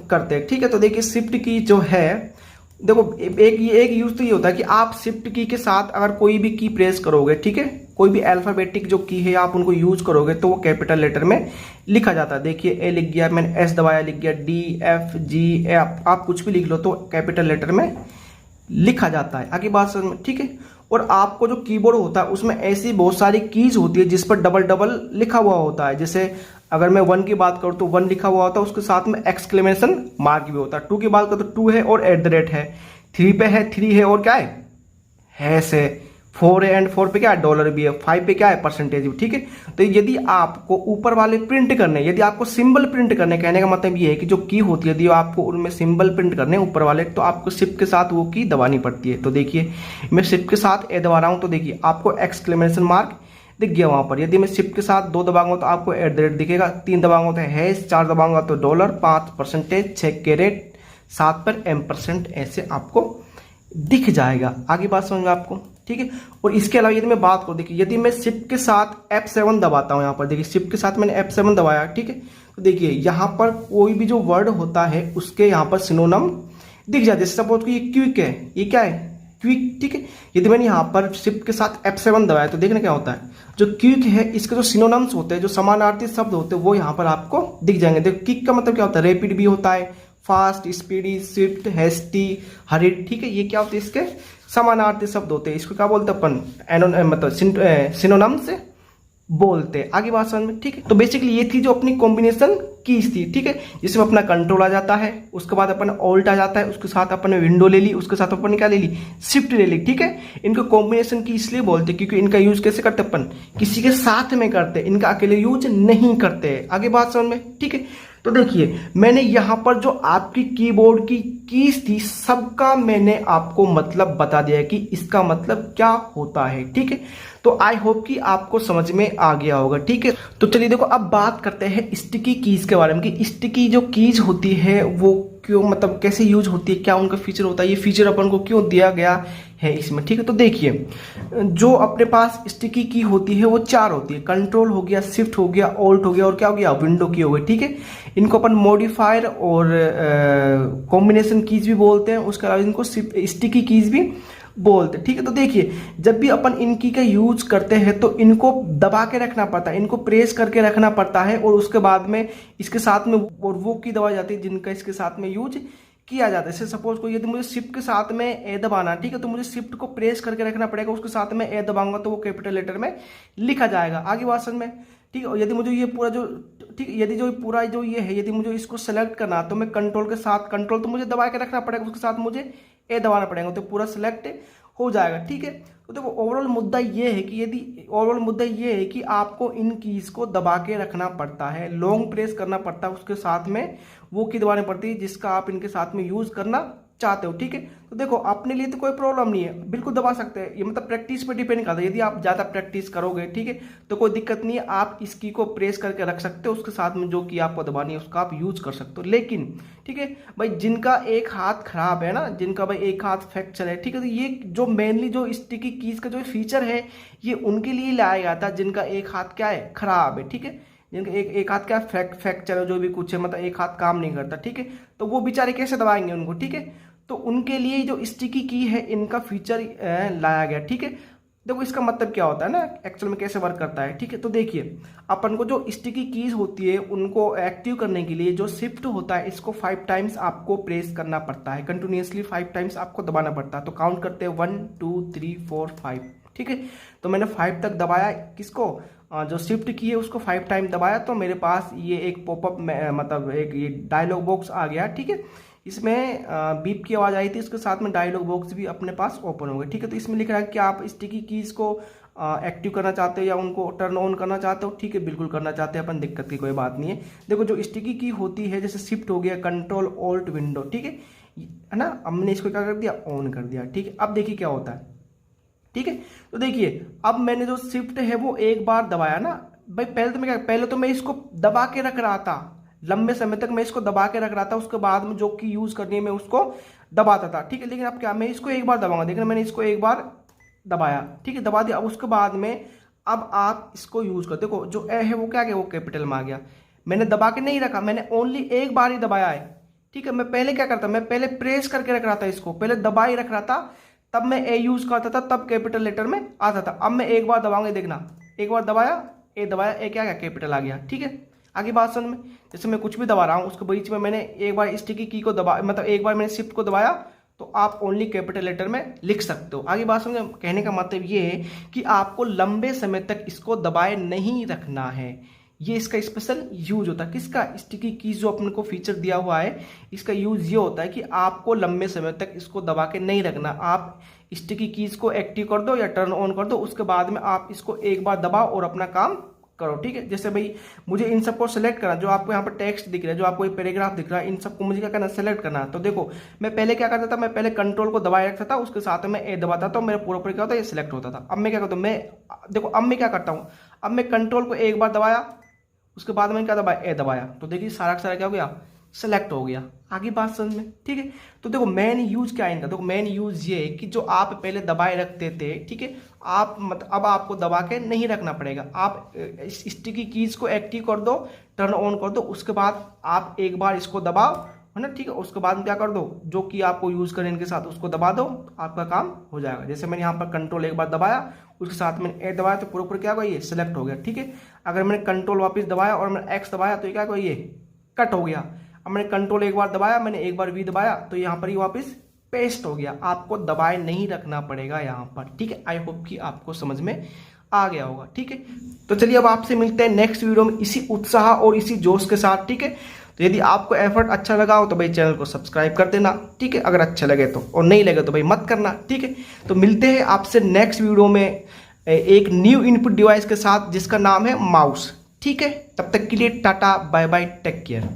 करते हैं, ठीक है। तो देखिए शिफ्ट की जो है, देखो एक यूज तो ये होता है कि आप शिफ्ट की के साथ अगर कोई भी की प्रेस करोगे, ठीक है, कोई भी अल्फाबेटिक जो की है आप उनको यूज करोगे तो वो कैपिटल लेटर में लिखा जाता है। देखिए ए लिख गया, मैंने एस दबाया, लिख गया डी एफ जी एफ, आप कुछ भी लिख लो तो कैपिटल लेटर में लिखा जाता है। आगे बात समझ में, ठीक है। और आपको जो कीबोर्ड होता है उसमें ऐसी बहुत सारी कीज होती है जिस पर डबल डबल लिखा हुआ होता है। जैसे अगर मैं 1 की बात करूं तो 1 लिखा हुआ होता है, उसके साथ में एक्सक्लेमेशन मार्क भी होता है। 2 की बात करूं तो 2 है और @ है। 3 पे है 3 है और क्या है हैश है। 4 है एंड 4 पे क्या है डॉलर भी है। 5 पे क्या है परसेंटेज भी, ठीक है। तो यदि आपको ऊपर वाले प्रिंट करने, यदि आपको सिंबल प्रिंट करने, कहने का मतलब ये है कि जो की होती है यदि आपको उनमें सिंबल प्रिंट करने ऊपर वाले, तो आपको शिफ्ट के साथ वो की दबानी पड़ती है। तो देखिए मैं शिफ्ट के साथ ए दबा रहा हूं तो देखिए आपको एक्सक्लेमेशन मार्क दिख गया वहां पर। यदि मैं शिफ्ट के साथ 2 दबाऊंगा तो आपको @ दिखेगा, 3 दबाऊंगा तो हैश, 4 दबाऊंगा तो डॉलर, 5 परसेंटेज, 6 कैरेट, 7 पर M%, ऐसे आपको दिख जाएगा। आगे बात समझ में आपको, ठीक है। और इसके अलावा यदि मैं बात करूं, देखिए यदि मैं शिफ्ट के साथ F7 दबाता हूं, यहाँ पर देखिए शिफ्ट के साथ मैंने F7 दबाया, ठीक है। तो देखिए यहाँ पर कोई भी जो वर्ड होता है उसके यहाँ पर सिनोनिम दिख जाते हैं। सपोज कि ये क्विक है, ये क्या है क्विक, ठीक है। यदि मैंने यहाँ पर शिफ्ट के साथ F7 दबाया तो देखना क्या होता है, जो क्विक है इसके जो सिनोनिम्स होते हैं, जो समानार्थी शब्द होते हैं वो यहाँ पर आपको दिख जाएंगे। देखो क्विक का मतलब क्या होता है, रैपिड भी होता है, fast, speedy, swift, hasty, hurried, ठीक है। ये क्या होते हैं, इसके समानार्थी शब्द होते हैं। इसको क्या बोलते हैं अपन, मतलब सिनोनिम्स बोलते हैं। आगे बात समझ में, ठीक है। तो बेसिकली ये थी जो अपनी कॉम्बिनेशन कीज थी, ठीक है, जिसमें अपना कंट्रोल आ जाता है, उसके बाद अपन ऑल्ट आ जाता है, उसके साथ अपन ने विंडो ले ली, उसके साथ अपन ने क्या ले ली, शिफ्ट ले ली, ठीक है। इनको कॉम्बिनेशन की इसलिए बोलते हैं क्योंकि इनका यूज कैसे करते अपन, किसी के साथ में करते, इनका अकेले यूज नहीं करते। आगे बात समझ में, ठीक है। तो देखिए मैंने यहां पर जो आपकी कीबोर्ड की कीज थी सबका मैंने आपको मतलब बता दिया कि इसका मतलब क्या होता है, ठीक है। तो आई होप कि आपको समझ में आ गया होगा, ठीक है। तो चलिए देखो अब बात करते हैं स्टिकी कीज के बारे में कि स्टिकी जो कीज होती है वो क्यों, मतलब कैसे यूज होती है, क्या उनका फीचर होता है, ये फीचर अपन को क्यों दिया गया है इसमें, ठीक है। तो देखिए जो अपने पास स्टिकी की होती है वो 4 होती है, कंट्रोल हो गया, शिफ्ट हो गया, ऑल्ट हो गया और क्या हो गया विंडो की हो गई, ठीक है। इनको अपन मॉडिफायर और कॉम्बिनेशन कीज भी बोलते हैं, उसके अलावा इनको स्टिकी कीज भी बोलते, ठीक है। तो देखिए जब भी अपन इन की का यूज करते हैं तो इनको दबा के रखना पड़ता है, इनको प्रेस करके रखना पड़ता है, और उसके बाद में इसके साथ में और वो की दबाई जाती है जिनका इसके साथ में यूज किया जाता है। जैसे सपोज को यदि मुझे शिफ्ट के साथ में ए दबाना, ठीक है, तो मुझे शिफ्ट को प्रेस करके रखना पड़ेगा, उसके साथ में ए दबाऊंगा तो वो कैपिटल लेटर में लिखा जाएगा। आगे बात समझ में, ठीक है। और यदि मुझे ये पूरा जो, ठीक, यदि जो पूरा जो ये है, यदि मुझे इसको सेलेक्ट करना तो मैं कंट्रोल के साथ, कंट्रोल तो मुझे दबा के रखना पड़ेगा, उसके साथ मुझे ए दबाना पड़ेगा, तो पूरा सेलेक्ट हो जाएगा, ठीक है। तो देखो ओवरऑल मुद्दा ये है कि आपको इन कीज को दबा के रखना पड़ता है, लॉन्ग प्रेस करना पड़ता है, उसके साथ में वो की दबानी पड़ती है जिसका आप इनके साथ में यूज करना चाहते हो, ठीक है। तो देखो अपने लिए तो कोई प्रॉब्लम नहीं है, बिल्कुल दबा सकते हैं, ये मतलब प्रैक्टिस पे डिपेंड करता है। यदि आप ज़्यादा प्रैक्टिस करोगे, ठीक है, तो कोई दिक्कत नहीं है, आप इस की को प्रेस करके रख सकते हो, उसके साथ में जो की आपको दबानी है उसका आप यूज कर सकते हो। लेकिन ठीक है भाई, जिनका एक हाथ खराब है ना, जिनका भाई एक हाथ फ्रैक्चर है, ठीक है, तो ये जो मेनली जो स्टिकी कीज का जो फीचर है ये उनके लिए लाया गया था जिनका एक हाथ क्या है, खराब है, ठीक है, जिनका एक हाथ क्या फ्रैक्चर है, जो भी कुछ है, मतलब एक हाथ काम नहीं करता, ठीक है। तो वो बेचारे कैसे दबाएंगे उनको, ठीक है। तो उनके लिए जो स्टिकी की है इनका फीचर लाया गया, ठीक है। देखो इसका मतलब क्या होता है ना, एक्चुअल में कैसे वर्क करता है, ठीक है। तो देखिए अपन को जो स्टिकी कीज होती है उनको एक्टिव करने के लिए जो शिफ्ट होता है इसको 5 टाइम्स आपको प्रेस करना पड़ता है, कंटिन्यूसली 5 टाइम्स आपको दबाना पड़ता है। तो काउंट करते हैं 1 2 3 4 5, ठीक है। तो मैंने 5 तक दबाया, किसको, जो शिफ्ट की है उसको 5 टाइम दबाया, तो मेरे पास ये एक पॉपअप मतलब एक ये डायलॉग बॉक्स आ गया, ठीक है। इसमें बीप की आवाज़ आई थी, इसके साथ में डायलॉग बॉक्स भी अपने पास ओपन हो गया, ठीक है। तो इसमें लिख रहा है कि आप स्टिकी कीज को एक्टिव करना चाहते हो या उनको टर्न ऑन करना चाहते हो, ठीक है, बिल्कुल करना चाहते हैं अपन, दिक्कत की कोई बात नहीं है। देखो जो स्टिकी की होती है, जैसे शिफ्ट हो गया, कंट्रोल ऑल्ट विंडो, ठीक है ना, हमने इसको क्या कर दिया, ऑन कर दिया, ठीक है। अब देखिए क्या होता है, ठीक है। तो देखिए अब मैंने जो शिफ्ट है वो एक बार दबाया ना भाई, पहले तो मैं इसको दबा के रख रहा था, लंबे समय तक मैं इसको दबा के रख रहा था, उसके बाद में जो की यूज करनी है मैं उसको दबाता था, ठीक है। लेकिन अब क्या, मैं इसको एक बार दबाऊंगा, देखना मैंने इसको एक बार दबाया, ठीक है, दबा दिया। अब उसके बाद में अब आप इसको यूज कर, देखो जो ए है वो क्या गया, वो कैपिटल में आ गया। मैंने दबा के नहीं रखा, मैंने ओनली एक बार ही दबाया है, ठीक है। मैं पहले क्या करता, मैं पहले प्रेस करके रख रहा था, इसको पहले दबा ही रख रहा था, तब मैं ए यूज करता था, तब कैपिटल लेटर में आता था। अब मैं एक बार दबाऊंगा, देखना एक बार दबाया, ए दबाया, ए क्या गया, कैपिटल आ गया, ठीक है। आगे बात समझ में, जैसे मैं कुछ भी दबा रहा हूँ उसके बीच में मैंने एक बार स्टिकी की को दबा, मतलब एक बार मैंने शिफ्ट को दबाया, तो आप ओनली कैपिटल लेटर में लिख सकते हो। आगे बात समझ, कहने का मतलब ये है कि आपको लंबे समय तक इसको दबाए नहीं रखना है, ये इसका स्पेशल यूज होता है। किसका, स्टिकी कीज जो अपन को फीचर दिया हुआ है, इसका यूज ये होता है कि आपको लंबे समय तक इसको दबा के नहीं रखना। आप स्टिकी कीज को एक्टिव कर दो या टर्न ऑन कर दो, उसके बाद में आप इसको एक बार दबाओ और अपना काम करो, ठीक है। जैसे भाई मुझे इन सबको सेलेक्ट करना, जो आपको यहाँ पर टेक्स्ट दिख रहा है, जो आपको ये पैराग्राफ दिख रहा है, इन सबको मुझे क्या करना, सेलेक्ट करना। तो देखो मैं पहले क्या करता था, मैं पहले कंट्रोल को दबाए रखता था, उसके साथ में ए दबाता था, मेरा पूरा क्या होता है, ये सिलेक्ट होता था। अब मैं क्या करता हूँ, मैं देखो अब मैं क्या करता हूँ, अब मैं कंट्रोल को एक बार दबाया, उसके बाद मैंने क्या दबाया, ए दबाया, तो देखिए सारा का सारा क्या हो गया, सेलेक्ट हो गया। आगे बात समझ में, ठीक है। तो देखो मेन यूज क्या है इनका, देखो मेन यूज ये है कि जो आप पहले दबाए रखते थे, ठीक है, आप मतलब अब आपको दबा के नहीं रखना पड़ेगा, आप स्टिकी कीज को एक्टिव कर दो, टर्न ऑन कर दो, उसके बाद आप एक बार इसको दबाओ, है ना, ठीक है। उसके बाद क्या कर दो, जो कि आपको यूज करें इनके साथ उसको दबा दो, आपका काम हो जाएगा। जैसे मैंने यहाँ पर कंट्रोल एक बार दबाया, उसके साथ मैंने ए दबाया, तो पूरा क्या हुआ, ये सिलेक्ट हो गया, ठीक है। अगर मैंने कंट्रोल वापस दबाया और मैंने एक्स दबाया, तो ये क्या हुआ, ये कट हो गया। अब मैंने कंट्रोल एक बार दबाया, मैंने एक बार वी दबाया, तो यहाँ पर ही वापस पेस्ट हो गया। आपको दबाए नहीं रखना पड़ेगा यहाँ पर, ठीक है। आई होप कि आपको समझ में आ गया होगा, ठीक है। तो चलिए अब आपसे मिलते हैं नेक्स्ट वीडियो में इसी उत्साह और इसी जोश के साथ, ठीक है। तो यदि आपको एफर्ट अच्छा लगा हो तो भाई चैनल को सब्सक्राइब कर देना, ठीक है, अगर अच्छा लगे तो, और नहीं लगे तो भाई मत करना, ठीक है। तो मिलते हैं आपसे नेक्स्ट वीडियो में एक न्यू इनपुट डिवाइस के साथ जिसका नाम है माउस, ठीक है। तब तक के लिए tata bye bye, take care.